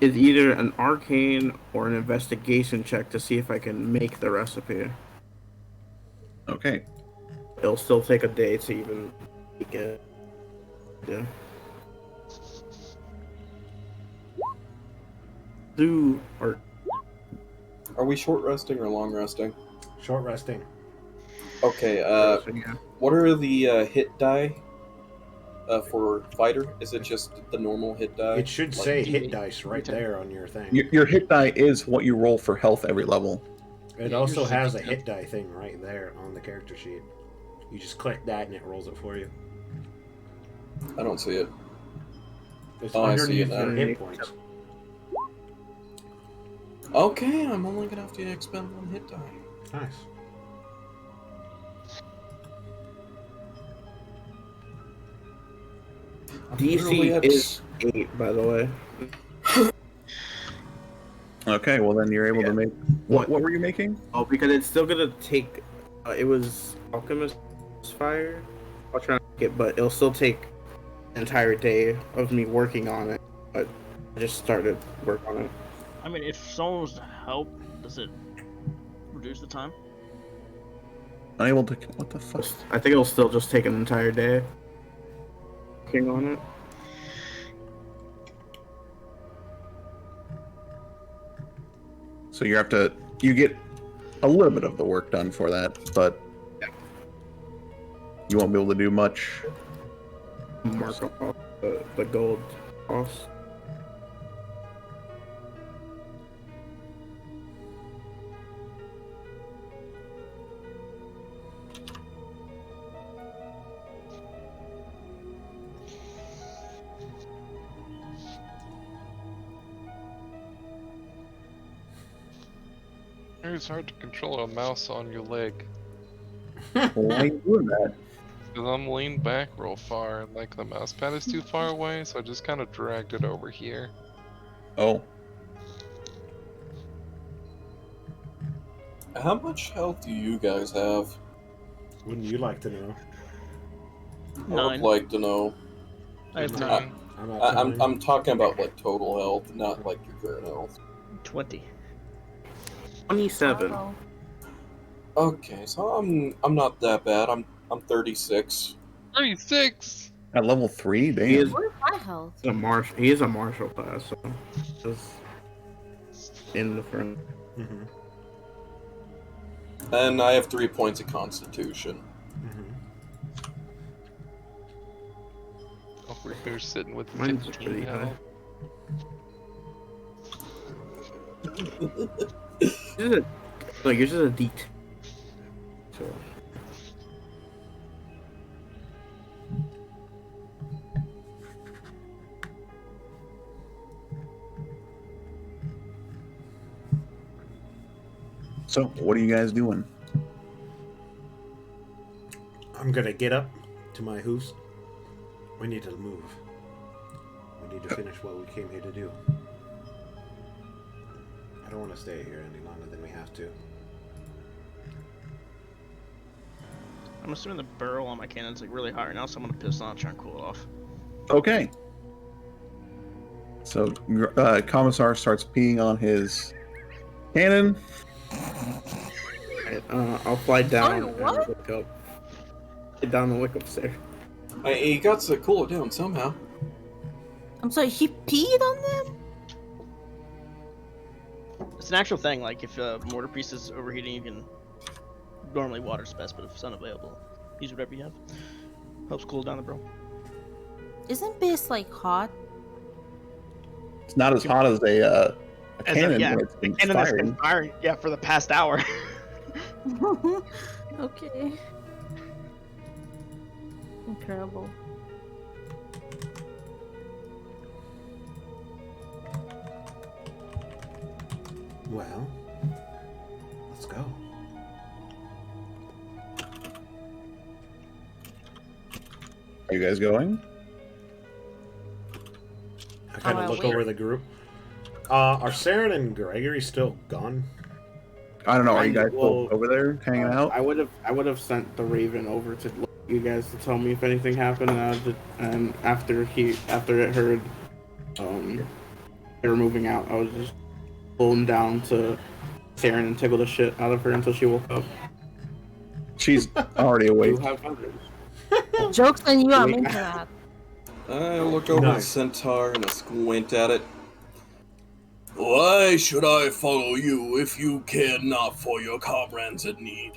it's either an arcane or an investigation check to see if I can make the recipe. Okay. It'll still take a day to even make it. Yeah. Are we short resting or long resting? Short resting. Okay, what are the hit die for fighter? Is it just the normal hit die? It should Like say D8? hit dice right there on your thing. Your hit die is what you roll for health every level. It also has a hit die thing right there on the character sheet. You just click that and it rolls it for you. I don't see it. It's Oh, I see it underneath your now. hit points. Okay, I'm only gonna have to expend 1 hit die. Nice. DC is 8, by the way. Okay, well then you're able to make. What were you making? Oh, because it's still gonna take. It was Alchemist Fire. I'll try to make it, but it'll still take an entire day of me working on it. But I just started work on it. I mean, if someone was to help, does it reduce the time? Unable to. What the fuck? I think it'll still just take an entire day working on it. So you have to. You get a little bit of the work done for that, but you won't be able to do much. Mark off the gold cost. It's hard to control a mouse on your leg. Why are you doing that? Because I'm leaned back real far, and like the mouse pad is too far away, so I just kind of dragged it over here. Oh, How much health do you guys have? Wouldn't you like to know? I 9. would like to know. I have 9. Nine. I'm at 10. I'm talking about like total health, not like your current health. 20. 27. Oh, Okay, so I'm not that bad. I'm 36. 36! at level 3, damn. He is what is my health? He is a martial class, so just in the front. Mm-hmm. And I have 3 points of constitution. Mm-hmm. Oh, we're here sitting with Mine's 15 pretty high. health. Yours is a D. So So, what are you guys doing? I'm gonna get up to my hoose. We need to move. We need to finish what we came here to do. I don't want to stay here any longer than we have to. I'm assuming the barrel on my cannon's like really hot right now, so I'm gonna piss on it, try and cool it off. Okay. So, Commissar starts peeing on his cannon. I'll fly down Sorry, and what? look up. Get down and look upstairs. He got to cool it down somehow. I'm sorry, he peed on them? It's an actual thing, like if a mortar piece is overheating, you can... Normally water's best, but if it's unavailable, use whatever you have. Helps cool down the barrel. Isn't base like hot? It's not as hot as a As a- cannon yeah, when it's been And then that's firing. been firing, yeah, for the past hour. Okay. Incredible. Well, you guys going? I kind of I look wait. over the group. Are Saren and Gregory still gone? I don't know. Are you guys Well, still over there hanging out? I would have sent the Raven over to you guys to tell me if anything happened, and after it heard they were moving out, I was just pulling down to Saren and tickle the shit out of her until she woke up. She's already awake. You have others. Joke's on you, I'm Wait. into that. I look over Nice. the centaur and I squint at it. Why should I follow you if you care not for your comrades in need?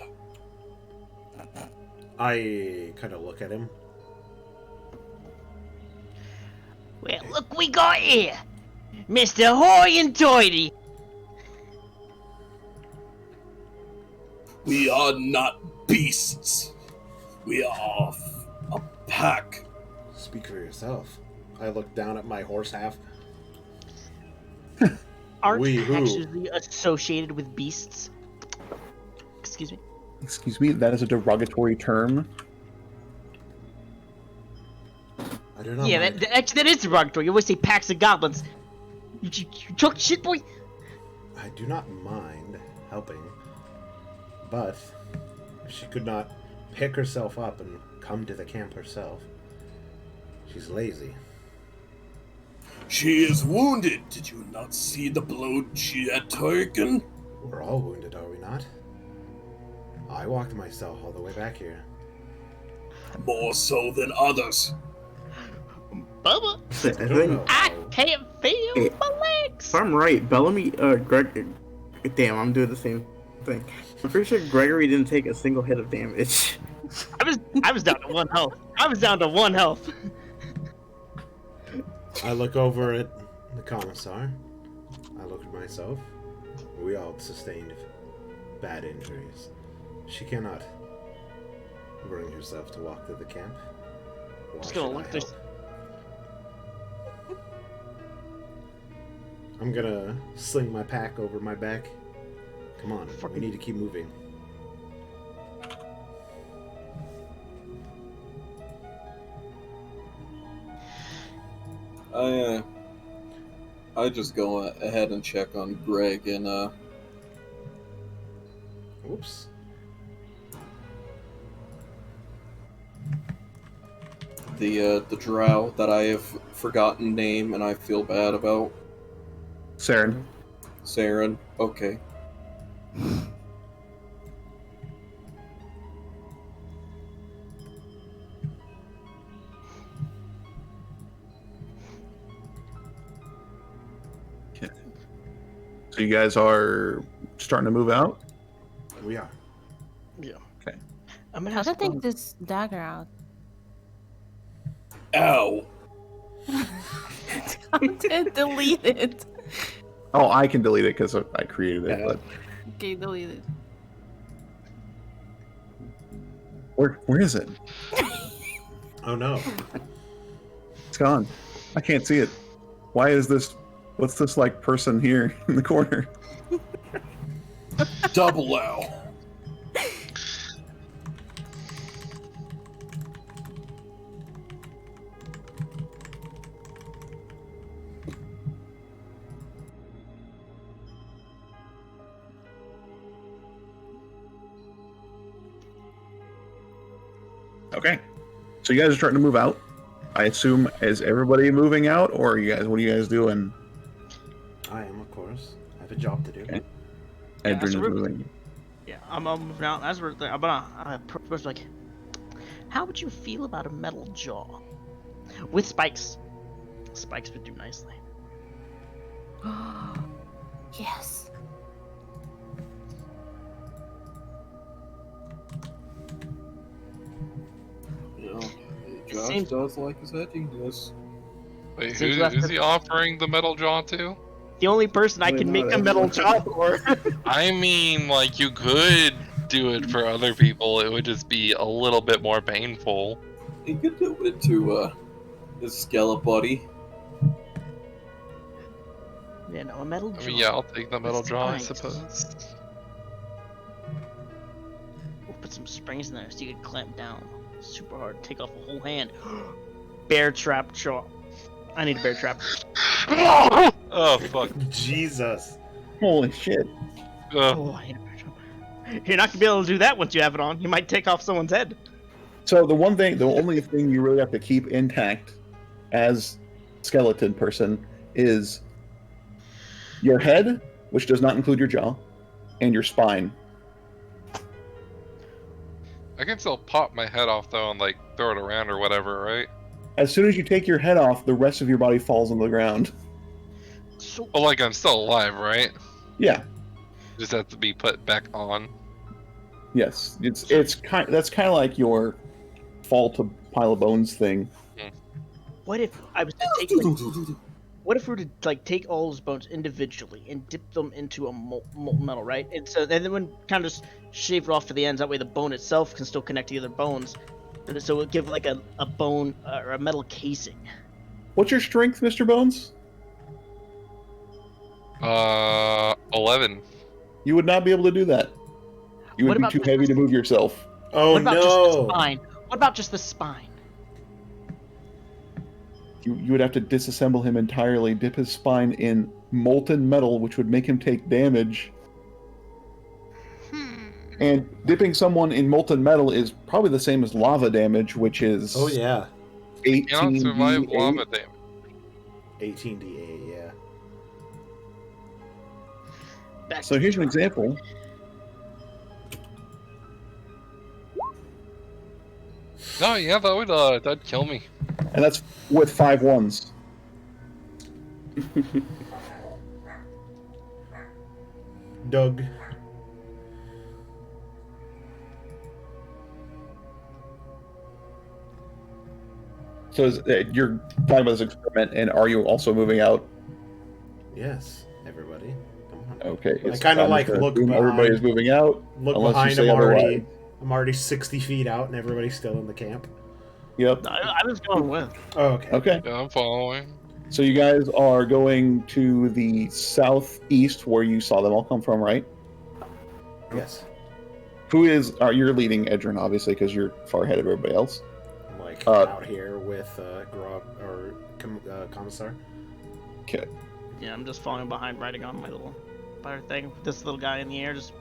I kind of look at him. Well, look we got here. Mr. Hoy and Toity. We are not beasts. We are a pack. Speak for yourself. I look down at my horse half. Aren't We who? actually associated with beasts. Excuse me. Excuse me, that is a derogatory term. I do not Yeah, mind. that is derogatory. You always say packs of goblins. You took shit, boy. I do not mind helping, but if she could not pick herself up and come to the camp herself, she's lazy. She is wounded. Did you not see the blow she had taken? We're all wounded, are we not? I walked myself all the way back here. More so than others. Bubba, I think know. I can't feel Hey, my legs. if I'm right, Bellamy, Greg. Damn, I'm doing the same thing. I'm pretty sure Gregory didn't take a single hit of damage. I was down to 1 health. I was down to 1 health. I look over at the commissar. I look at myself. We all sustained bad injuries. She cannot bring herself to walk to the camp. Why Just gonna should I look this. help? I'm gonna sling my pack over my back. Come on, we need to keep moving. I just go ahead and check on Greg and Oops. the drow that I have forgotten name and I feel bad about. Saren. Saren. Okay. So you guys are starting to move out? We are. Yeah. Okay. I'm gonna How have to to take this dagger out? Ow. Delete it. Oh, I can delete it because I created it. Yeah. But Okay, delete it. where is it? Oh no. It's gone. I can't see it. Why is this? What's this like person here in the corner? Double ow. Okay. So you guys are starting to move out. I assume, is everybody moving out, or are you guys? What are you guys doing? I am, of course. I have a job to do. Okay. Yeah, Edrin is so we're- moving. Yeah, I'm moving out. As we're there, I'm gonna like, how would you feel about a metal jaw with spikes? Spikes would do nicely. Yes. Yeah. Josh Seems- does like his edginess. Wait, Seems left who's for- he offering the metal jaw to? The only person I Wait, can no, make a that's metal not- jaw for. I mean, like, you could do it for other people. It would just be a little bit more painful. He could do it to his skeleton buddy. Yeah, no, a metal jaw. I mean, yeah, I'll take the metal With jaw, I spikes. suppose. We'll put some springs in there so you can clamp down. super hard. Take off a whole hand. Bear trap jaw. I need a bear trap. Oh fuck. Jesus. Holy shit. Oh, I need a bear trap. You're not gonna be able to do that once you have it on. You might take off someone's head. So the only thing you really have to keep intact as skeleton person is your head, which does not include your jaw, and your spine. I can still pop my head off though and like throw it around or whatever, right? As soon as you take your head off, the rest of your body falls on the ground. So, Well, like I'm still alive, right? Yeah. Just have to be put back on. Yes. That's kind of like your fall to pile of bones thing. what if I was to take? What if we were to like take all those bones individually and dip them into a molten metal, right? And so then when kind of just shave it off to the ends. That way the bone itself can still connect to the other bones. And so it would give like a bone or a metal casing. What's your strength, Mr. Bones? 11. You would not be able to do that. You What would be about too the- heavy to move yourself. Oh What about just the no! spine? What about just the spine? You would have to disassemble him entirely, dip his spine in molten metal, which would make him take damage. And dipping someone in molten metal is probably the same as lava damage, which is Oh yeah, 18 Cannot survive D8. lava damage. 18d8. Yeah. Back So to here's the an drawing example. No, yeah, that'd kill me. And that's with 5 ones. Doug. So you're talking about this experiment, and are you also moving out? Yes, everybody. Come on. Okay. I kinda, I'm like, just gonna look assume everybody is behind- moving out. Look Unless you behind. say otherwise. I'm already 60 feet out, and everybody's still in the camp. Yep. I was going with. Oh, okay. Okay. Yeah, I'm following. So you guys are going to the southeast where you saw them all come from, right? Yes. Who is? You're leading Edrin, obviously, because you're far ahead of everybody else. I'm like Uh, out here with Grob or Commissar. Okay. Yeah, I'm just following behind, riding on my little fire thing. This little guy in the air just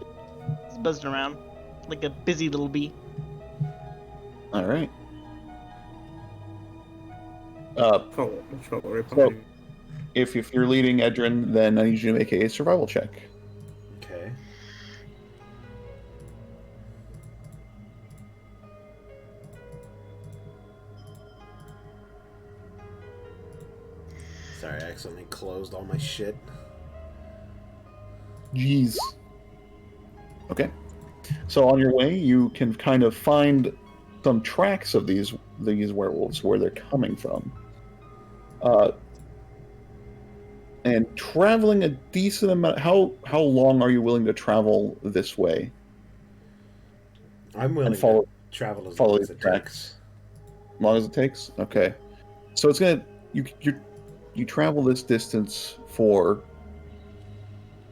buzzing around like a busy little bee. All right. Follow right So- behind you. If you're leading Edrin, then I need you to make a survival check. Okay. Sorry, I accidentally closed all my shit. Jeez. Okay. So on your way, you can kind of find some tracks of these werewolves, where they're coming from. And traveling a decent amount. How long are you willing to travel this way I'm willing and follow to travel as follow long these as it tracks? takes. As long as it takes. Okay. So it's gonna you travel this distance for,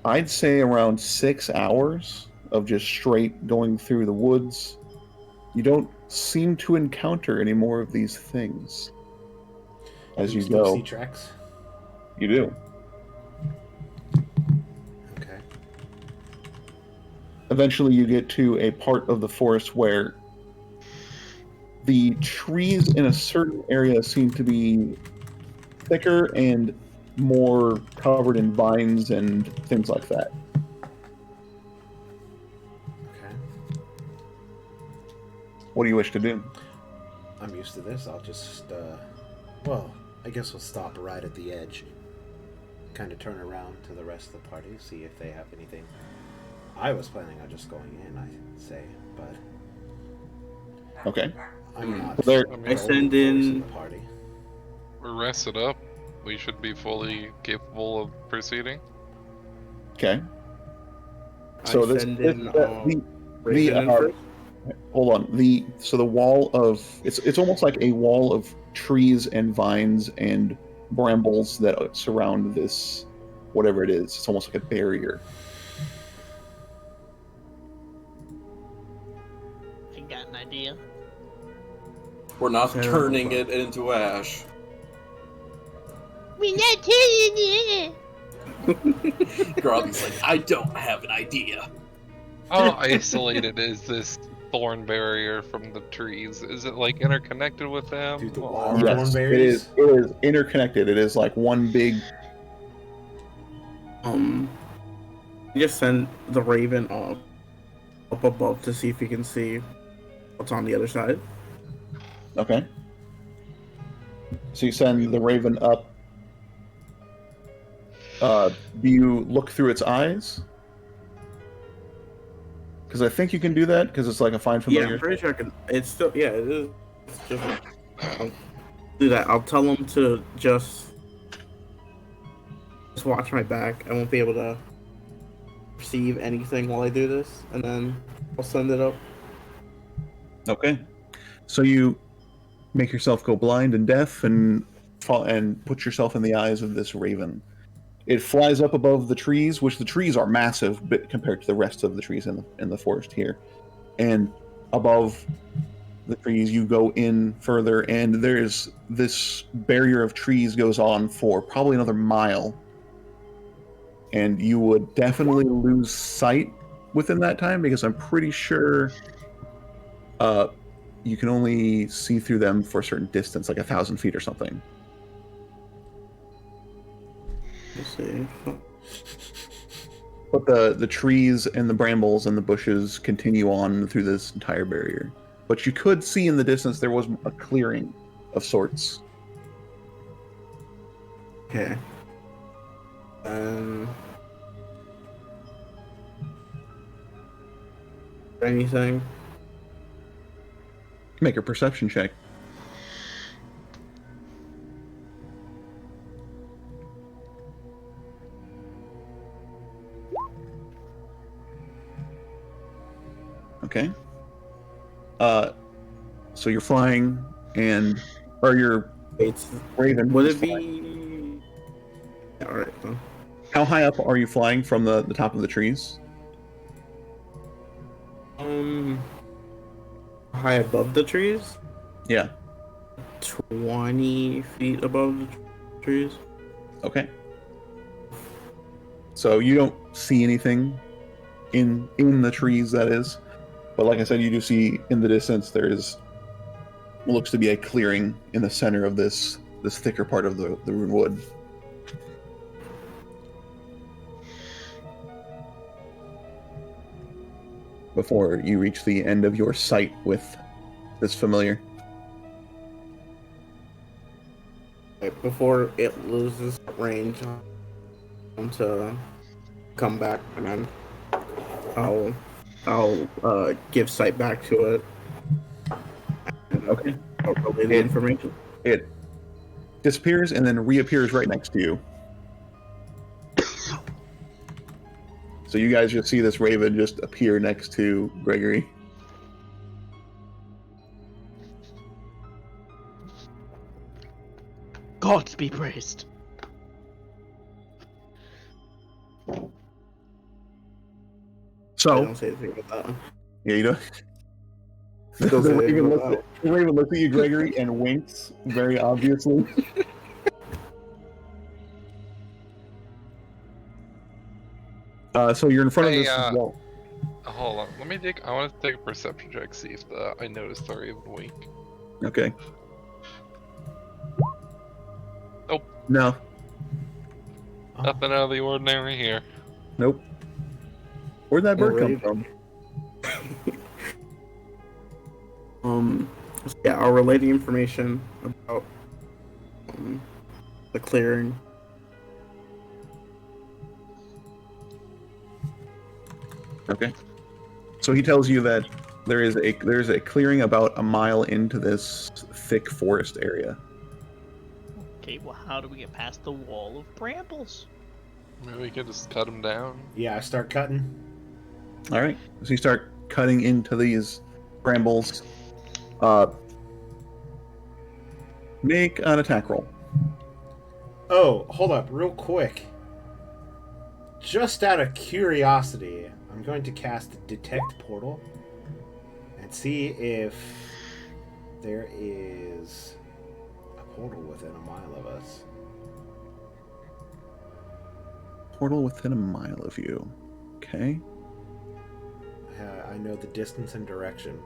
I'd say, around 6 hours of just straight going through the woods. You don't seem to encounter any more of these things as Do you still go. see tracks? You do. Okay. Eventually, you get to a part of the forest where the trees in a certain area seem to be thicker and more covered in vines and things like that. Okay. What do you wish to do? I'm used to this. I'll just, well, I guess we'll stop right at the edge. Kind of turn around to the rest of the party, see if they have anything. I was planning on just going in, I'd say, but Okay. I'm not. There- the I send only in- force in the party. We're rested up. We should be fully capable of proceeding. Okay. I So this, send this in, the Raven in uh, first. hold on. So the wall of it's almost like a wall of trees and vines and brambles that surround this, whatever it is. It's almost like a barrier. I got an idea. We're not Sarah, turning hold it into ash. We're not telling you. Groggy's like, I don't have an idea. How isolated is this thorn barrier from the trees? Is it like interconnected with them? Dude, the or- wild Yes, thornberries? it is interconnected. It is like one big. Just send the raven up above to see if you can see what's on the other side. Okay. So you send the raven up. Do you look through its eyes? Because I think you can do that because it's like a find Yeah, familiar. I'm pretty sure I can. It's still, yeah, it is. It's just, I'll do that. I'll tell them to just watch my back. I won't be able to perceive anything while I do this, and then I'll send it up. Okay. So you make yourself go blind and deaf and put yourself in the eyes of this raven. It flies up above the trees, which the trees are massive bit compared to the rest of the trees in the forest here. And above the trees, you go in further, and there's this barrier of trees goes on for probably another mile. And you would definitely lose sight within that time because I'm pretty sure you can only see through them for a certain distance, like 1,000 feet or something. Let's see. But the trees and the brambles and the bushes continue on through this entire barrier. But you could see in the distance there was a clearing of sorts. Okay. Anything? Make a perception check. Okay. So you're flying or you're It's raven. would is it flying. be? All right. Then. How high up are you flying from the top of the trees? High above the trees. Yeah. 20 feet above the trees. Okay. So you don't see anything in the trees, that is. But like I said, you do see in the distance there's what looks to be a clearing in the center of this thicker part of the rune wood. Before you reach the end of your sight with this familiar. Right before it loses range to come back, and then I'll give sight back to it. And Okay. I'll relay the information. It disappears and then reappears right next to you. So you guys just see this raven just appear next to Gregory. Gods be praised. I So don't say anything about that one. yeah, you know. Don't say The anything raven about looks at you, Gregory, and winks very obviously. So you're in front of Hey, this wall. Hold on. I want to take a perception check, see if I notice the raven wink. Okay. Nope. No. Nothing out of the ordinary here. Nope. Where'd that bird come Raven. from? Yeah, I'll relay the information about the clearing. Okay. So he tells you that there's a clearing about a mile into this thick forest area. Okay, well, how do we get past the wall of brambles? Maybe we could just cut him down. Yeah, I start cutting. All right. So you start cutting into these brambles. Make an attack roll. Oh, hold up, real quick. Just out of curiosity, I'm going to cast Detect Portal and see if There is a portal within a mile of us. Portal within a mile of you. Okay. I know the distance and direction.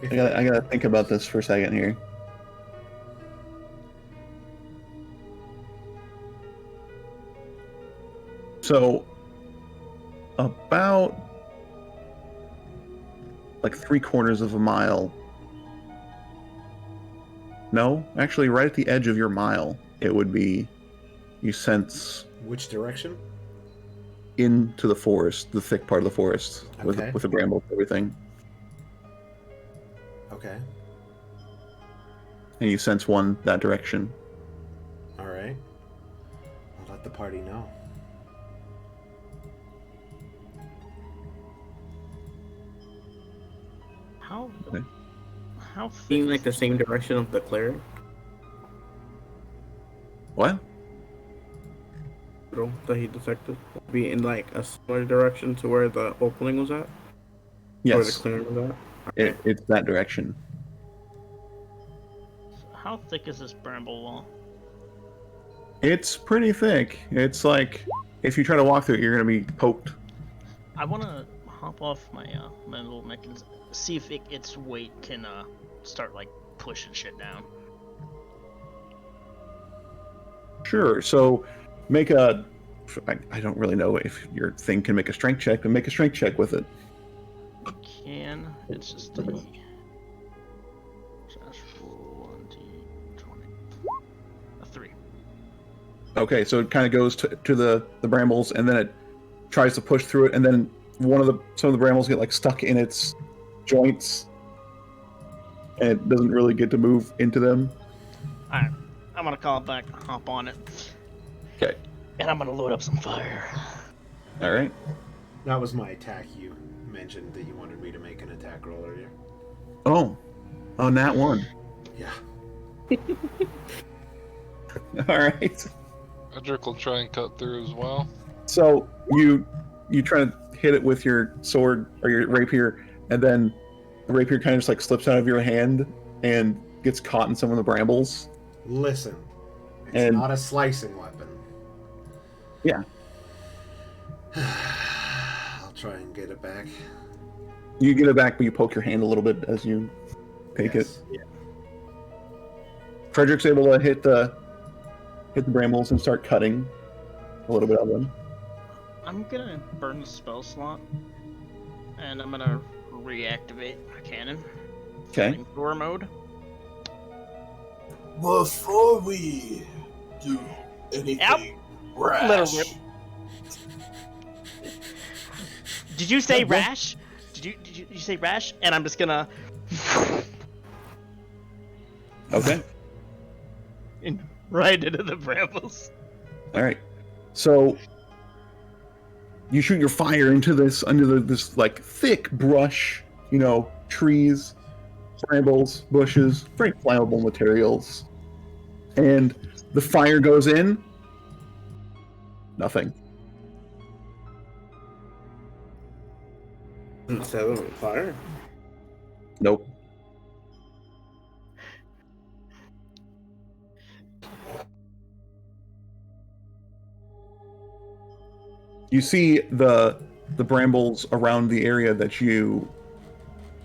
I gotta think about this for a second here. So, about like 3/4 of a mile. No, actually, right at the edge of your mile, it would be. You sense Which direction? into the forest, the thick part of the forest, Okay. with the brambles and everything, Okay. and you sense one that direction. All right. I'll let the party know. How? Okay. How thick? Being is like the same direction of the cleric What? that he detected. Be in like a similar direction to where the opening was at? Where the Yes, clearing was at? it's that direction. How thick is this bramble wall? It's pretty thick. It's like if you try to walk through it, you're gonna be poked. I want to hop off my my little mech and see if its weight can start like pushing shit down. Sure. So make a. I don't really know if your thing can make a strength check, but make a strength check with it. Can it's just a slash roll 1d20 a 3. Okay, so it kind of goes to the brambles, and then it tries to push through it, and then some of the brambles get like stuck in its joints, and it doesn't really get to move into them. All right, I'm gonna call it back, hop on it. Okay. And I'm gonna load up some fire. All right. That was my attack. You mentioned that you wanted me to make an attack roll earlier. Oh, nat one. Yeah. All right. Edric will try and cut through as well. So you try to hit it with your sword or your rapier, and then the rapier kind of just like slips out of your hand and gets caught in some of the brambles. Listen, it's And- not a slicing weapon. Yeah. I'll try and get it back. You get it back, but you poke your hand a little bit as you take Yes. it. Frederick's able to hit the brambles and start cutting a little bit of them. I'm gonna burn the spell slot, and I'm gonna reactivate my cannon. Okay. Door mode. Before we do anything rash, Little rip. Did you say rash? Did you say rash? And I'm just gonna Okay. right into the brambles. All right. So you shoot your fire into this this like thick brush, trees, brambles, bushes, very flammable materials, and the fire goes in. Nothing. Doesn't set it on fire. Nope. You see the brambles around the area that you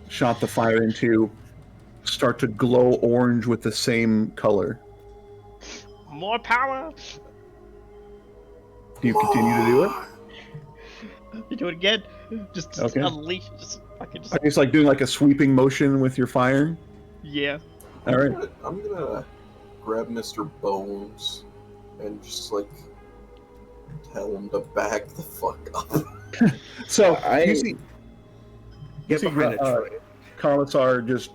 shot the fire into start to glow orange with the same color. More power. Do you continue to do it? You do it again. Just Okay. unleash. Just fucking. Are you just like doing like a sweeping motion with your fire? Yeah. All right. I'm gonna grab Mr. Bones and just like tell him to back the fuck up. So I- you see, Get behind a tree. Carlos just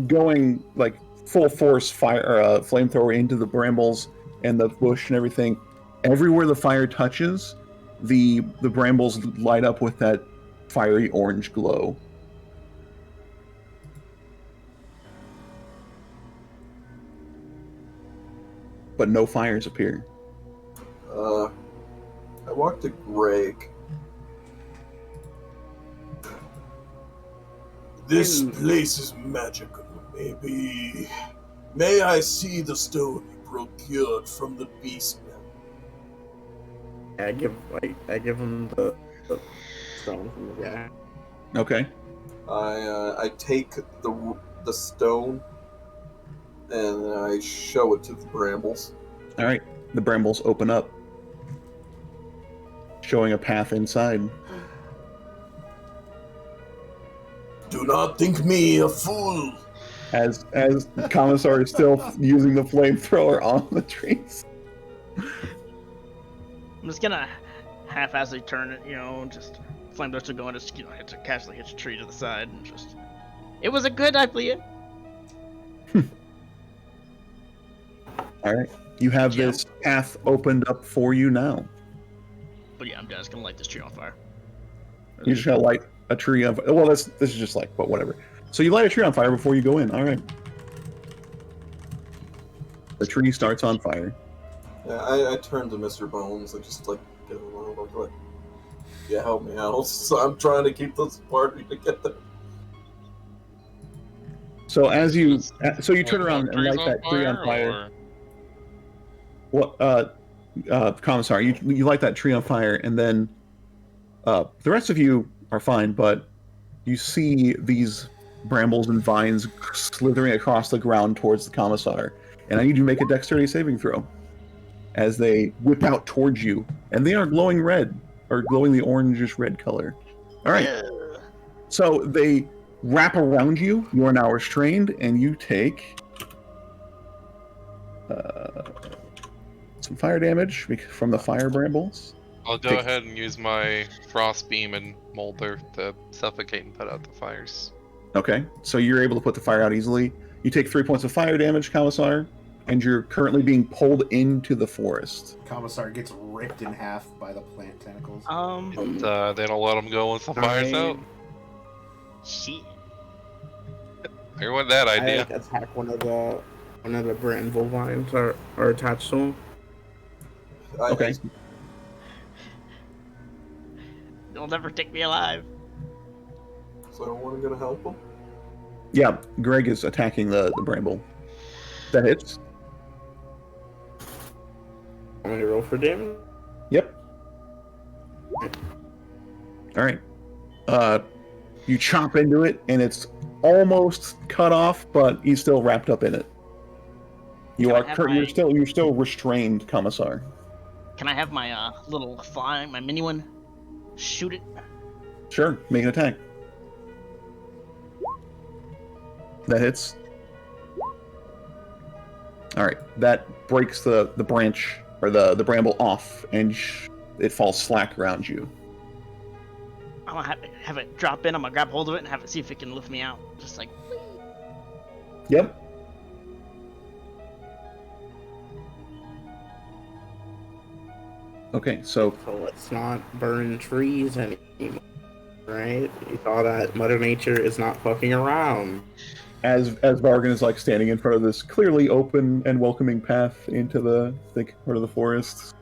going like full force flamethrower into the brambles and the bush and everything. Everywhere the fire touches, the brambles light up with that fiery orange glow. But no fires appear. I walk to Greg This place is magical, maybe. May I see the stone you procured from the beast man? I give him the stone from the guy. Okay. I take the stone and I show it to the brambles. All right. The brambles open up, showing a path inside. Do not think me a fool. As Commissar is still using the flamethrower on the trees. I'm just gonna half-assly turn it, just flamethrower to go and just, hit to casually hit a tree to the side and just. It was a good idea. All right. You have this path opened up for you now. But yeah, I'm just gonna light this tree on fire. You just gotta light a tree on fire. Well, this is just like, but whatever. So you light a tree on fire before you go in. All right. The tree starts on fire. Yeah, I turn to Mr. Bones and just like get him around, like, yeah, help me out. So I'm trying to keep this party together. So you turn around and light that tree on fire. What, Commissar, you light that tree on fire, and then the rest of you are fine, but you see these brambles and vines slithering across the ground towards the Commissar, and I need you to make a dexterity saving throw as they whip out towards you, and they are glowing red, or glowing the orangish red color. All right. So they wrap around you. You are now restrained, and you take some fire damage from the fire brambles. I'll go ahead and use my frost beam and molder to suffocate and put out the fires. Okay, so you're able to put the fire out easily. You take 3 points of fire damage, Commissar, and you're currently being pulled into the forest. Commissar gets ripped in half by the plant tentacles. But, they don't let him go once the fire's out. Shit. I want that idea. I attack one of the bramble vines are attached to him. Okay. They'll never take me alive. So I don't want to go to help him. Yeah, Greg is attacking the bramble. That hits. I'm gonna roll for damage. Yep. All right. You chomp into it, and it's almost cut off, but he's still wrapped up in it. You're still restrained, Commissar. Can I have my little fly, my mini one, shoot it? Sure, make an attack. That hits. All right, that breaks the branch or the bramble off, and it falls slack around you. I'm gonna have it drop in. I'm gonna grab hold of it and have it see if it can lift me out. Just like. Yep. Okay, so let's not burn trees anymore, right? You saw that Mother Nature is not fucking around. As Vargan is like standing in front of this clearly open and welcoming path into the thick part of the forest.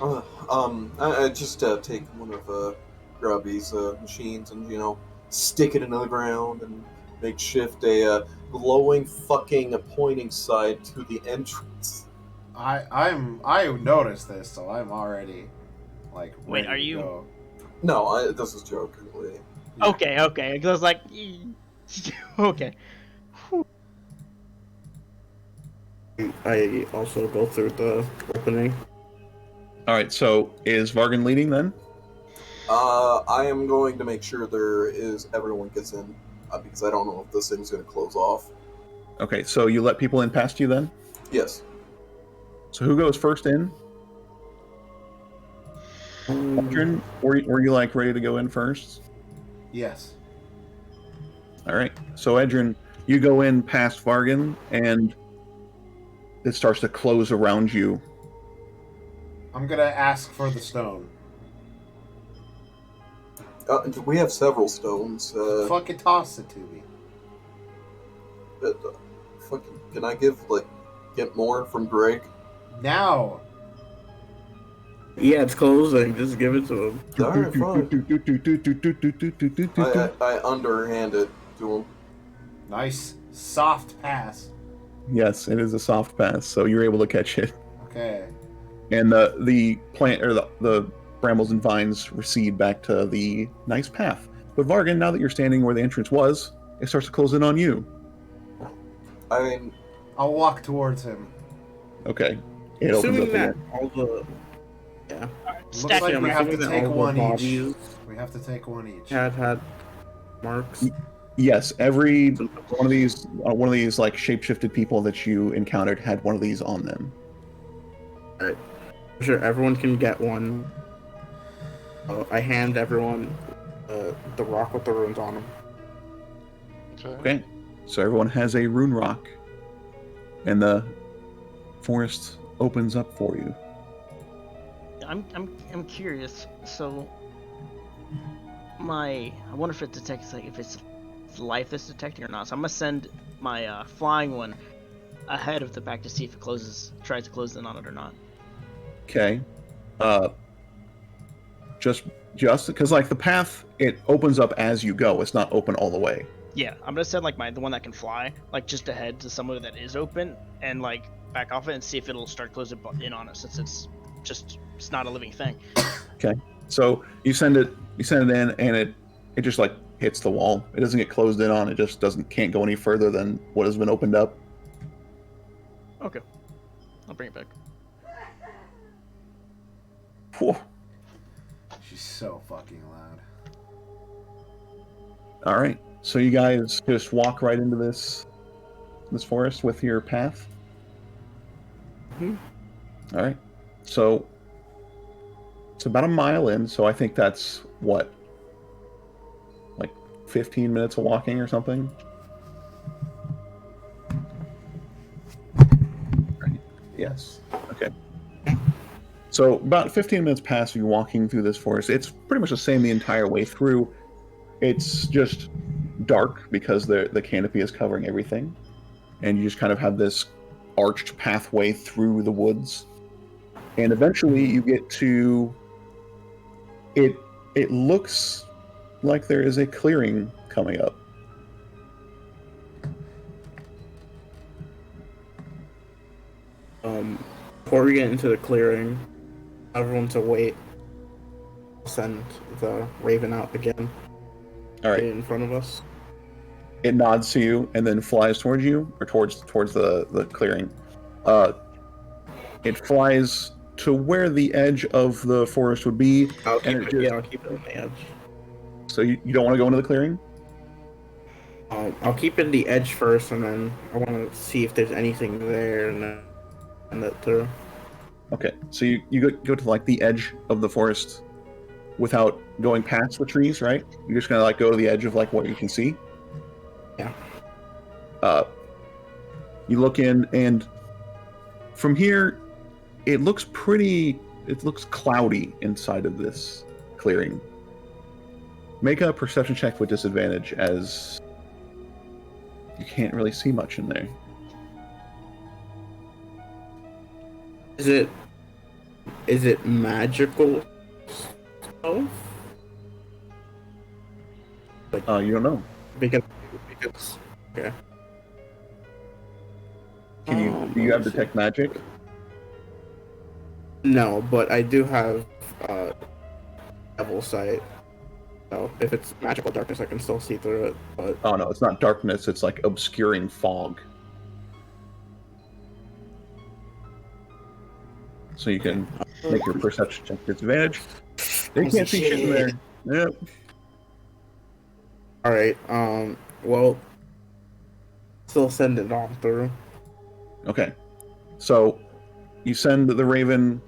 I just take one of Grubby's machines and stick it into the ground and make shift a glowing fucking pointing side to the entrance. I noticed this, so I'm already like. Wait, are you? Go. No, this is jokingly. Yeah. Okay. Because I was like, okay. I also go through the opening. All right, so is Vargan leading then? I am going to make sure everyone gets in because I don't know if this thing's going to close off. Okay, so you let people in past you then? Yes. So who goes first in? Edrin, were you like ready to go in first? Yes. All right, so Edrin, you go in past Vargan, and it starts to close around you. I'm gonna ask for the stone. We have several stones. Fucking toss it to me. Can I get more from Greg? Now. Yeah, it's closing. Just give it to him. Alright, fine. I underhand it to him. Nice soft pass. Yes, it is a soft pass, so you're able to catch it. Okay. And the plant or the brambles and vines recede back to the nice path. But Vargan, now that you're standing where the entrance was, it starts to close in on you. I mean, I'll walk towards him. Okay. It opens Assuming up that again. all the Looks Stack like it. we have to Assuming that take all the one each. bodies We have to take one each. had marks. Yes, every one of these like shapeshifted people that you encountered had one of these on them. Alright. Sure, everyone can get one. I hand everyone the rock with the runes on them. Okay. So everyone has a rune rock, and the forest opens up for you. I'm curious. So, I wonder if it detects like if it's life that's detecting or not. So I'm gonna send my flying one ahead of the pack to see if it tries to close in on it or not. Okay. Just because like the path, it opens up as you go. It's not open all the way. Yeah, I'm gonna send like the one that can fly, like just ahead to somewhere that is open, and like back off it and see if it'll start closing in on it, since it's not a living thing. Okay. So you send it in, and it just like hits the wall. It doesn't get closed in on. It just can't go any further than what has been opened up. Okay, I'll bring it back. Whew. She's so fucking loud. All right. So you guys just walk right into this forest with your path. Mhm. All right. So it's about a mile in. So I think that's what, like 15 minutes of walking or something. Right. Yes. Okay. So about 15 minutes pass you walking through this forest. It's pretty much the same the entire way through. It's just dark because the canopy is covering everything, and you just kind of have this arched pathway through the woods, and eventually you get to it. It looks like there is a clearing coming up. Before we get into the clearing, everyone to wait. Send the raven out again. All right. In front of us. It nods to you and then flies towards you, or towards the clearing. It flies to where the edge of the forest would be. I'll keep it on the edge. So you don't want to go into the clearing? I'll keep in the edge first, and then I want to see if there's anything there, and then that through. Okay, so you go to like the edge of the forest without going past the trees, right? You're just gonna like go to the edge of like what you can see. Yeah. You look in, and from here, it looks cloudy inside of this clearing. Make a perception check with disadvantage, as you can't really see much in there. Is it magical? Oh. You don't know. Because okay. Do you have detect magic? No, but I do have devil sight. So if it's magical darkness, I can still see through it. But Oh no, it's not darkness. It's like obscuring fog. So you can make your perception check with advantage. They can't see shit in there. Yep. all right. Well, still send it on through. Okay. So you send the raven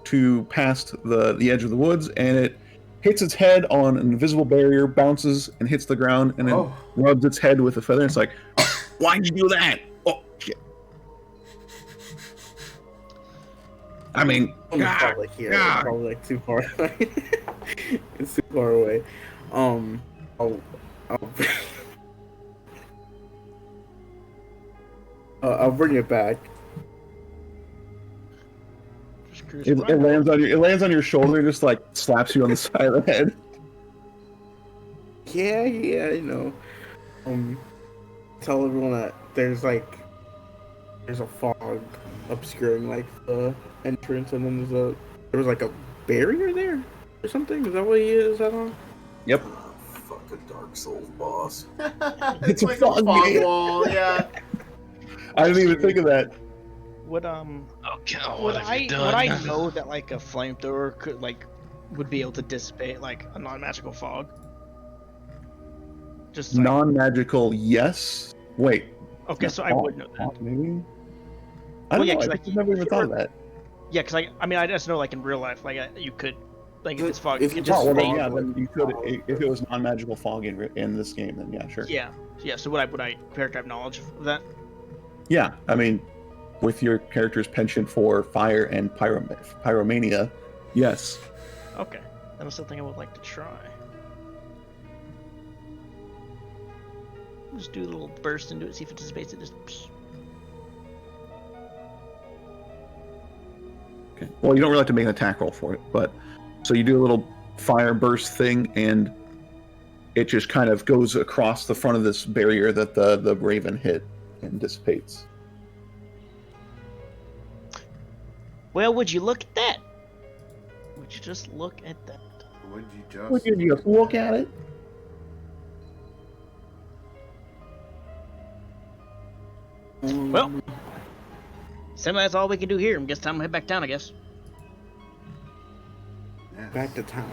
to past the edge of the woods, and it hits its head on an invisible barrier, bounces and hits the ground, and then rubs its head with a feather. And it's like, why'd you do that? Oh shit! I mean, Probably here. It's probably like too far away. It's too far away. I'll bring it back. Just Chris It Ryan. lands on your shoulder and just like slaps you on the side of the head. Yeah, you know. Tell everyone that there's a fog obscuring like the entrance, and then there was like a barrier there or something. Is that what he is? Is that on? Yep. Fuck a Dark Souls boss. It's a like fog a fog man. wall, yeah. I didn't even think of that. Would Okay, what would have you done? would I know that like a flamethrower would be able to dissipate like a non-magical fog? Just like, Non-magical, yes. Wait. okay, so I would know that. Maybe. I don't yeah, know. 'cause, I like, just never even thought of that. Yeah, because I mean I just know like in real life like you could like if it's fog. If You you could just Oh, well, fog. then, yeah, then you could if it was non-magical fog in this game, then yeah, sure. Yeah. So would I character have knowledge of that? Yeah, I mean, with your character's penchant for fire and pyromania, yes. Okay, that was something I would like to try. Just do a little burst into it, see if it dissipates. It just. Okay. Well, you don't really have to make an attack roll for it, but so you do a little fire burst thing, and it just kind of goes across the front of this barrier that the raven hit and dissipates. Well, would you look at that? Would you just look at that? Would you just? Would you just look at it? Well, semi that's all we can do here. I guess time to head back down. I guess. Yeah. Back to town.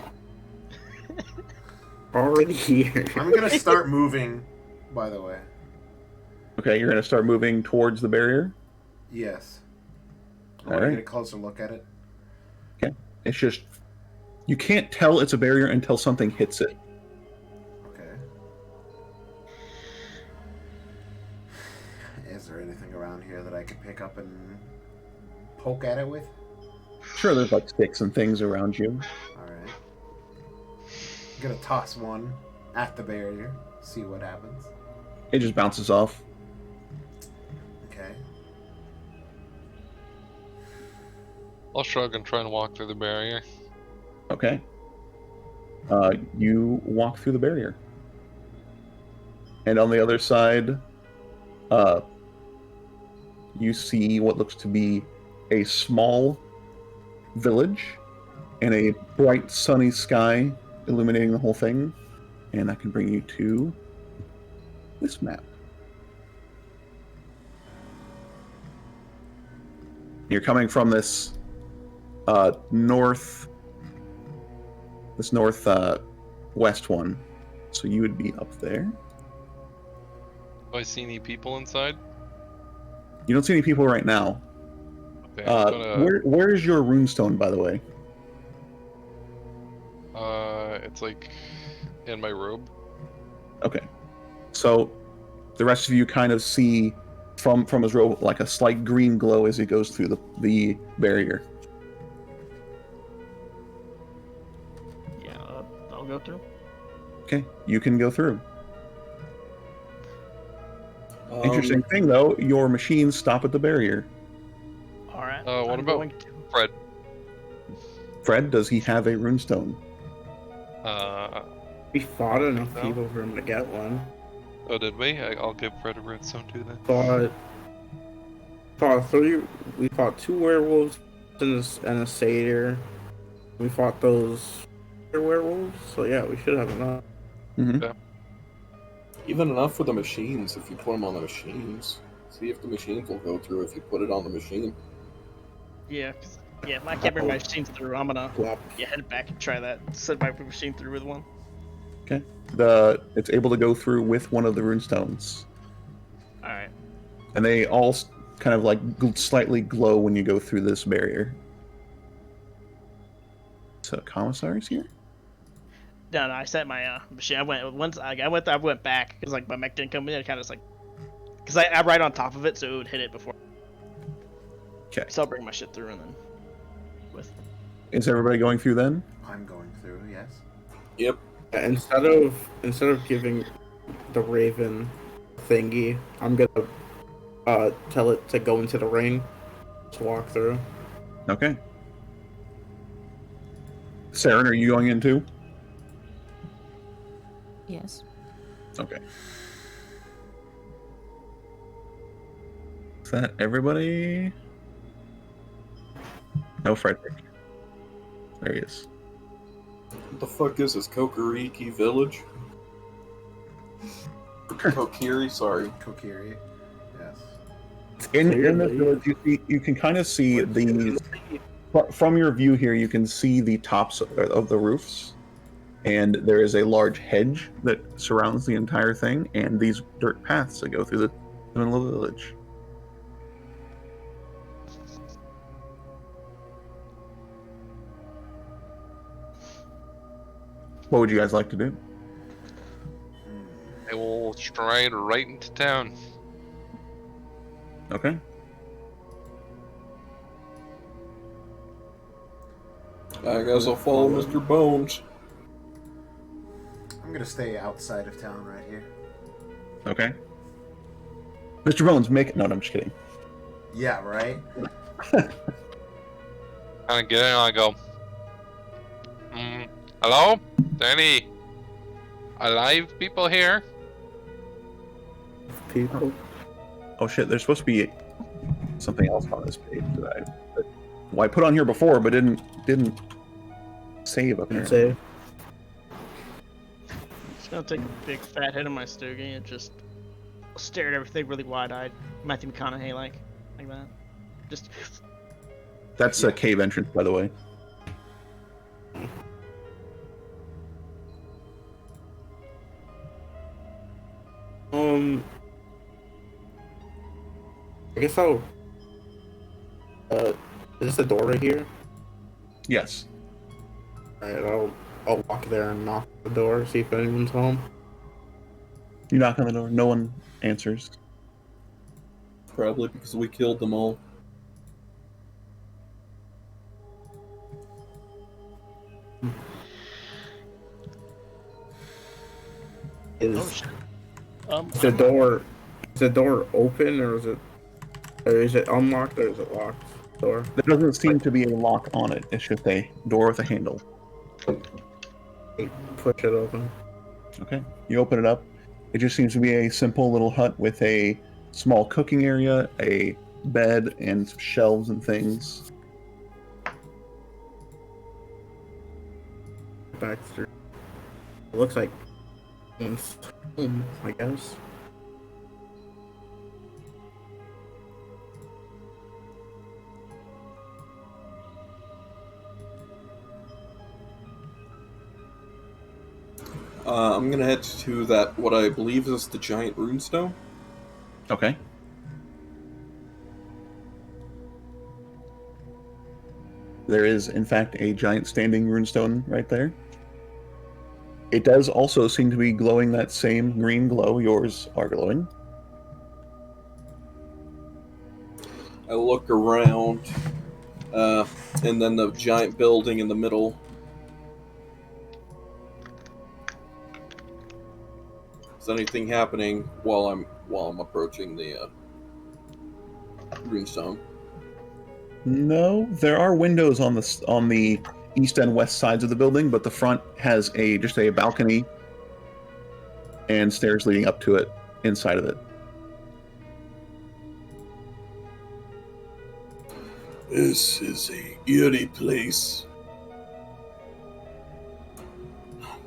Already here. I'm gonna start moving. By the way. Okay, you're gonna start moving towards the barrier. Yes. I All want to right. get a closer look at it. Okay, it's just you can't tell it's a barrier until something hits it. Okay. Is there anything around here that I could pick up and poke at it with? Sure, there's like sticks and things around you. Alright. I'm gonna toss one at the barrier, see what happens. It just bounces off. Okay. I'll shrug and try and walk through the barrier. Okay. You walk through the barrier. And on the other side, you see what looks to be a small village and a bright sunny sky illuminating the whole thing. And that can bring you to this map. You're coming from this north west one, so you would be up there. Do I see any people inside? You don't see any people right now. Okay, I'm gonna... Where is your runestone, by the way? It's like in my robe. Okay, so the rest of you kind of see from his robe like a slight green glow as he goes through the barrier. Yeah, I'll go through. Okay, you can go through. Interesting thing though, your machines stop at the barrier. All right. What I'm about going to- Fred? Fred, does he have a runestone? We fought enough No. people for him to get one. Oh, did we? I'll give Fred a redstone too then. Fought three. We fought 2 werewolves and a satyr. We fought those werewolves. So yeah, we should have enough. Mm-hmm. Even enough for the machines if you put them on the machines. See if the machines will go through if you put it on the machine. Yeah, if I can't bring my machines through, I'm gonna Plop. head back and try that. Set my machine through with one. Okay. It's able to go through with one of the runestones. All right. And they all kind of like slightly glow when you go through this barrier. So commissaries here? No, I set my machine. I went back because like my mech didn't come in. I kind of like, because I'm right on top of it, so it would hit it before. Okay. So I'll bring my shit through and then with. Is everybody going through then? I'm going through, yes. Yep. Instead of giving the raven thingy, I'm gonna tell it to go into the ring to walk through. Okay. Saren, are you going in too? Yes. Okay. Is that everybody? No, Frederick. There he is. What the fuck is this, Kokoriki Village? Kokiri, sorry. Kokiri. Yes. In the village, you can kind of see the from your view here. You can see the tops of the roofs, and there is a large hedge that surrounds the entire thing, and these dirt paths that go through the middle of the village. What would you guys like to do? I will stride right into town. Okay. I guess I'll follow Mr. Bones. I'm gonna stay outside of town right here. Okay. Mr. Bones, make it. No, I'm just kidding. Yeah, right? Kind of get in and I go, hello? Is there any alive people here? People. Oh shit! There's supposed to be something else on this page that I put on here before, but didn't save up there. Say. Just gonna take a big fat hit of my stogie and just stare at everything really wide-eyed, Matthew McConaughey like that. Just. That's a cave entrance, by the way. I guess I'll. Is this a door right here? Yes. Alright, I'll walk there and knock on the door, see if anyone's home. You knock on the door. No one answers. Probably because we killed them all. Oh shit. Is the door open or is it unlocked or is it locked? Door. There doesn't seem to be a lock on it. It's just a door with a handle. Push it open. Okay. You open it up. It just seems to be a simple little hut with a small cooking area, a bed, and some shelves and things. Baxter. It looks like one's home, I guess. I'm gonna head to that, what I believe is the giant runestone. Okay. There is, in fact, a giant standing runestone right there. It does also seem to be glowing that same green glow. Yours are glowing. I look around, and then the giant building in the middle. Is anything happening while I'm approaching the runestone? No, there are windows on the east and west sides of the building, but the front has just a balcony and stairs leading up to it inside of it. This is a eerie place.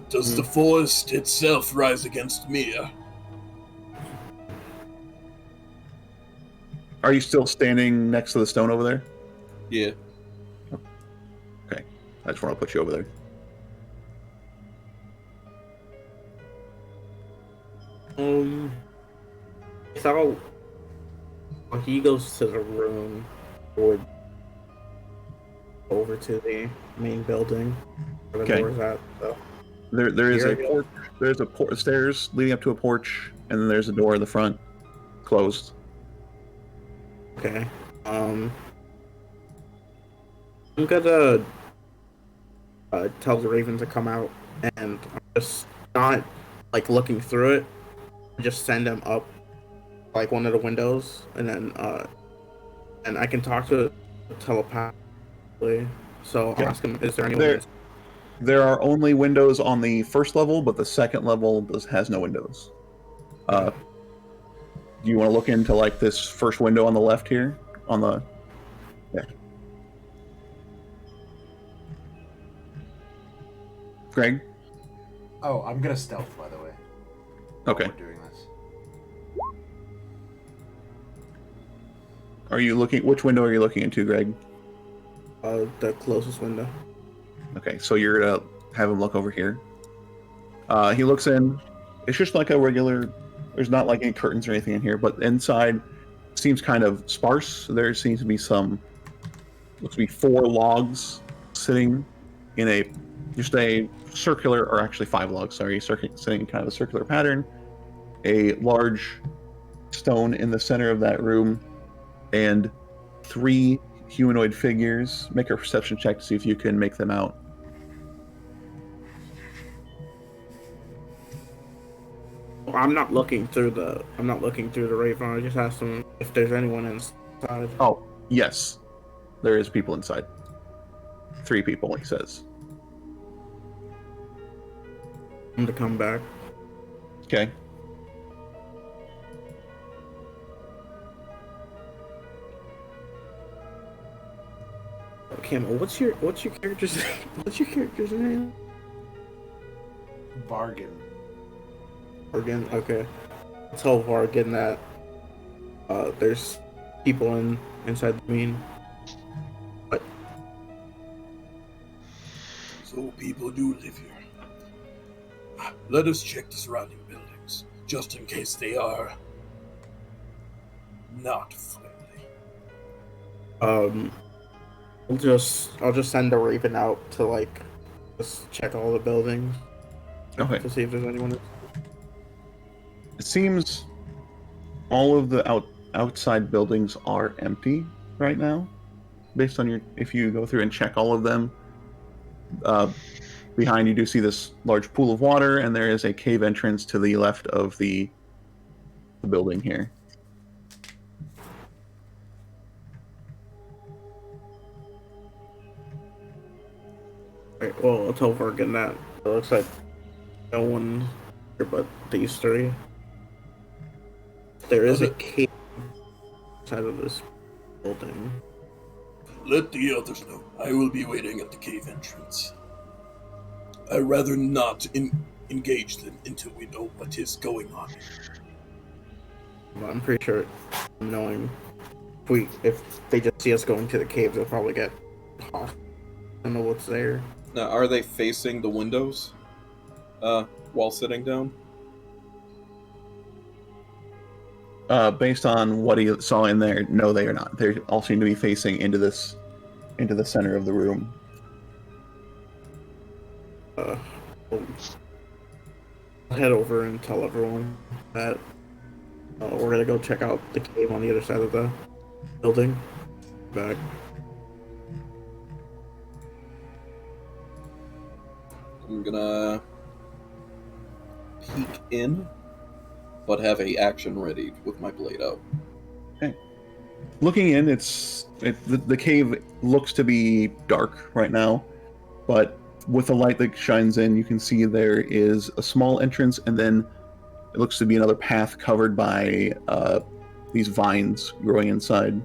Does the forest itself rise against me? Are you still standing next to the stone over there? Yeah. Okay, that's where I'll put you over there. So when he goes to the room, or over to the main building, where the Okay. door's at. So. There is Here a we go. porch. There's stairs leading up to a porch, and then there's a door in the front, closed. Okay. I'm gonna tell the Raven to come out, and I'm just not like looking through it. Just send him up, like one of the windows, and then and I can talk to it telepathically. So Okay. I'll ask him, is there anyone? There are only windows on the first level, but the second level has no windows. Do you want to look into like this first window on the left here? On the Greg? Oh, I'm gonna stealth, by the way. Okay. While we're doing this. Are you looking? Which window are you looking into, Greg? The closest window. Okay, so you're gonna have him look over here. He looks in. It's just like a regular. There's not like any curtains or anything in here, but inside seems kind of sparse. There seems to be looks to be 4 logs sitting in a circular, or actually 5 logs. Sorry, sitting in kind of a circular pattern. A large stone in the center of that room, and 3 humanoid figures. Make a perception check to see if you can make them out. I'm not looking through the Raven. I just asked them if there's anyone inside. Oh, yes. There is people inside. 3 people, he says. I'm to come back. Okay. Camo, what's your character's name? What's your character's name? Bargain. Bargain. Okay. Tell Bargain that there's people inside the mean. What? So people do live here. Let us check the surrounding buildings, just in case they are not friendly. I'll just send a Raven out to like just check all the buildings. Okay. To see if there's anyone. It seems all of the outside buildings are empty right now, based on if you go through and check all of them. Behind you do see this large pool of water, and there is a cave entrance to the left of the building here. Right, well, I'll tell Vargan that. It looks like no one here but these 3. There is a cave inside of this building. Let the others know. I will be waiting at the cave entrance. I'd rather not engage them until we know what is going on. Well, I'm pretty sure, knowing if they just see us going to the cave, they'll probably get lost. I don't know what's there. Now, are they facing the windows while sitting down? Based on what he saw in there, no, they are not. They all seem to be facing into the center of the room. I'll head over and tell everyone that we're gonna go check out the cave on the other side of the building. Back. I'm gonna peek in, but have a action ready with my blade out. Okay. Looking in, the cave looks to be dark right now, but with the light that shines in, you can see there is a small entrance, and then it looks to be another path covered by these vines growing inside.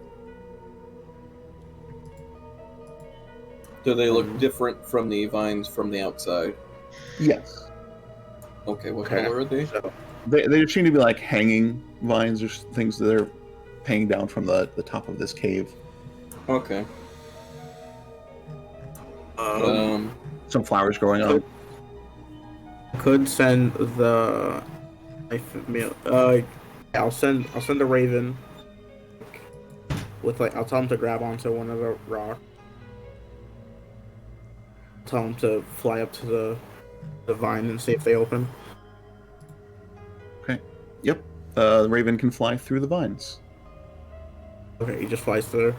Do they look different from the vines from the outside? Yes. Okay, what color are they? So, They just seem to be like hanging vines or things that are hanging down from the top of this cave. Okay. Some flowers growing on. could send the I'll send the Raven with I'll tell him to grab onto one of the rocks. Tell him to fly up to the vine and see if they open. Okay. Yep. The Raven can fly through the vines. Okay, he just flies through.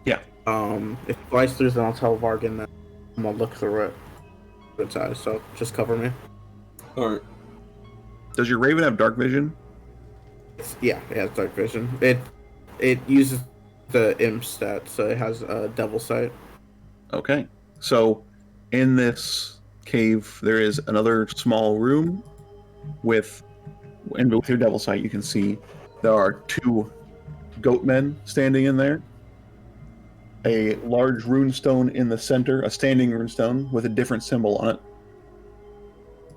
Yeah. If he flies through, then I'll tell Vargan that I'm gonna look through it. Good size, so just cover me. Alright. Does your Raven have dark vision? Yeah, it has dark vision. It uses the imp stat, so it has devil sight. Okay. So in this cave, there is another small room with your devil sight, you can see there are 2 goat men standing in there. A large runestone in the center, a standing runestone with a different symbol on it,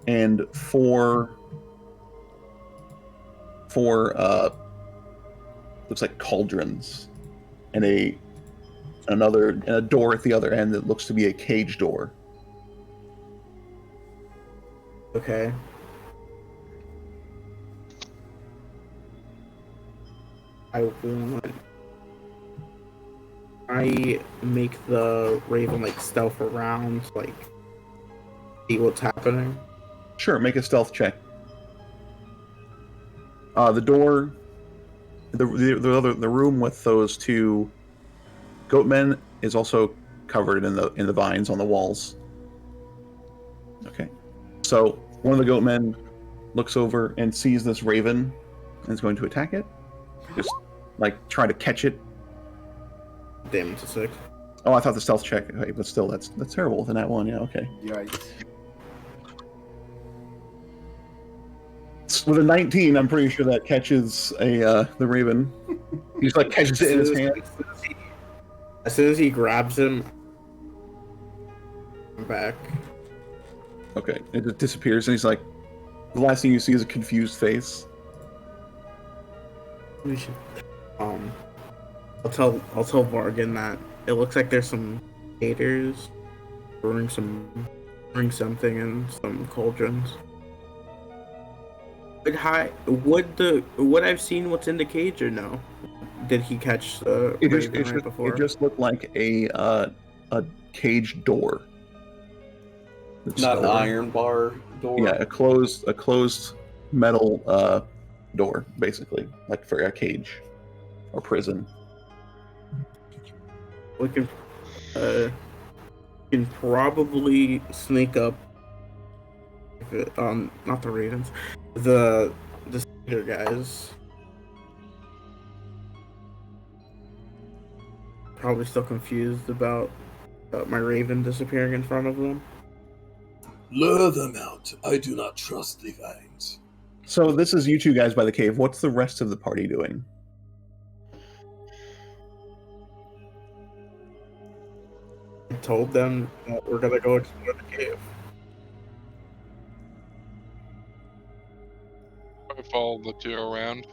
and 4 looks like cauldrons, and a door at the other end that looks to be a cage door. Okay. I make the raven like stealth around, like see what's happening. Sure, make a stealth check. The door, the room with those 2 goat men is also covered in the vines on the walls. Okay, so one of the goat men looks over and sees this raven and is going to attack it. Just like try to catch it. Damn, it's a 6. Oh, I thought the stealth check. Okay, but still, that's terrible with a nat 1. Yeah, okay. Yikes. With a 19, I'm pretty sure that catches the raven. He just like catches it in his hand. As soon as he grabs him, I'm back. Okay, it just disappears, and he's like, the last thing you see is a confused face. We should, I'll tell Vargan that it looks like there's some gators brewing something in some cauldrons. But hi, would I've seen what's in the cage or no? Did he catch the raven right before? It just looked like a cage door. Not an iron bar door. Yeah, a closed metal door, basically, like for a cage or prison. We can probably sneak up. Not the ravens, the spider guys. Probably still confused about my raven disappearing in front of them. Lure them out. I do not trust the vines. So this is you 2 guys by the cave. What's the rest of the party doing? I told them that we're gonna go explore the cave. I follow the 2 around.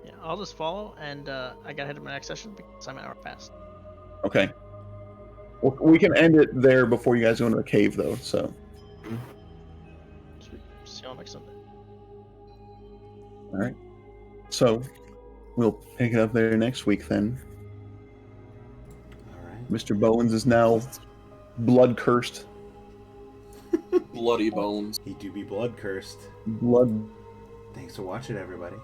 Yeah, I'll just follow, and I gotta head to my next session because I'm an hour past. Okay. Well, we can end it there before you guys go into the cave, though, so. Sweet. See y'all next Sunday. Alright. So, we'll pick it up there next week, then. Alright. Mr. Bowens is now blood-cursed. Bloody bones. He do be blood cursed. Blood. Thanks for watching, everybody.